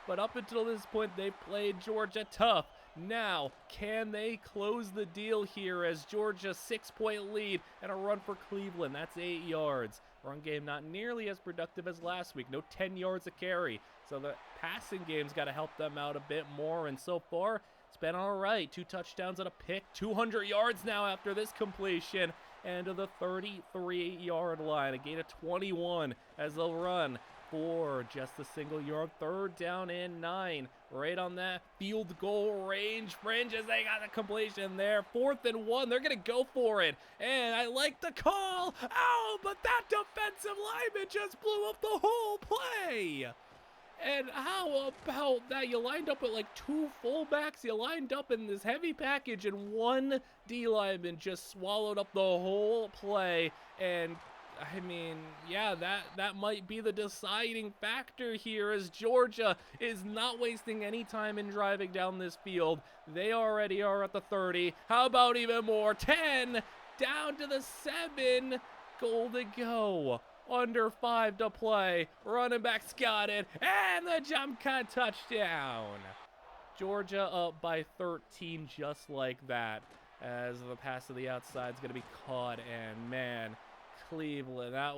But up until this point, they've played Georgia tough. Now, can they close the deal here as Georgia 6-point lead and a run for Cleveland? That's 8 yards. Run game not nearly as productive as last week. No 10 yards a carry. So the passing game's got to help them out a bit more. And so far, it's been all right. 2 touchdowns and a pick. 200 yards now after this completion. And to the 33-yard line. A gain of 21 as they'll run for just a single yard. 3rd down and 9. Right on that field goal range fringe as they got the completion there. 4th and 1. They're going to go for it. And I like the call. Oh, but that defensive lineman just blew up the whole play. And how about that? You lined up with like 2 fullbacks. You lined up in this heavy package, and 1 D lineman just swallowed up the whole play. And I mean, yeah, that might be the deciding factor here as Georgia is not wasting any time in driving down this field. They already are at the 30. How about even more? 10 down to the 7. Goal to go. Under 5 to play. Running back's got it. And the jump cut touchdown. Georgia up by 13 just like that. As the pass to the outside is going to be caught. And man, Cleveland, that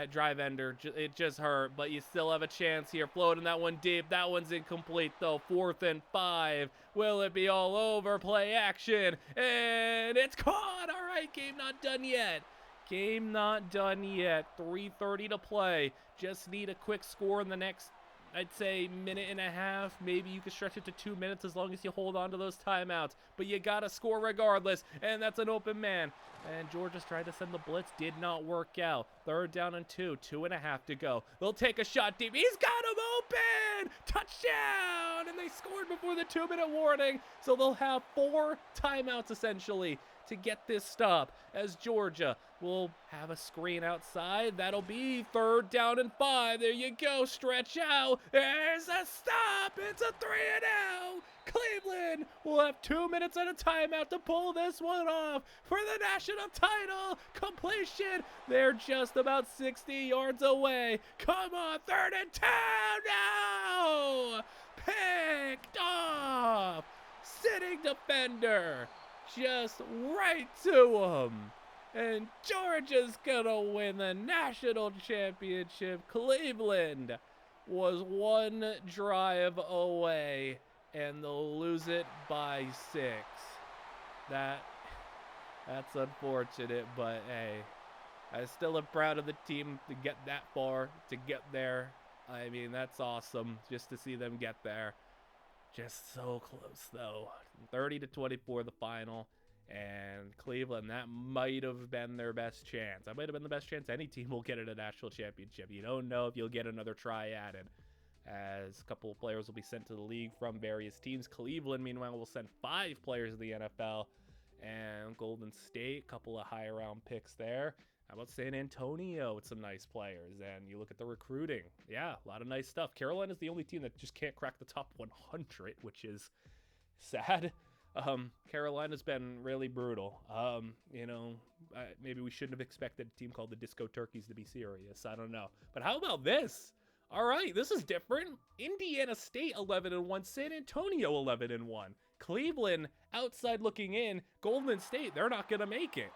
drive ender, it just hurt, but you still have a chance here. Floating that one deep. That one's incomplete, though. 4th and 5. Will it be all over? Play action, and it's caught. All right, game not done yet. Game not done yet. 3:30 to play. Just need a quick score in the next, I'd say, minute and a half. Maybe you can stretch it to 2 minutes as long as you hold on to those timeouts. But you got to score regardless. And that's an open man. And Georgia's tried to send the blitz. Did not work out. 3rd down and 2. 2.5 to go. They'll take a shot deep. He's got him open. Touchdown. And they scored before the 2-minute warning. So they'll have 4 timeouts essentially to get this stop as Georgia will have a screen outside. That'll be 3rd down and 5. There you go. Stretch out. There's a stop. It's a 3-and-out. Cleveland will have 2 minutes and a timeout to pull this one off for the national title. Completion. They're just about 60 yards away. Come on. 3rd and 2. No. Picked off. Sitting defender. Just right to him. And Georgia's gonna win the national championship. Cleveland was 1 drive away, and they'll lose it by 6. That's unfortunate, but hey, I still am proud of the team to get that far, to get there. I mean, that's awesome just to see them get there. Just so close, though. 30-24, the final. And Cleveland, that might have been their best chance. That might have been the best chance any team will get at a national championship. You don't know if you'll get another try at it, as a couple of players will be sent to the league from various teams. Cleveland, meanwhile, will send 5 players to the NFL. And Golden State, couple of high-round picks there. How about San Antonio with some nice players? And you look at the recruiting. Yeah, a lot of nice stuff. Carolina's the only team that just can't crack the top 100, which is sad. Carolina's been really brutal. Maybe we shouldn't have expected a team called the Disco Turkeys to be serious. I don't know. But how about this? All right, this is different. Indiana State 11-1, San Antonio 11-1. Cleveland outside looking in. Golden State, they're not going to make it.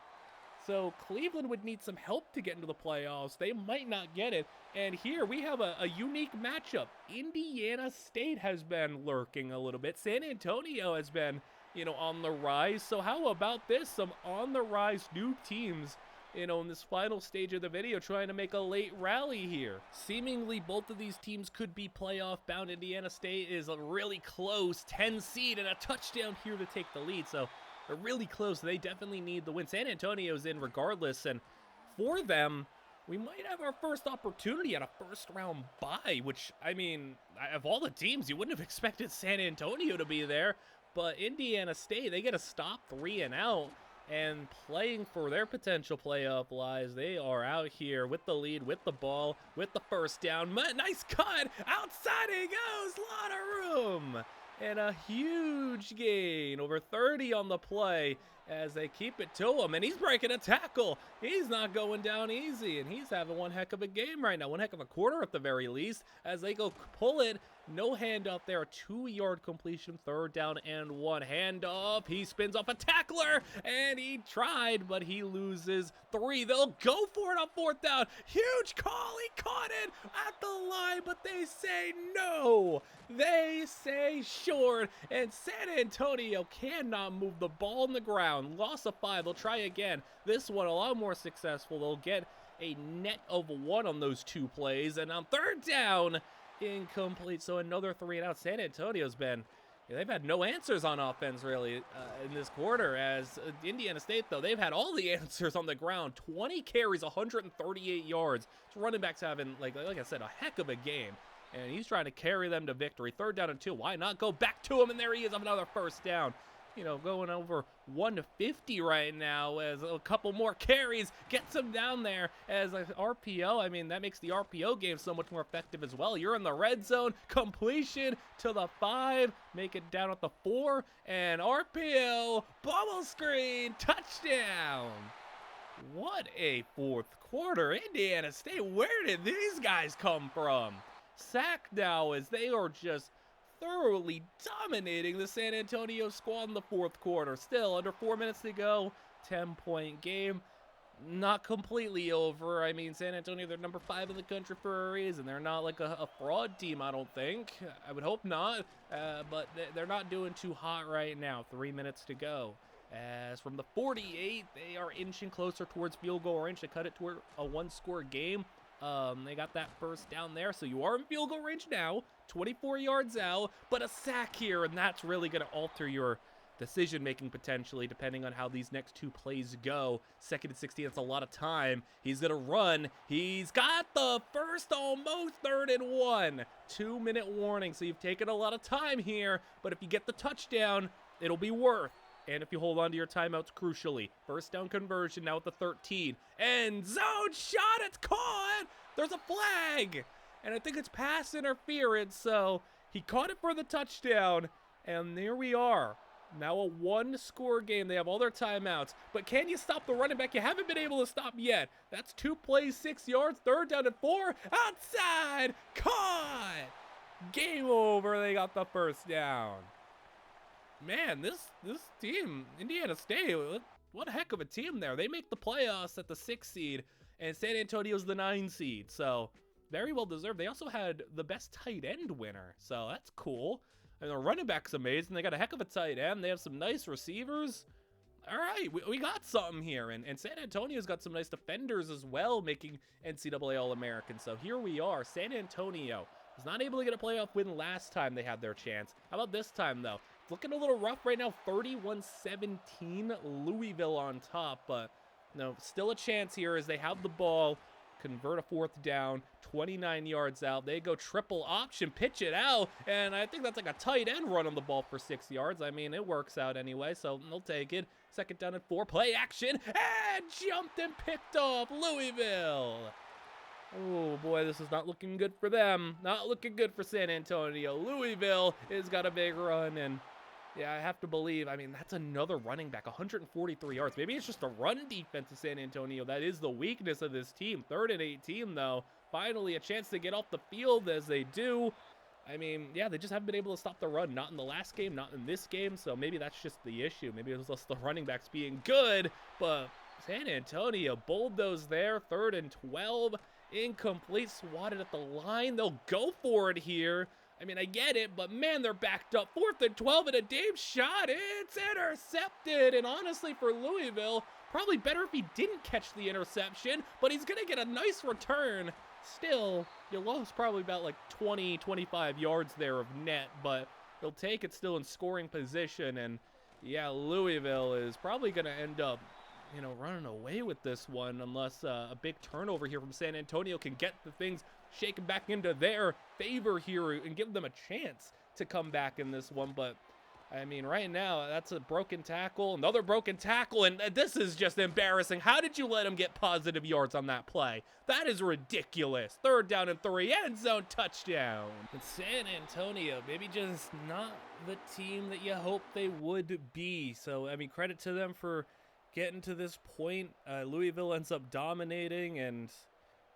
So Cleveland would need some help to get into the playoffs. They might not get it. And here we have a unique matchup. Indiana State has been lurking a little bit. San Antonio has been, on the rise. So how about this? Some on the rise new teams, in this final stage of the video, trying to make a late rally here. Seemingly both of these teams could be playoff bound. Indiana State is a really close 10 seed and a touchdown here to take the lead. So they're really close. They definitely need the win. San Antonio's in regardless, and for them, we might have our first opportunity at a first-round bye, which, I mean, of all the teams, you wouldn't have expected San Antonio to be there, but Indiana State, they get a stop 3 and out, and playing for their potential playoff lives. They are out here with the lead, with the ball, with the first down. Nice cut! Outside he goes! Lot of room! And a huge gain, over 30 on the play, as they keep it to him, and he's breaking a tackle. He's not going down easy, and he's having one heck of a game right now, one heck of a quarter at the very least, as they go pull it. No handoff there, a 2-yard completion, 3rd down and 1. Handoff, he spins off a tackler, and he tried, but he loses 3. They'll go for it on 4th down. Huge call, he caught it at the line, but they say no. They say short, and San Antonio cannot move the ball on the ground. Loss of 5, they'll try again. This one a lot more successful. They'll get a net of 1 on those 2 plays, and on 3rd down, incomplete. So another 3 and out. San Antonio's been, they've had no answers on offense really in this quarter, as Indiana State, though, they've had all the answers on the ground. 20 carries, 138 yards. So running backs having, like I said, a heck of a game, and he's trying to carry them to victory. 3rd down and 2. Why not go back to him? And there he is on another 1st down. Going over 150 right now, as a couple more carries gets him down there as an RPO. I mean, that makes the RPO game so much more effective as well. You're in the red zone, completion to the 5, make it down at the 4, and RPO, bubble screen, touchdown. What a 4th quarter. Indiana State, where did these guys come from? Sack now, as they are just thoroughly dominating the San Antonio squad in the 4th quarter. Still, under 4 minutes to go, 10-point game. Not completely over. I mean, San Antonio, they're number 5 in the country for a reason. They're not like a fraud team, I don't think. I would hope not, but they're not doing too hot right now. 3 minutes to go. As from the 48, they are inching closer towards field goal range to cut it toward a 1-score game. They got that 1st down there, so you are in field goal range now, 24 yards out, but a sack here, and that's really going to alter your decision-making potentially, depending on how these next 2 plays go. 2nd and 16, that's a lot of time. He's going to run. He's got the first, almost 3rd and 1. 2-minute warning, so you've taken a lot of time here, but if you get the touchdown, it'll be worth. And if you hold on to your timeouts, crucially. 1st down conversion now at the 13. End zone shot, it's caught! There's a flag! And I think it's pass interference, so he caught it for the touchdown. And there we are. Now a 1-score game. They have all their timeouts. But can you stop the running back? You haven't been able to stop yet. That's 2 plays, 6 yards. 3rd down and 4. Outside! Caught! Game over. They got the 1st down. Man, this team, Indiana State, what a heck of a team there. They make the playoffs at the 6th seed, and San Antonio's the 9 seed, so very well deserved. They also had the best tight end winner, so that's cool. And the running back's amazing. They got a heck of a tight end. They have some nice receivers. All right, we got something here, and San Antonio's got some nice defenders as well, making NCAA All-American. So here we are. San Antonio was not able to get a playoff win last time they had their chance. How about this time, though? Looking a little rough right now, 31-17, Louisville on top, but no, still a chance here as they have the ball, convert a 4th down, 29 yards out. They go triple option, pitch it out, and I think that's like a tight end run on the ball for 6 yards. I mean, it works out anyway, so they'll take it. 2nd down and 4, play action, and jumped and picked off Louisville. Oh boy, this is not looking good for them. Not looking good for San Antonio. Louisville has got a big run, and yeah, I have to believe, I mean, that's another running back, 143 yards. Maybe it's just the run defense of San Antonio that is the weakness of this team. 3rd and 18, though. Finally, a chance to get off the field as they do. I mean, yeah, they just haven't been able to stop the run. Not in the last game, not in this game, so maybe that's just the issue. Maybe it was just the running backs being good, but San Antonio bulldozed there. 3rd and 12, incomplete, swatted at the line. They'll go for it here. I mean, I get it, but man, they're backed up. 4th and 12 and a deep shot. It's intercepted. And honestly, for Louisville, probably better if he didn't catch the interception, but he's going to get a nice return. Still, you lost probably about like 20, 25 yards there of net, but they'll take it still in scoring position. And yeah, Louisville is probably going to end up, running away with this one unless a big turnover here from San Antonio can get the things shaken back into their favor here and give them a chance to come back in this one. But I mean, right now, that's a broken tackle, another broken tackle, and this is just embarrassing. How did you let him get positive yards on that play? That is ridiculous. 3rd down and 3, end zone touchdown. And San Antonio, maybe just not the team that you hope they would be. So, I mean, credit to them for getting to this point. Louisville ends up dominating and,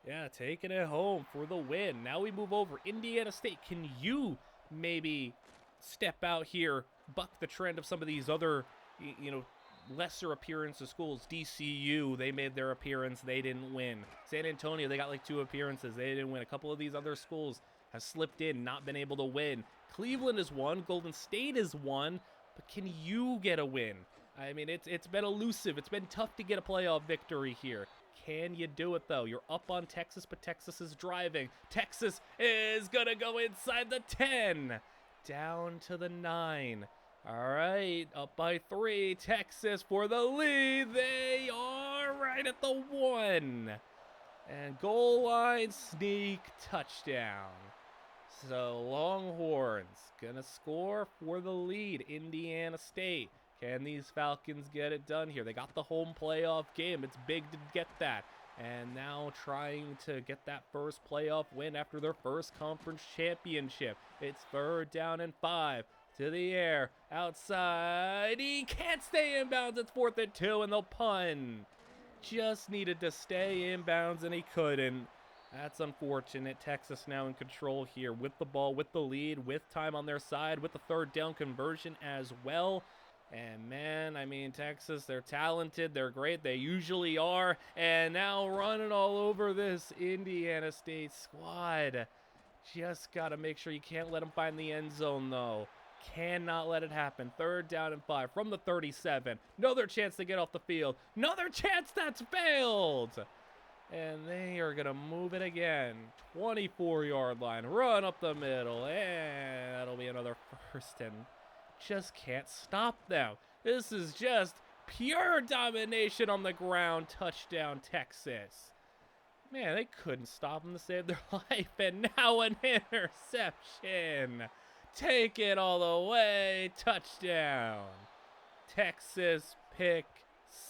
yeah, taking it home for the win. Now we move over. Indiana State, can you maybe step out here, buck the trend of some of these other, lesser appearances schools? DCU, they made their appearance, they didn't win. San Antonio, they got like 2 appearances, they didn't win. A couple of these other schools have slipped in, not been able to win. Cleveland is one, Golden State is one, but can you get a win? I mean, it's been elusive. It's been tough to get a playoff victory here. Can you do it, though? You're up on Texas, but Texas is driving. Texas is going to go inside the 10. Down to the 9. All right, up by 3. Texas for the lead. They are right at the 1. And goal line sneak touchdown. So Longhorns going to score for the lead. Indiana State. Can these Falcons get it done here? They got the home playoff game. It's big to get that. And now trying to get that first playoff win after their first conference championship. It's 3rd down and 5. To the air. Outside. He can't stay in bounds. It's 4th and 2 and they'll punt. Just needed to stay in bounds and he couldn't. That's unfortunate. Texas now in control here with the ball, with the lead, with time on their side, with the 3rd down conversion as well. And man, I mean, Texas, they're talented, they're great, they usually are. And now running all over this Indiana State squad. Just got to make sure you can't let them find the end zone, though. Cannot let it happen. 3rd down and 5 from the 37. Another chance to get off the field. Another chance that's failed. And they are going to move it again. 24-yard line. Run up the middle. And that'll be another 1st and just can't stop them. This is just pure domination on the ground. Touchdown, Texas. Man, they couldn't stop them to save their life. And now an interception. Take it all the way. Touchdown. Texas pick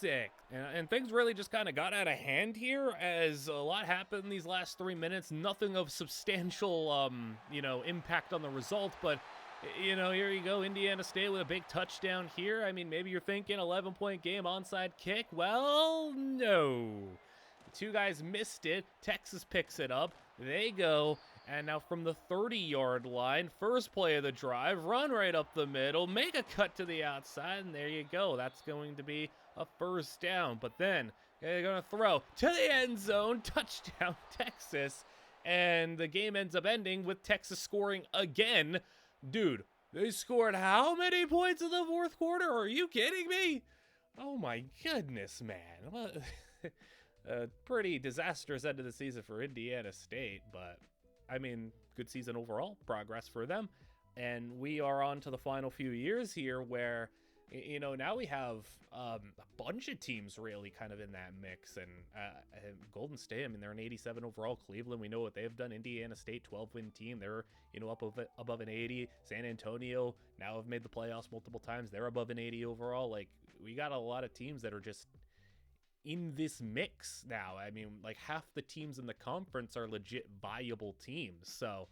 6. And things really just kind of got out of hand here as a lot happened in these last 3 minutes. Nothing of substantial, impact on the result, but here you go, Indiana State with a big touchdown here. I mean, maybe you're thinking 11-point game, onside kick. Well, no. The 2 guys missed it. Texas picks it up. They go, and now from the 30-yard line, first play of the drive, run right up the middle, make a cut to the outside, and there you go. That's going to be a 1st down. But then they're going to throw to the end zone. Touchdown, Texas. And the game ends up ending with Texas scoring again. Dude, they scored how many points in the 4th quarter? Are you kidding me? Oh my goodness, man. What? A pretty disastrous end of the season for Indiana State, but I mean, good season overall, progress for them. And we are on to the final few years here where, now we have a bunch of teams really kind of in that mix. And Golden State, I mean, they're an 87 overall. Cleveland, we know what they've done. Indiana State, 12-win team. They're, up above an 80. San Antonio now have made the playoffs multiple times. They're above an 80 overall. Like, we got a lot of teams that are just in this mix now. I mean, like half the teams in the conference are legit viable teams. So,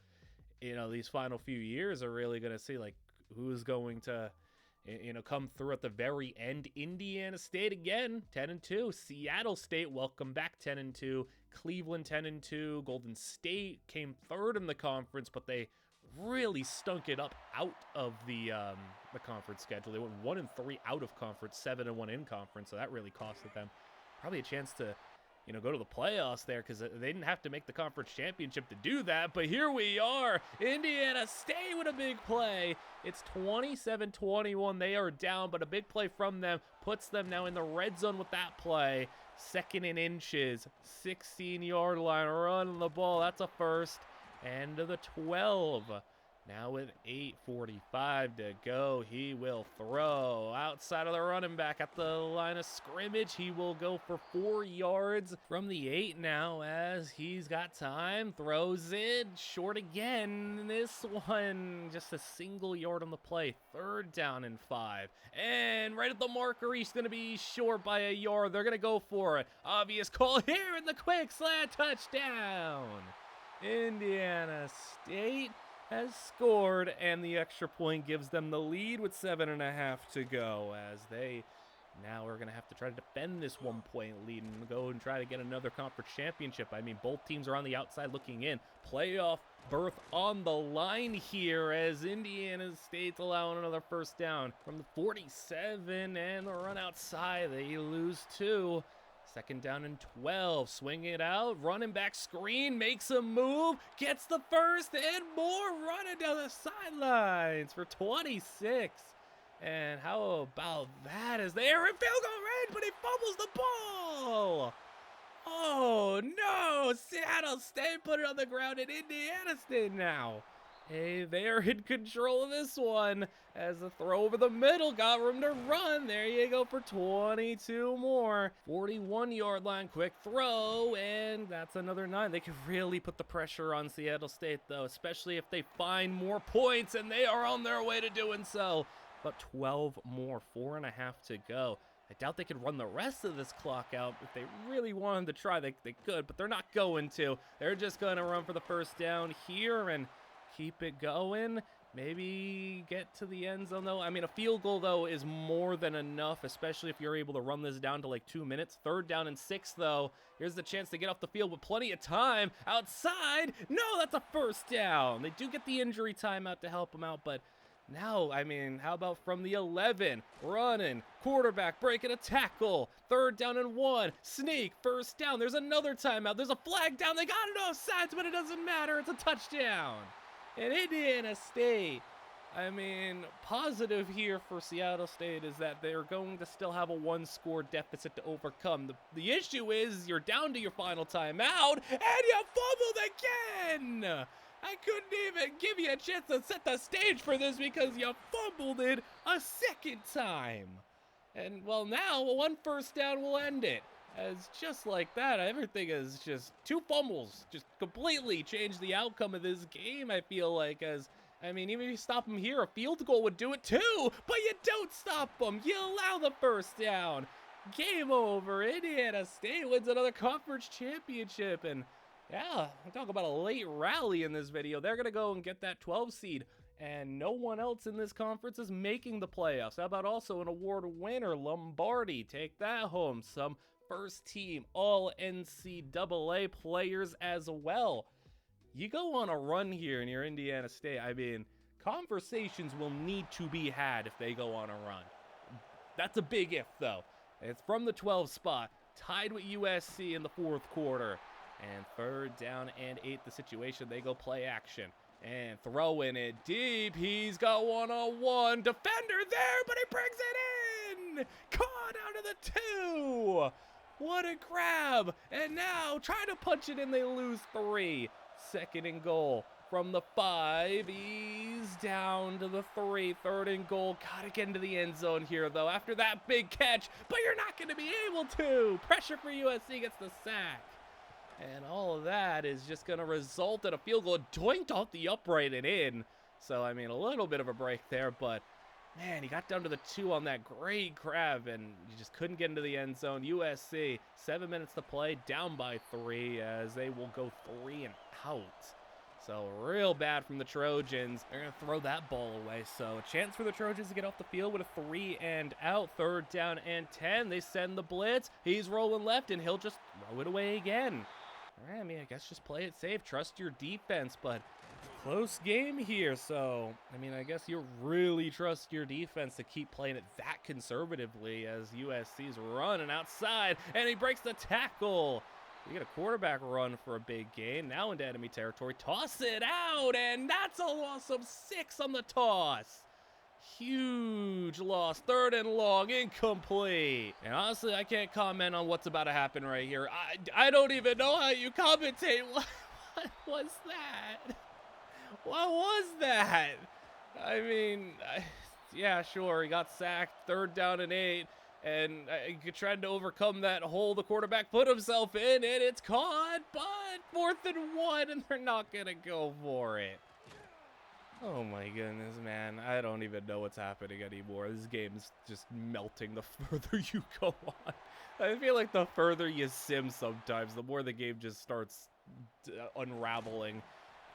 these final few years are really going to see like who's going to, come through at the very end. Indiana State again, 10-2. Seattle State, welcome back, 10-2. Cleveland, 10-2. Golden State came 3rd in the conference, but they really stunk it up out of the conference schedule. They went 1-3 out of conference, 7-1 in conference, so that really costed them probably a chance to, go to the playoffs there, because they didn't have to make the conference championship to do that. But here we are, Indiana State with a big play. It's 27-21. They are down, but a big play from them puts them now in the red zone with that play. 2nd and inches, 16-yard line, run the ball. That's a 1st. And to the 12. Now with 8:45 to go, he will throw outside of the running back at the line of scrimmage. He will go for 4 yards from the 8 now as he's got time. Throws it short again. This one, just a single yard on the play. 3rd down and 5. And right at the marker, he's going to be short by a yard. They're going to go for it. Obvious call here in the quick slant touchdown. Indiana State has scored, and the extra point gives them the lead with 7.5 to go, as they now are going to have to try to defend this 1-point lead and go and try to get another conference championship. I mean, both teams are on the outside looking in. Playoff berth on the line here as Indiana State's allowing another 1st down from the 47, and the run outside. They lose 2. 2nd down and 12, swing it out, running back screen, makes a move, gets the 1st, and more running down the sidelines for 26. And how about that as they are in field goal range, but he fumbles the ball. Oh no, Seattle State put it on the ground, and Indiana State now. Hey, they're in control of this one as the throw over the middle got room to run. There you go for 22 more. 41-yard line, quick throw, and that's another 9. They can really put the pressure on Seattle State, though, especially if they find more points, and they are on their way to doing so. But 12 more, 4.5 to go. I doubt they could run the rest of this clock out. If they really wanted to try, they could, but they're not going to. They're just going to run for the 1st down here and keep it going. Maybe get to the end zone, though. I mean, a field goal, though, is more than enough, especially if you're able to run this down to like 2 minutes. 3rd down and 6, though. Here's the chance to get off the field with plenty of time. Outside. No, that's a 1st down. They do get the injury timeout to help them out, but now, I mean, how about from the 11? Running. Quarterback breaking a tackle. 3rd down and 1. Sneak. 1st down. There's another timeout. There's a flag down. They got it offsides, but it doesn't matter. It's a touchdown. And Indiana State, I mean, positive here for Seattle State is that they're going to still have a 1-score deficit to overcome. The issue is you're down to your final timeout, and you fumbled again! I couldn't even give you a chance to set the stage for this because you fumbled it a 2nd time. And, well, now 1 1st down will end it. As just like that, everything is just 2 fumbles, just completely changed the outcome of this game, I feel like, as, I mean, even if you stop them here, a field goal would do it too, but you don't stop them, you allow the 1st down. Game over. Indiana State wins another conference championship, and yeah, we talk about a late rally in this video. They're going to go and get that 12 seed. And no one else in this conference is making the playoffs. How about also an award winner, Lombardi? Take that home. Some 1st team all NCAA players as well. You go on a run here in your Indiana State. I mean, conversations will need to be had if they go on a run. That's a big if, though. It's from the 12 spot, tied with USC in the 4th quarter. And 3rd down and 8, the situation. They go play action. And throwing it deep. He's got 1-on-1. Defender there, but he brings it in. Caught out of the 2. What a grab. And now trying to punch it in. They lose 3. 2nd and goal from the 5. He's down to the 3. 3rd and goal. Gotta get into the end zone here, though, after that big catch. But you're not going to be able to. Pressure for USC gets the sack. And all of that is just going to result in a field goal doinked off the upright and in. So, I mean, a little bit of a break there, but man, he got down to the 2 on that great grab, and you just couldn't get into the end zone. USC, 7 minutes to play, down by 3, as they will go 3 and out. So, real bad from the Trojans. They're going to throw that ball away. So, a chance for the Trojans to get off the field with a 3 and out. 3rd down and 10. They send the blitz. He's rolling left, and he'll just throw it away again. All right, I mean, I guess just play it safe. Trust your defense, but close game here. So, I mean, I guess you really trust your defense to keep playing it that conservatively as USC's running outside, and he breaks the tackle. You get a quarterback run for a big gain. Now into enemy territory. Toss it out, and that's a loss of 6 on the toss. Huge loss. 3rd and long, incomplete. And honestly, I can't comment on what's about to happen right here. I don't even know how you commentate. What was that? What was that? I mean, yeah, sure, he got sacked, 3rd down and 8, and trying to overcome that hole the quarterback put himself in, and it's caught, but 4th and 1, and they're not going to go for it. Oh my goodness, man. I don't even know what's happening anymore. This game's just melting the further you go on. I feel like the further you sim sometimes, the more the game just starts unraveling.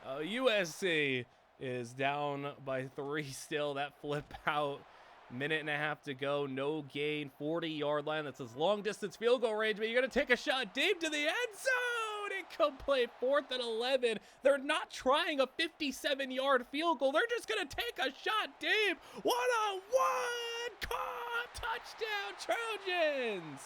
USC is down by 3 still. That flip out. 1.5 to go. No gain. 40-yard line. That's his long distance field goal range, but you're going to take a shot deep to the end zone. Incomplete. 4th and 11. They're not trying a 57-yard field goal. They're just going to take a shot deep. 1-on-1. Caught. Touchdown, Trojans.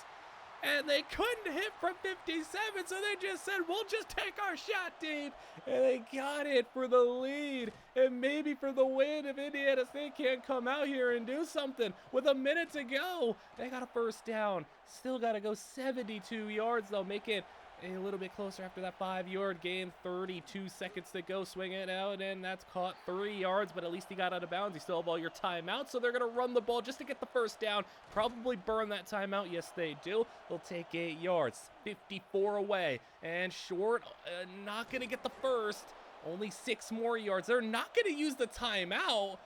And they couldn't hit from 57, so they just said, we'll just take our shot deep. And they got it for the lead and maybe for the win if Indiana State can't come out here and do something. With a minute to go, they got a 1st down. Still got to go 72 yards, though. Make it a little bit closer after that 5-yard gain. 32 seconds to go. Swing it out, and that's caught 3 yards, but at least he got out of bounds. You still have all your timeouts, so they're going to run the ball just to get the 1st down. Probably burn that timeout. Yes, they do. They'll take 8 yards. 54 away, and short. Not going to get the 1st. Only 6 more yards. They're not going to use the timeout.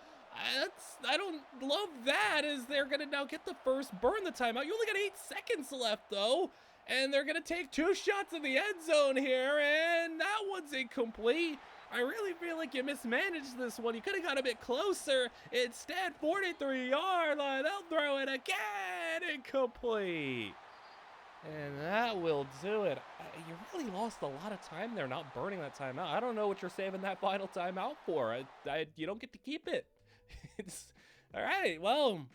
I don't love that, as they're going to now get the 1st, burn the timeout. You only got 8 seconds left, though. And they're going to take 2 shots in the end zone here, and that one's incomplete. I really feel like you mismanaged this one. You could have got a bit closer. Instead, 43-yard line. They'll throw it again. Incomplete. And that will do it. You really lost a lot of time there not burning that timeout. I don't know what you're saving that final timeout for. You don't get to keep it. It's all right. Well,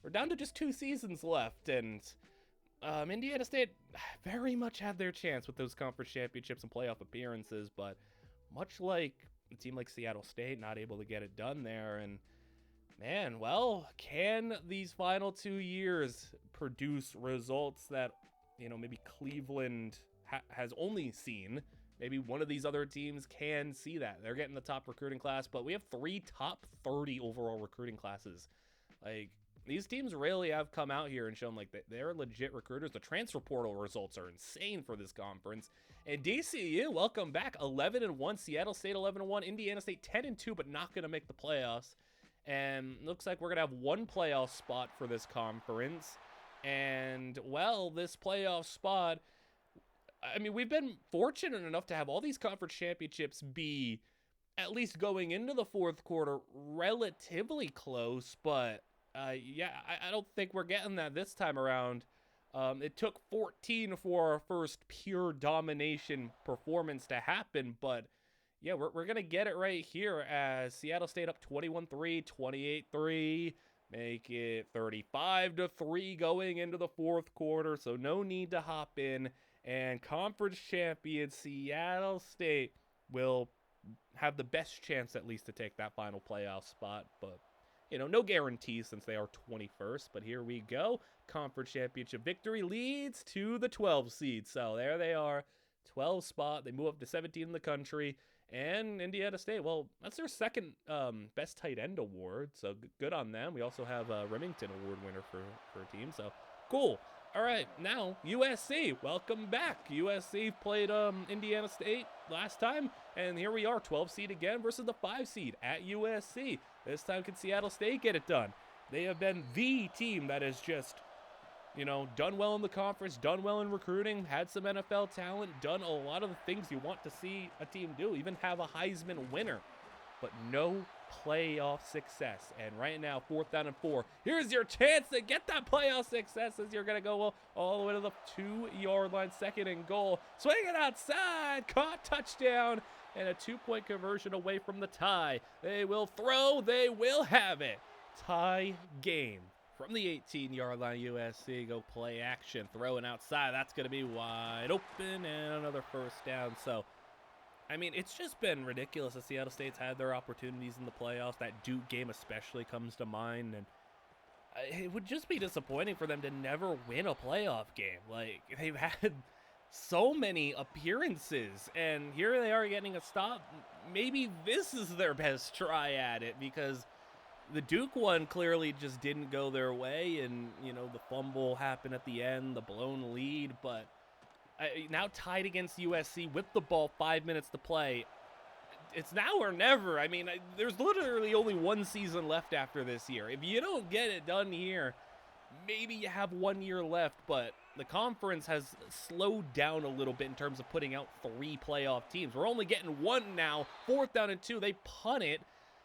we're down to just 2 seasons left, and Indiana State very much had their chance with those conference championships and playoff appearances, but much like a team like Seattle State, not able to get it done there. And man, well, can these final 2 years produce results that, maybe Cleveland has only seen? Maybe one of these other teams can see that. They're getting the top recruiting class, but we have 3 top 30 overall recruiting classes. Like, these teams really have come out here and shown like they're legit recruiters. The transfer portal results are insane for this conference. And DCU, welcome back. 11-1. Seattle State 11-1. Indiana State 10-2, but not going to make the playoffs. And looks like we're going to have 1 playoff spot for this conference. And, well, this playoff spot, I mean, we've been fortunate enough to have all these conference championships be, at least going into the 4th quarter, relatively close, but yeah, I don't think we're getting that this time around. It took 14 for our first pure domination performance to happen, but yeah, we're going to get it right here as Seattle State up 21-3, 28-3, make it 35-3 going into the 4th quarter, so no need to hop in. And conference champion Seattle State will have the best chance at least to take that final playoff spot, but no guarantees since they are 21st, but here we go. Conference championship victory leads to the 12 seed. So there they are, 12 spot. They move up to 17 in the country. And Indiana State, well, that's their 2nd best tight end award. So good on them. We also have a Remington Award winner for a team. So cool. All right, now USC, welcome back. USC played Indiana State last time, and here we are, 12 seed again versus the 5 seed at USC. This time, can Seattle State get it done? They have been the team that has just, done well in the conference, done well in recruiting, had some NFL talent, done a lot of the things you want to see a team do, even have a Heisman winner, but no playoff success. And right now, 4th down and 4. Here's your chance to get that playoff success as you're going to go all the way to the 2-yard line, 2nd and goal. Swing it outside, caught, touchdown, and a 2-point conversion away from the tie. They will throw, they will have it. Tie game. From the 18-yard line, USC go play action, throwing outside. That's going to be wide open, and another 1st down. So, I mean, it's just been ridiculous that Seattle State's had their opportunities in the playoffs. That Duke game especially comes to mind, and it would just be disappointing for them to never win a playoff game. Like, they've had so many appearances, and here they are getting a stop. Maybe this is their best try at it, because the Duke one clearly just didn't go their way, and, you know, the fumble happened at the end, the blown lead, but now tied against USC with the ball, 5 minutes to play. It's now or never. I mean, there's literally only one season left after this year. If you don't get it done here, maybe you have 1 year left, but the conference has slowed down a little bit in terms of putting out 3 playoff teams. We're only getting 1 now, 4th down and 2. They punt it.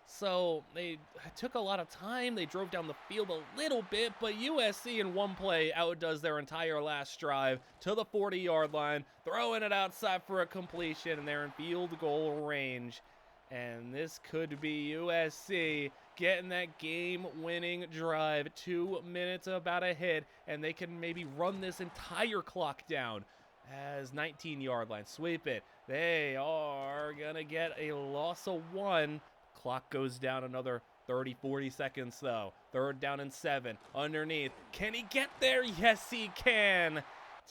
So they took a lot of time. They drove down the field a little bit, but USC in one play outdoes their entire last drive to the 40-yard line, throwing it outside for a completion, and they're in field goal range. And this could be USC getting that game-winning drive. 2 minutes about a hit, and they can maybe run this entire clock down. As 19-yard line, sweep it. They are going to get a loss of 1. Clock goes down another 30-40 seconds though. 3rd down and 7 underneath. Can he get there? Yes, he can.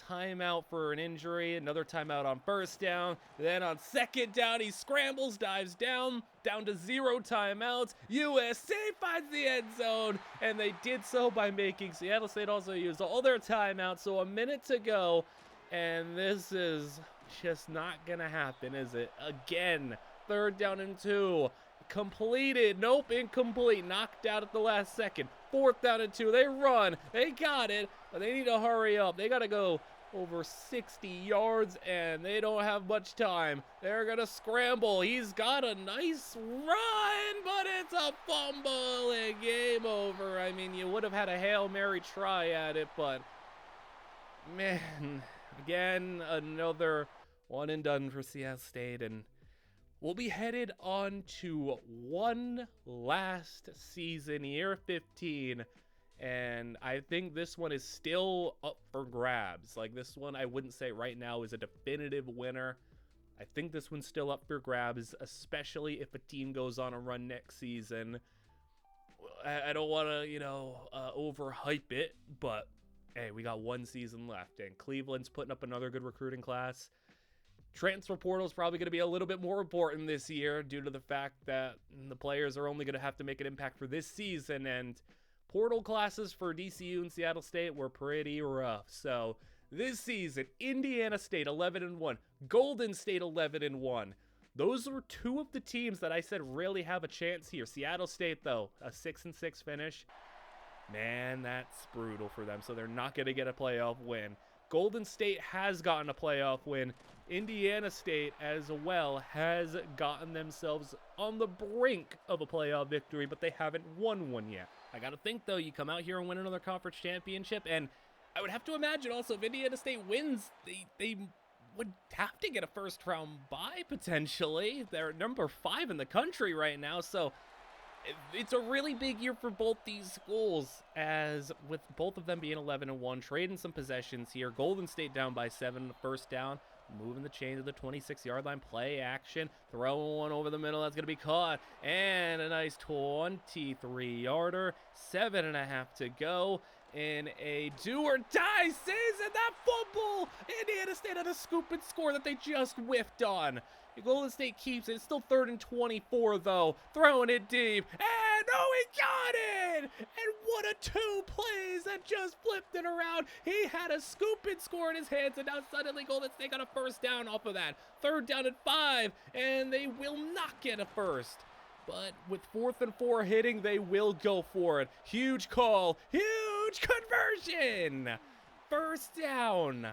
Timeout for an injury. Another timeout on 1st down. Then on 2nd down, he scrambles, dives down to 0 timeouts. USC finds the end zone, and they did so by making Seattle State also use all their timeouts. So a minute to go, and this is just not gonna happen, is it? Again, 3rd down and 2. Completed. Nope, incomplete. Knocked out at the last second. 4th down and 2. They run. They got it, but they need to hurry up. They got to go over 60 yards, and they don't have much time. They're going to scramble. He's got a nice run, but it's a fumble and game over. I mean, you would have had a Hail Mary try at it, but man, again, another one and done for Seattle State, and we'll be headed on to one last season, year 15, and I think this one is still up for grabs. Like, this one, I wouldn't say right now is a definitive winner. I think this one's still up for grabs, especially if a team goes on a run next season. I don't want to, overhype it, but hey, we got 1 season left, and Cleveland's putting up another good recruiting class. Transfer portal is probably going to be a little bit more important this year due to the fact that the players are only going to have to make an impact for this season, and portal classes for DCU and Seattle State were pretty rough. So this season, Indiana State 11-1, Golden State 11-1. Those were 2 of the teams that I said really have a chance here. Seattle State, though, a 6-6 finish. Man, that's brutal for them. So they're not going to get a playoff win. Golden State has gotten a playoff win. Indiana State as well has gotten themselves on the brink of a playoff victory, but they haven't won one yet. I gotta think, though, you come out here and win another conference championship, and I would have to imagine also if Indiana State wins, they would have to get a first-round bye, potentially. They're number 5 in the country right now, so it's a really big year for both these schools, as with both of them being 11-1, trading some possessions here. Golden State down by 7, 1st down. Moving the chain to the 26-yard line, play action, throwing one over the middle, that's going to be caught, and a nice 23-yarder, 7.5 to go, in a do-or-die season. That fumble! Indiana State had a scoop and score that they just whiffed on. Golden State keeps it. It's still 3rd and 24, though. Throwing it deep. And oh, he got it! And what a 2 plays that just flipped it around. He had a scoop and score in his hands, and now suddenly Golden State got a 1st down off of that. 3rd down and 5, and they will not get a first. But with 4th and 4 hitting, they will go for it. Huge call. Huge conversion. 1st down.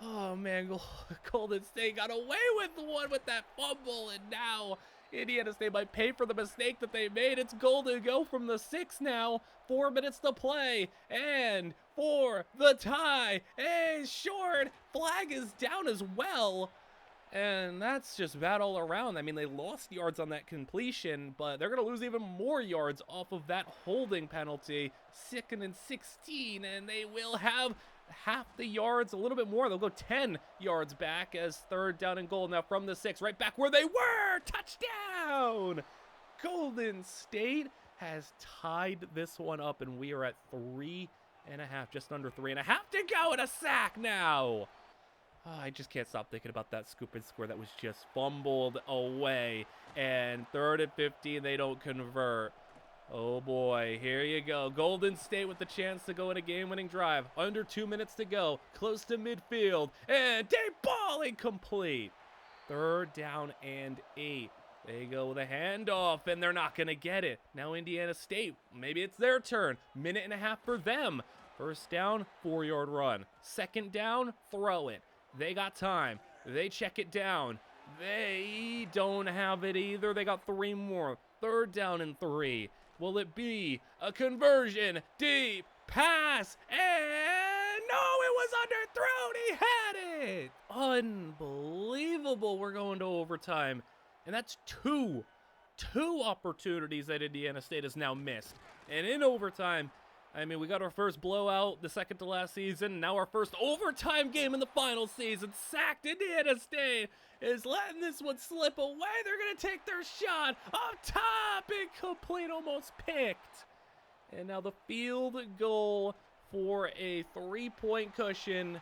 Oh, man, Golden State got away with one with that fumble, and now Indiana State might pay for the mistake that they made. It's Golden go from the 6 now. 4 minutes to play, and for the tie, a short flag is down as well. And that's just bad all around. I mean, they lost yards on that completion, but they're going to lose even more yards off of that holding penalty. 2nd and 16, and they will have half the yards, a little bit more. They'll go 10 yards back as 3rd down and goal. Now from the 6, right back where they were. Touchdown! Golden State has tied this one up, and we are at 3.5, just under 3.5 to go, and a sack now. Oh, I just can't stop thinking about that scoop and score that was just fumbled away. And 3rd and 15, they don't convert. Oh boy, here you go. Golden State with the chance to go in a game-winning drive. Under 2 minutes to go, close to midfield, and deep ball incomplete. 3rd down and 8. They go with a handoff, and they're not going to get it. Now Indiana State, maybe it's their turn. 1.5 minutes for them. 1st down, 4-yard run. 2nd down, throw it. They got time. They check it down. They don't have it either. They got 3 more. 3rd down and 3. Will it be a conversion? Deep pass, and no, it was underthrown. He had it. Unbelievable. We're going to overtime, and that's two opportunities that Indiana State has now missed. And in overtime, I mean, we got our first blowout the second to last season. Now our first overtime game in the final season. Sacked. Indiana State is letting this one slip away. They're going to take their shot up top. Incomplete, almost picked. And now the field goal for a 3-point cushion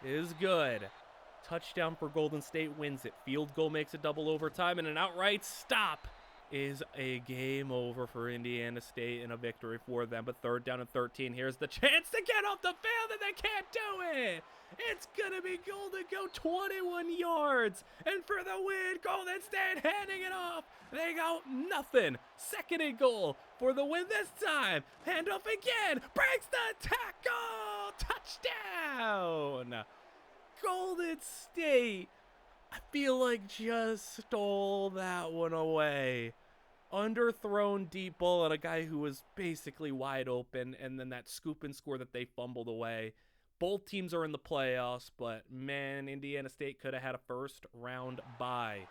is good. Touchdown for Golden State wins it. Field goal makes it double overtime, and an outright stop is a game over for Indiana State and a victory for them. But 3rd down and 13. Here's the chance to get off the field, and they can't do it. It's going to be Golden go 21 yards. And for the win, Golden State handing it off. They go nothing. 2nd and goal for the win this time. Handoff again. Breaks the tackle. Touchdown. Golden State, I feel like, just stole that one away. Underthrown deep ball at a guy who was basically wide open, and then that scoop and score that they fumbled away. Both teams are in the playoffs, but man, Indiana State could have had a 1st round bye.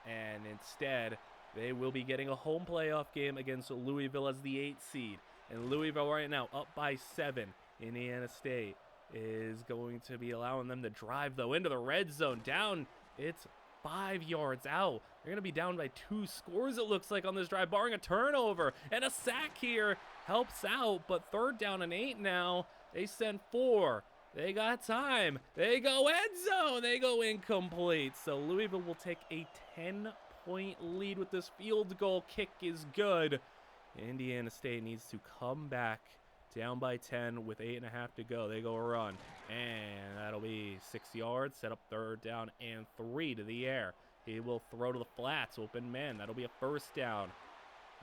And instead, they will be getting a home playoff game against Louisville as the 8th seed. And Louisville right now up by 7. Indiana State is going to be allowing them to drive, though, into the red zone. Down, it's 5 yards out. They're going to be down by 2 scores, it looks like, on this drive, barring a turnover. And a sack here helps out, but 3rd down and 8 now. They send 4. They got time. They go end zone. They go incomplete. So Louisville will take a 10-point lead with this field goal. Kick is good. Indiana State needs to come back down by 10 with 8.5 to go. They go a run, and that'll be 6 yards. Set up 3rd down and 3 to the air. He will throw to the flats, open man. That'll be a 1st down.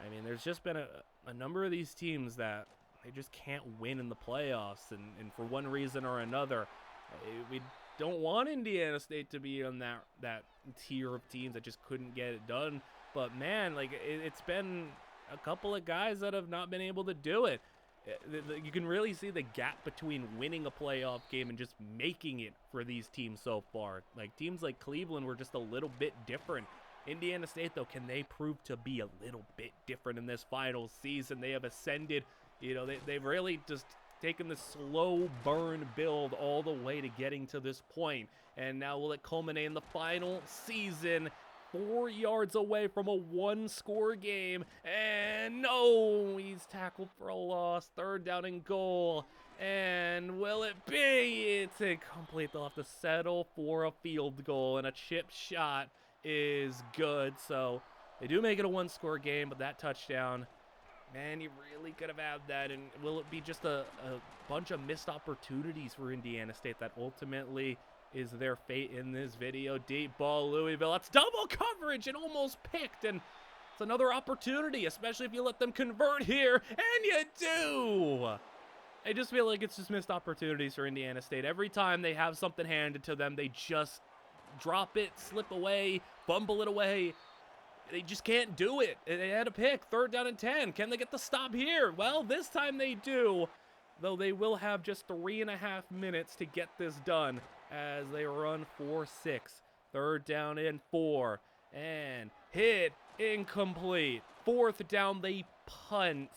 I mean, there's just been a number of these teams that they just can't win in the playoffs, and for one reason or another, we don't want Indiana State to be on that tier of teams that just couldn't get it done. But man, like, it's been a couple of guys that have not been able to do it. You can really see the gap between winning a playoff game and just making it for these teams so far. Like, teams like Cleveland were just a little bit different. Indiana State, though, can they prove to be a little bit different in this final season? They have ascended. You know, they've really just taken the slow burn build all the way to getting to this point. And now will it culminate in the final season? 4 yards away from a 1-score game, and no, he's tackled for a loss. 3rd down and goal, and will it be? It's incomplete. They'll have to settle for a field goal, and a chip shot is good. So they do make it a 1-score game, but that touchdown, man, you really could have had that. And will it be just a bunch of missed opportunities for Indiana State that ultimately is their fate in this video? Deep ball, Louisville. That's double coverage and almost picked. And it's another opportunity, especially if you let them convert here. And you do. I just feel like it's just missed opportunities for Indiana State. Every time they have something handed to them, they just drop it, slip away, fumble it away. They just can't do it. They had a pick. 3rd down and 10. Can they get the stop here? Well, this time they do, though they will have just 3.5 minutes to get this done as they run for 6. 3rd down and 4. And hit incomplete. 4th down, they punt.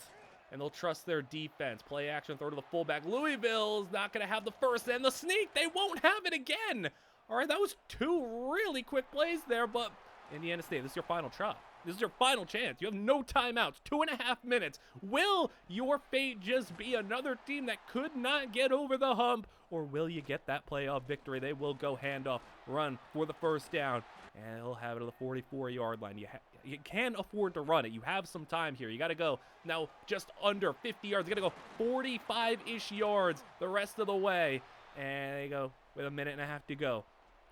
And they'll trust their defense. Play action, throw to the fullback. Louisville's not going to have the first, and the sneak. They won't have it again. All right, that was 2 really quick plays there, but Indiana State, this is your final shot. This is your final chance. You have no timeouts. 2.5 minutes. Will your fate just be another team that could not get over the hump? or will you get that playoff victory? They will go handoff, run for the first down, and he'll have it at the 44-yard line. You can't afford to run it. You have some time here. You got to go now just under 50 yards. You got to go 45-ish yards the rest of the way. And they go with a minute and a half to go.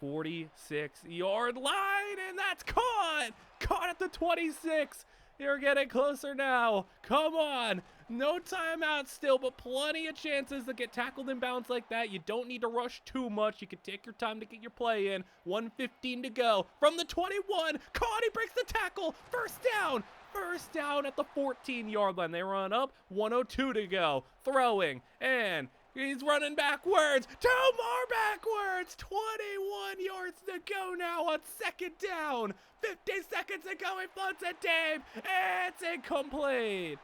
46-yard line, and that's caught! Caught at the 26. You're getting closer now. Come on. No timeout still, but plenty of chances to get tackled in bounds like that. You don't need to rush too much. You can take your time to get your play in. 1:15 to go. From the 21, caught. He breaks the tackle. First down. First down at the 14-yard line. They run up. 1:02 to go. Throwing, and he's running backwards. 2 more backwards. 21 yards to go now on second down. 50 seconds to go. He floats it deep. It's incomplete.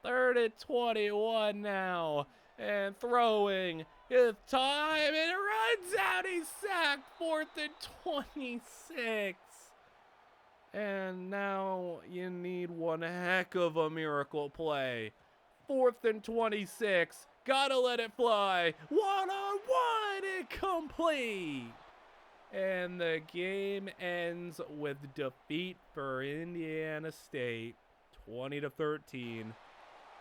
3rd and 21 now. And throwing. His time. And it runs out. He's sacked. 4th and 26. And now you need one heck of a miracle play. 4th and 26. Gotta let it fly. 1-on-1, incomplete. And the game ends with defeat for Indiana State, 20-13.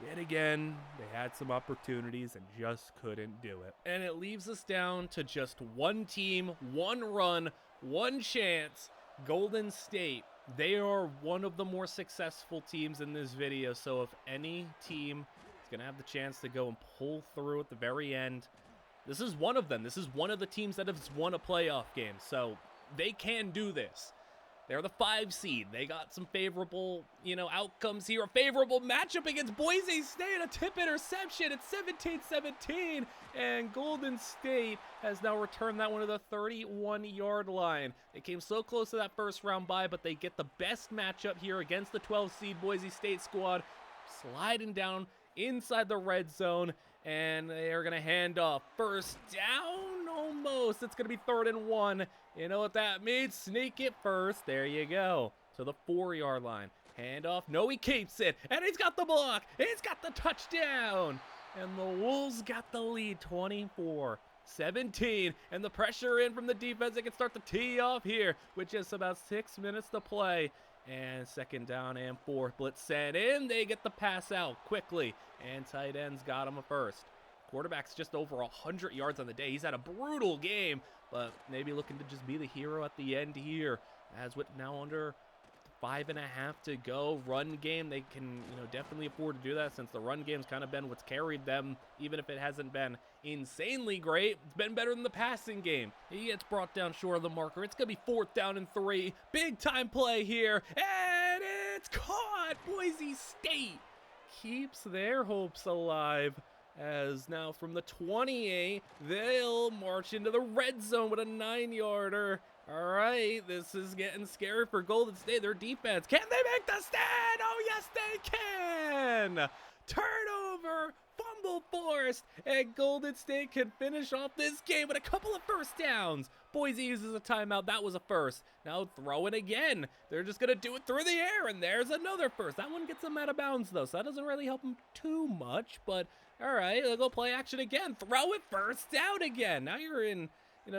Yet again, they had some opportunities and just couldn't do it. And it leaves us down to just one team, one run, one chance. Golden State. They are one of the more successful teams in this video, so if any team going to have the chance to go and pull through at the very end, this is one of them. This is one of the teams that has won a playoff game, so they can do this. They're the 5 seed. They got some favorable, outcomes here. A favorable matchup against Boise State. A tip interception. It's 17-17, and Golden State has now returned that one to the 31-yard line. They came so close to that first round bye, but they get the best matchup here against the 12 seed Boise State squad, sliding down inside the red zone, and they are going to hand off. First down, almost. It's going to be 3rd and 1. You know what that means? Sneak it first. There you go. To the 4-yard line. Hand off. No, he keeps it. And he's got the block. He's got the touchdown. And the Wolves got the lead, 24-17. And the pressure in from the defense. They can start the tee off here with just about 6 minutes to play. And 2nd down and 4. Blitz sent in. They get the pass out quickly. And tight ends got him a first. Quarterback's just over 100 yards on the day. He's had a brutal game, but maybe looking to just be the hero at the end here. As with now under 5.5 to go. Run game, they can definitely afford to do that, since the run game's kind of been what's carried them, even if it hasn't been insanely great. It's been better than the passing game. He gets brought down short of the marker. It's going to be 4th down and 3. Big time play here, and it's caught. Boise State keeps their hopes alive, as now from the 28, they'll march into the red zone with a 9-yarder. All right, this is getting scary for Golden State. Their defense, can they make the stand? Oh, yes, they can. Turnover, fumble forced, and Golden State can finish off this game with a couple of first downs. Boise uses a timeout. That was a first. Now throw it again. They're just going to do it through the air, and there's another first. That one gets them out of bounds, though, so that doesn't really help them too much. But, all right, they'll go play action again. Throw it first down again. Now you're in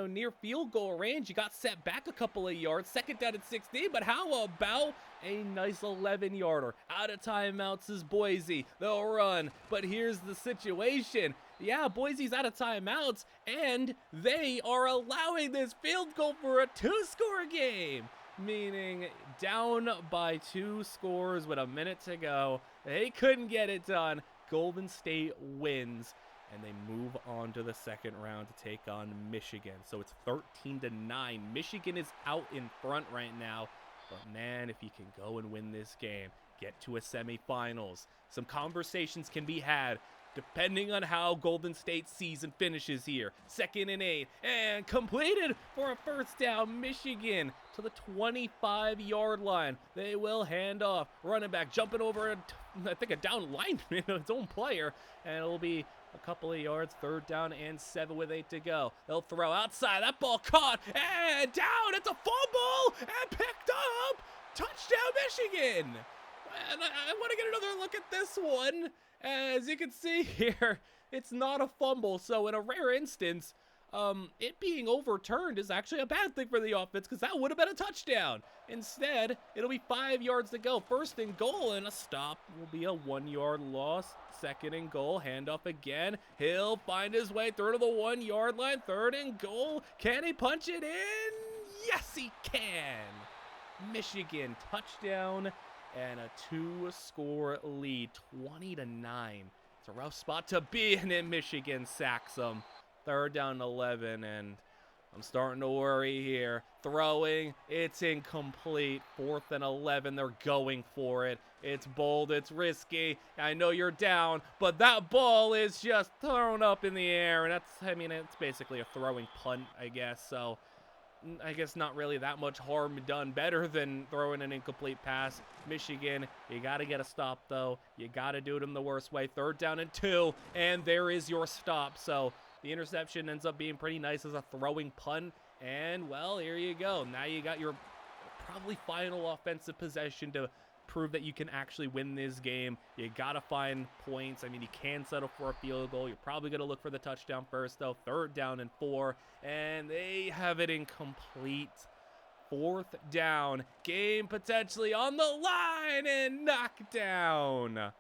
near field goal range. You got set back a couple of yards. 2nd down at 16, but how about a nice 11-yarder? Out of timeouts is Boise. They'll run, but here's the situation. Yeah, Boise's out of timeouts, and they are allowing this field goal for a 2-score game, meaning down by 2 scores with a minute to go. They couldn't get it done. Golden State wins, and they move on to the 2nd round to take on Michigan. So it's 13-9. Michigan is out in front right now. But man, if you can go and win this game, get to a semifinals, some conversations can be had depending on how Golden State's season finishes here. 2nd and 8, and completed for a first down. Michigan to the 25-yard line. They will hand off. Running back jumping over, I think, a down lineman, its own player, and it'll be a couple of yards. 3rd down and 7 with 8 to go. They'll throw outside. That ball caught and down. It's a fumble and picked up. Touchdown, Michigan. And I want to get another look at this one. As you can see here, It's not a fumble. So in a rare instance, it being overturned is actually a bad thing for the offense because that would have been a touchdown. Instead, it'll be 5 yards to go. First and goal, and a stop will be a 1-yard loss. Second and goal, handoff again. He'll find his way through to the 1-yard line. Third and goal. Can he punch it in? Yes, he can. Michigan touchdown and a 2-score lead, 20-9. It's a rough spot to be in, and Michigan sacks them. Third down 11, and I'm starting to worry here. Throwing, it's incomplete. 4th and 11, they're going for it. It's bold, it's risky. I know you're down, but that ball is just thrown up in the air, and it's basically a throwing punt, I guess. So I guess not really that much harm done. Better than throwing an incomplete pass. Michigan, you got to get a stop, though. You got to do it in the worst way. 3rd down and 2, and there is your stop. So the interception ends up being pretty nice as a throwing punt. And, well, here you go. Now you got your probably final offensive possession to prove that you can actually win this game. You got to find points. I mean, you can settle for a field goal. You're probably going to look for the touchdown first, though. 3rd down and 4, and they have it incomplete. 4th down. Game potentially on the line and knocked down.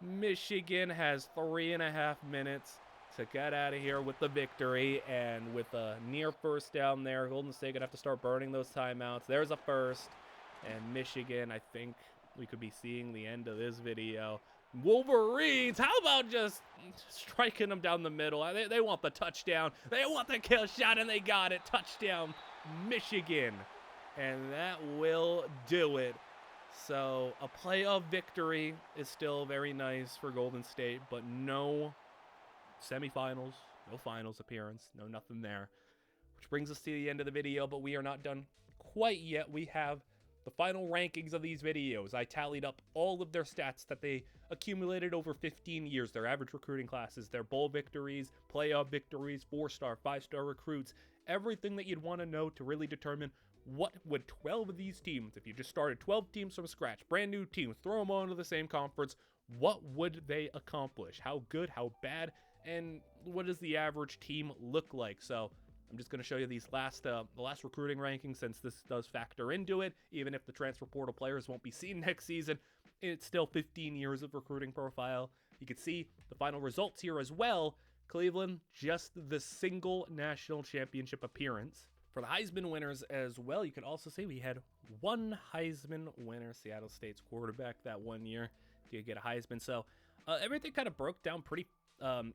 Michigan has 3.5 minutes to get out of here with the victory, and with a near first down there, Golden State gonna have to start burning those timeouts. There's a first, and Michigan, I think we could be seeing the end of this video. Wolverines, how about just striking them down the middle? They want the touchdown. They want the kill shot, and they got it. Touchdown, Michigan. And that will do it. So a playoff victory is still very nice for Golden State, but no semifinals, no finals appearance, no nothing there. Which brings us to the end of the video, but we are not done quite yet. We have the final rankings of these videos. I tallied up all of their stats that they accumulated over 15 years, their average recruiting classes, their bowl victories, playoff victories, 4-star, 5-star recruits, everything that you'd want to know to really determine what would 12 of these teams, if you just started 12 teams from scratch, brand new teams, throw them all into the same conference, what would they accomplish? How good, how bad, and what does the average team look like? So I'm just going to show you these the last recruiting rankings, since this does factor into it. Even if the transfer portal players won't be seen next season, it's still 15 years of recruiting profile. You can see the final results here as well. Cleveland, just the single national championship appearance. For the Heisman winners as well, you can also see we had one Heisman winner, Seattle State's quarterback, that one year did get a Heisman. So everything kind of broke down pretty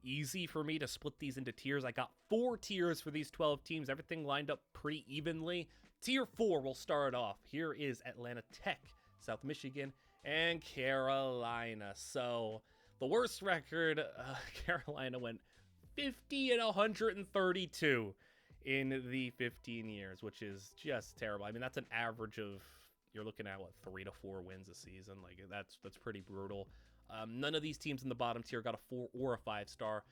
easy for me to split these into tiers. I got 4 tiers for these 12 teams. Everything lined up pretty evenly. Tier 4 will start off. Here is Atlanta Tech, South Michigan, and Carolina. So the worst record, Carolina went 50-132 in the 15 years, which is just terrible. I mean, that's an average of, you're looking at what, 3 to 4 wins a season. Like that's pretty brutal. None of these teams in the bottom tier got a 4 or a 5-star.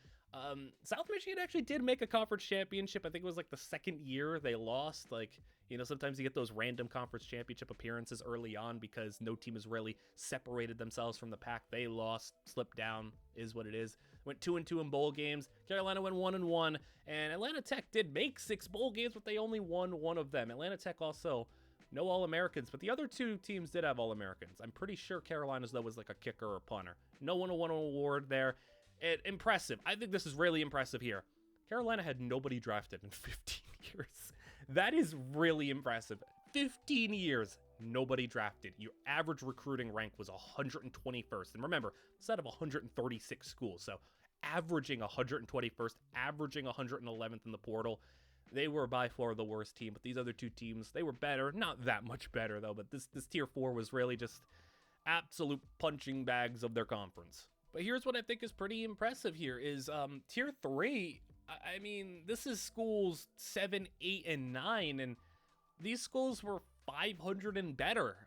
South Michigan actually did make a conference championship. I think it was like the second year they lost. Like, you know, sometimes you get those random conference championship appearances early on because no team has really separated themselves from the pack. They lost, slipped down, is what it is. Went 2-2 in bowl games. Carolina went 1-1, and Atlanta Tech did make 6 bowl games, but they only won 1 of them. Atlanta Tech also no All-Americans, but the other 2 teams did have All-Americans. I'm pretty sure Carolina's, though, was like a kicker or a punter. No one won an award there. Impressive. I think this is really impressive here. Carolina had nobody drafted in 15 years. That is really impressive. 15 years, nobody drafted. Your average recruiting rank was 121st. And remember, it's out of 136 schools, so averaging 121st, averaging 111th in the portal. They were by far the worst team, but these other 2 teams, they were better. Not that much better, though, but this Tier 4 was really just absolute punching bags of their conference. But here's what I think is pretty impressive here is Tier 3, I mean, this is schools 7, 8, and 9, and these schools were 500 and better.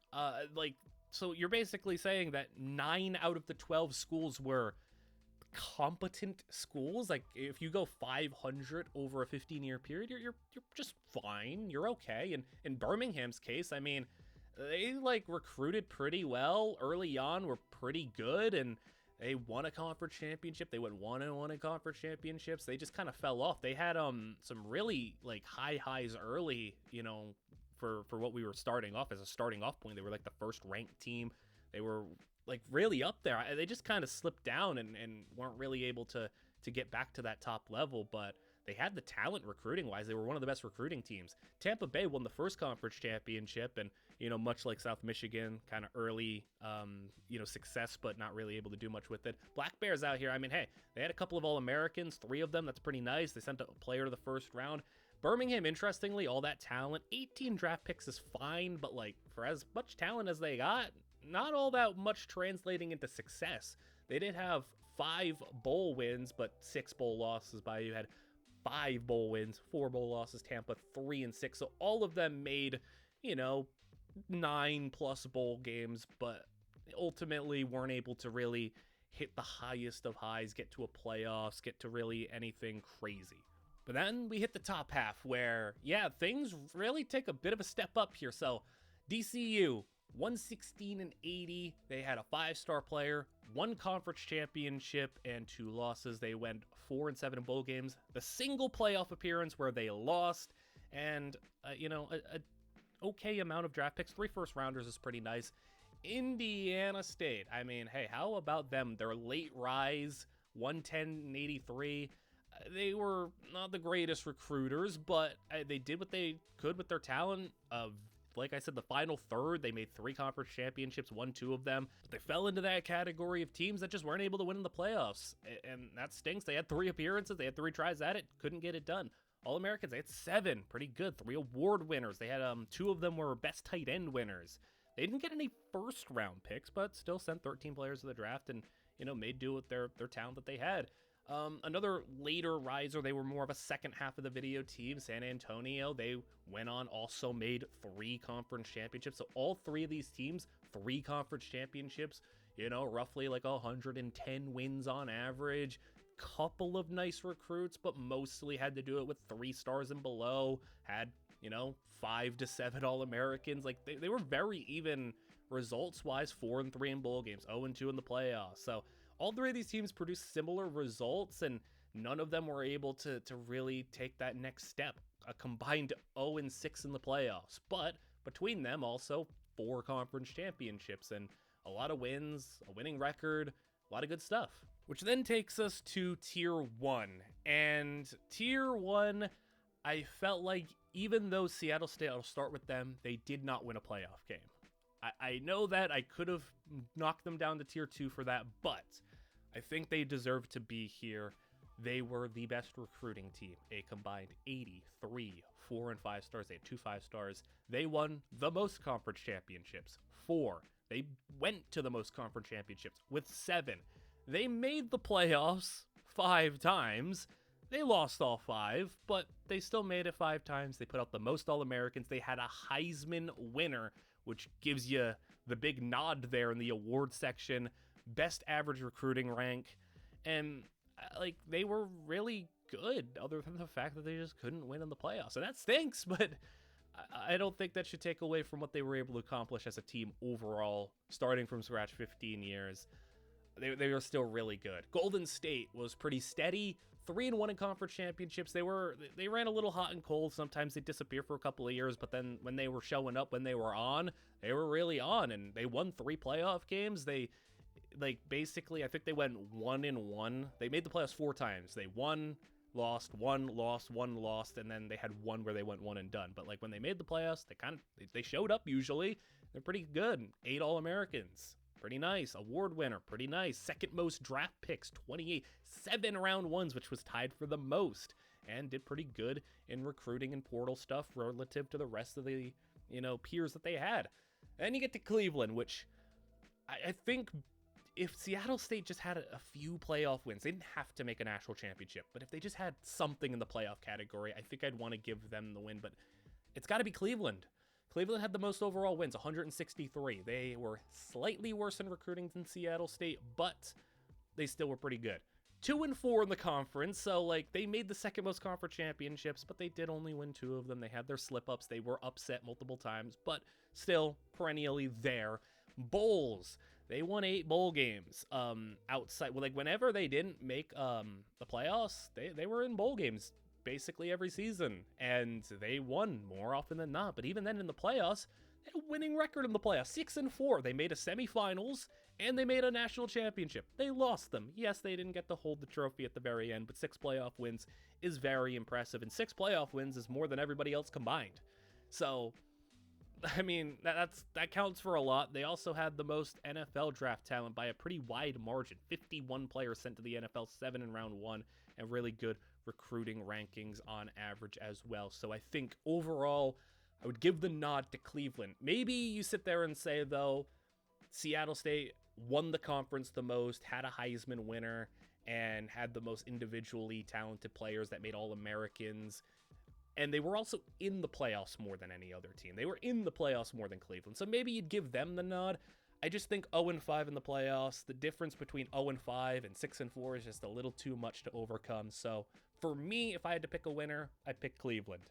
So you're basically saying that 9 out of the 12 schools were competent schools. Like, if you go 500 over a 15-year period, you're just fine. You're okay. And in Birmingham's case, I mean, they like recruited pretty well early on, were pretty good, and They won a conference championship. They went 1-1 in conference championships. They just kind of fell off. They had some really like high highs early, for what we were starting off as a starting off point. They were like the first ranked team. They were like really up there. They just kind of slipped down and weren't really able to get back to that top level, but they had the talent recruiting wise. They were one of the best recruiting teams. Tampa Bay won the first conference championship, and much like South Michigan, kind of early success, but not really able to do much with it. Black Bears out here, I mean, hey, they had a couple of All-Americans, 3 of them. That's pretty nice. They sent a player to the first round. Birmingham, interestingly, all that talent, 18 draft picks is fine, but like for as much talent as they got, not all that much translating into success. They did have 5 bowl wins, but 6 bowl losses. Bayou had 5 bowl wins, 4 bowl losses. Tampa 3-6. So all of them made, 9+ bowl games, but ultimately weren't able to really hit the highest of highs, get to a playoffs, get to really anything crazy. But then we hit the top half where, things really take a bit of a step up here. So DCU, 116-80. They had a 5-star player, 1 conference championship, and 2 losses. They went 4-7 in bowl games. The single playoff appearance where they lost, and a okay amount of draft picks. 3 first-rounders is pretty nice. Indiana State, I mean, hey, how about them? Their late rise, 110-83. They were not the greatest recruiters, but they did what they could with their talent. Like I said, the final third, they made 3 conference championships, won 2 of them. But they fell into that category of teams that just weren't able to win in the playoffs. And that stinks. They had 3 appearances. They had 3 tries at it. Couldn't get it done. All-Americans, they had 7. Pretty good. 3 award winners. They had 2 of them were best tight end winners. They didn't get any first-round picks, but still sent 13 players to the draft and, made do with their talent that they had. Another later riser, they were more of a second half of the video team, San Antonio. They went on, also made 3 conference championships. So all 3 of these teams, 3 conference championships, roughly like 110 wins on average. Couple of nice recruits, but mostly had to do it with 3 stars and below. Had, 5 to 7 All-Americans. Like they were very even results-wise, 4-3 in bowl games, 0-2 in the playoffs. So all 3 of these teams produced similar results, and none of them were able to really take that next step. A combined 0-6 in the playoffs, but between them also 4 conference championships and a lot of wins, a winning record, a lot of good stuff. Which then takes us to Tier 1. And Tier 1, I felt like even though Seattle State, I'll start with them, they did not win a playoff game. I know that I could have knocked them down to Tier 2 for that, but I think they deserve to be here. They were the best recruiting team, a combined 83 4 and 5 stars. They had 2 5-stars. They won the most conference championships, 4. They went to the most conference championships with 7. They made the playoffs 5 times. They lost all 5, but they still made it 5 times. They put out the most All-Americans. They had a Heisman winner, which gives you the big nod there in the award section. Best average recruiting rank. And they were really good, other than the fact that they just couldn't win in the playoffs. And that stinks, but I don't think that should take away from what they were able to accomplish as a team overall, starting from scratch 15 years. They were still really good. Golden State was pretty steady. 3-1 in conference championships. They ran a little hot and cold. Sometimes they disappear for a couple of years, but then when they were showing up, when they were on, they were really on, and they won 3 playoff games. They basically, I think they went 1-1. They made the playoffs 4 times. They won, lost, 1 lost, 1 lost, and then they had 1 where they went 1 and done. But when they made the playoffs, they showed up usually. They're pretty good. 8 All-Americans. Pretty nice. Award winner. Pretty nice. Second most draft picks, 28. 7 round ones, which was tied for the most. And did pretty good in recruiting and portal stuff relative to the rest of the, peers that they had. Then you get to Cleveland, which I think if Seattle State just had a few playoff wins, they didn't have to make a national championship. But if they just had something in the playoff category, I think I'd want to give them the win. But it's got to be Cleveland. Cleveland had the most overall wins, 163. They were slightly worse in recruiting than Seattle State, but they still were pretty good. 2-4 in the conference, so they made the second most conference championships, but they did only win 2 of them. They had their slip-ups. They were upset multiple times, but still perennially there. Bowls. They won 8 bowl games. Outside, well, like whenever they didn't make the playoffs, they were in bowl games basically every season, and they won more often than not. But even then, in the playoffs, they had a winning record in the playoffs, 6-4. They made a semifinals and they made a national championship. They lost them. Yes, they didn't get to hold the trophy at the very end, but 6 playoff wins is very impressive, and 6 playoff wins is more than everybody else combined. So, I mean, that counts for a lot. They also had the most NFL draft talent by a pretty wide margin. 51 players sent to the NFL, 7 in round 1, and really good recruiting rankings on average as well. So I think overall, I would give the nod to Cleveland. Maybe you sit there and say, though, Seattle State won the conference the most, had a Heisman winner, and had the most individually talented players that made All-Americans. And they were also in the playoffs more than any other team. They were in the playoffs more than Cleveland. So maybe you'd give them the nod. I just think 0-5 in the playoffs, the difference between 0-5 and 6-4 is just a little too much to overcome. So for me, if I had to pick a winner, I'd pick Cleveland.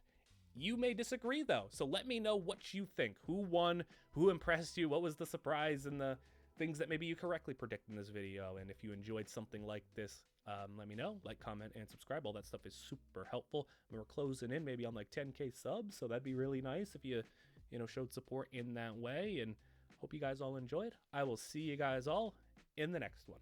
You may disagree, though, so let me know what you think. Who won? Who impressed you? What was the surprise and the things that maybe you correctly predict in this video? And if you enjoyed something like this, let me know. Like, comment, and subscribe. All that stuff is super helpful. We're closing in maybe on like 10K subs, so that'd be really nice if you showed support in that way. And hope you guys all enjoyed. I will see you guys all in the next one.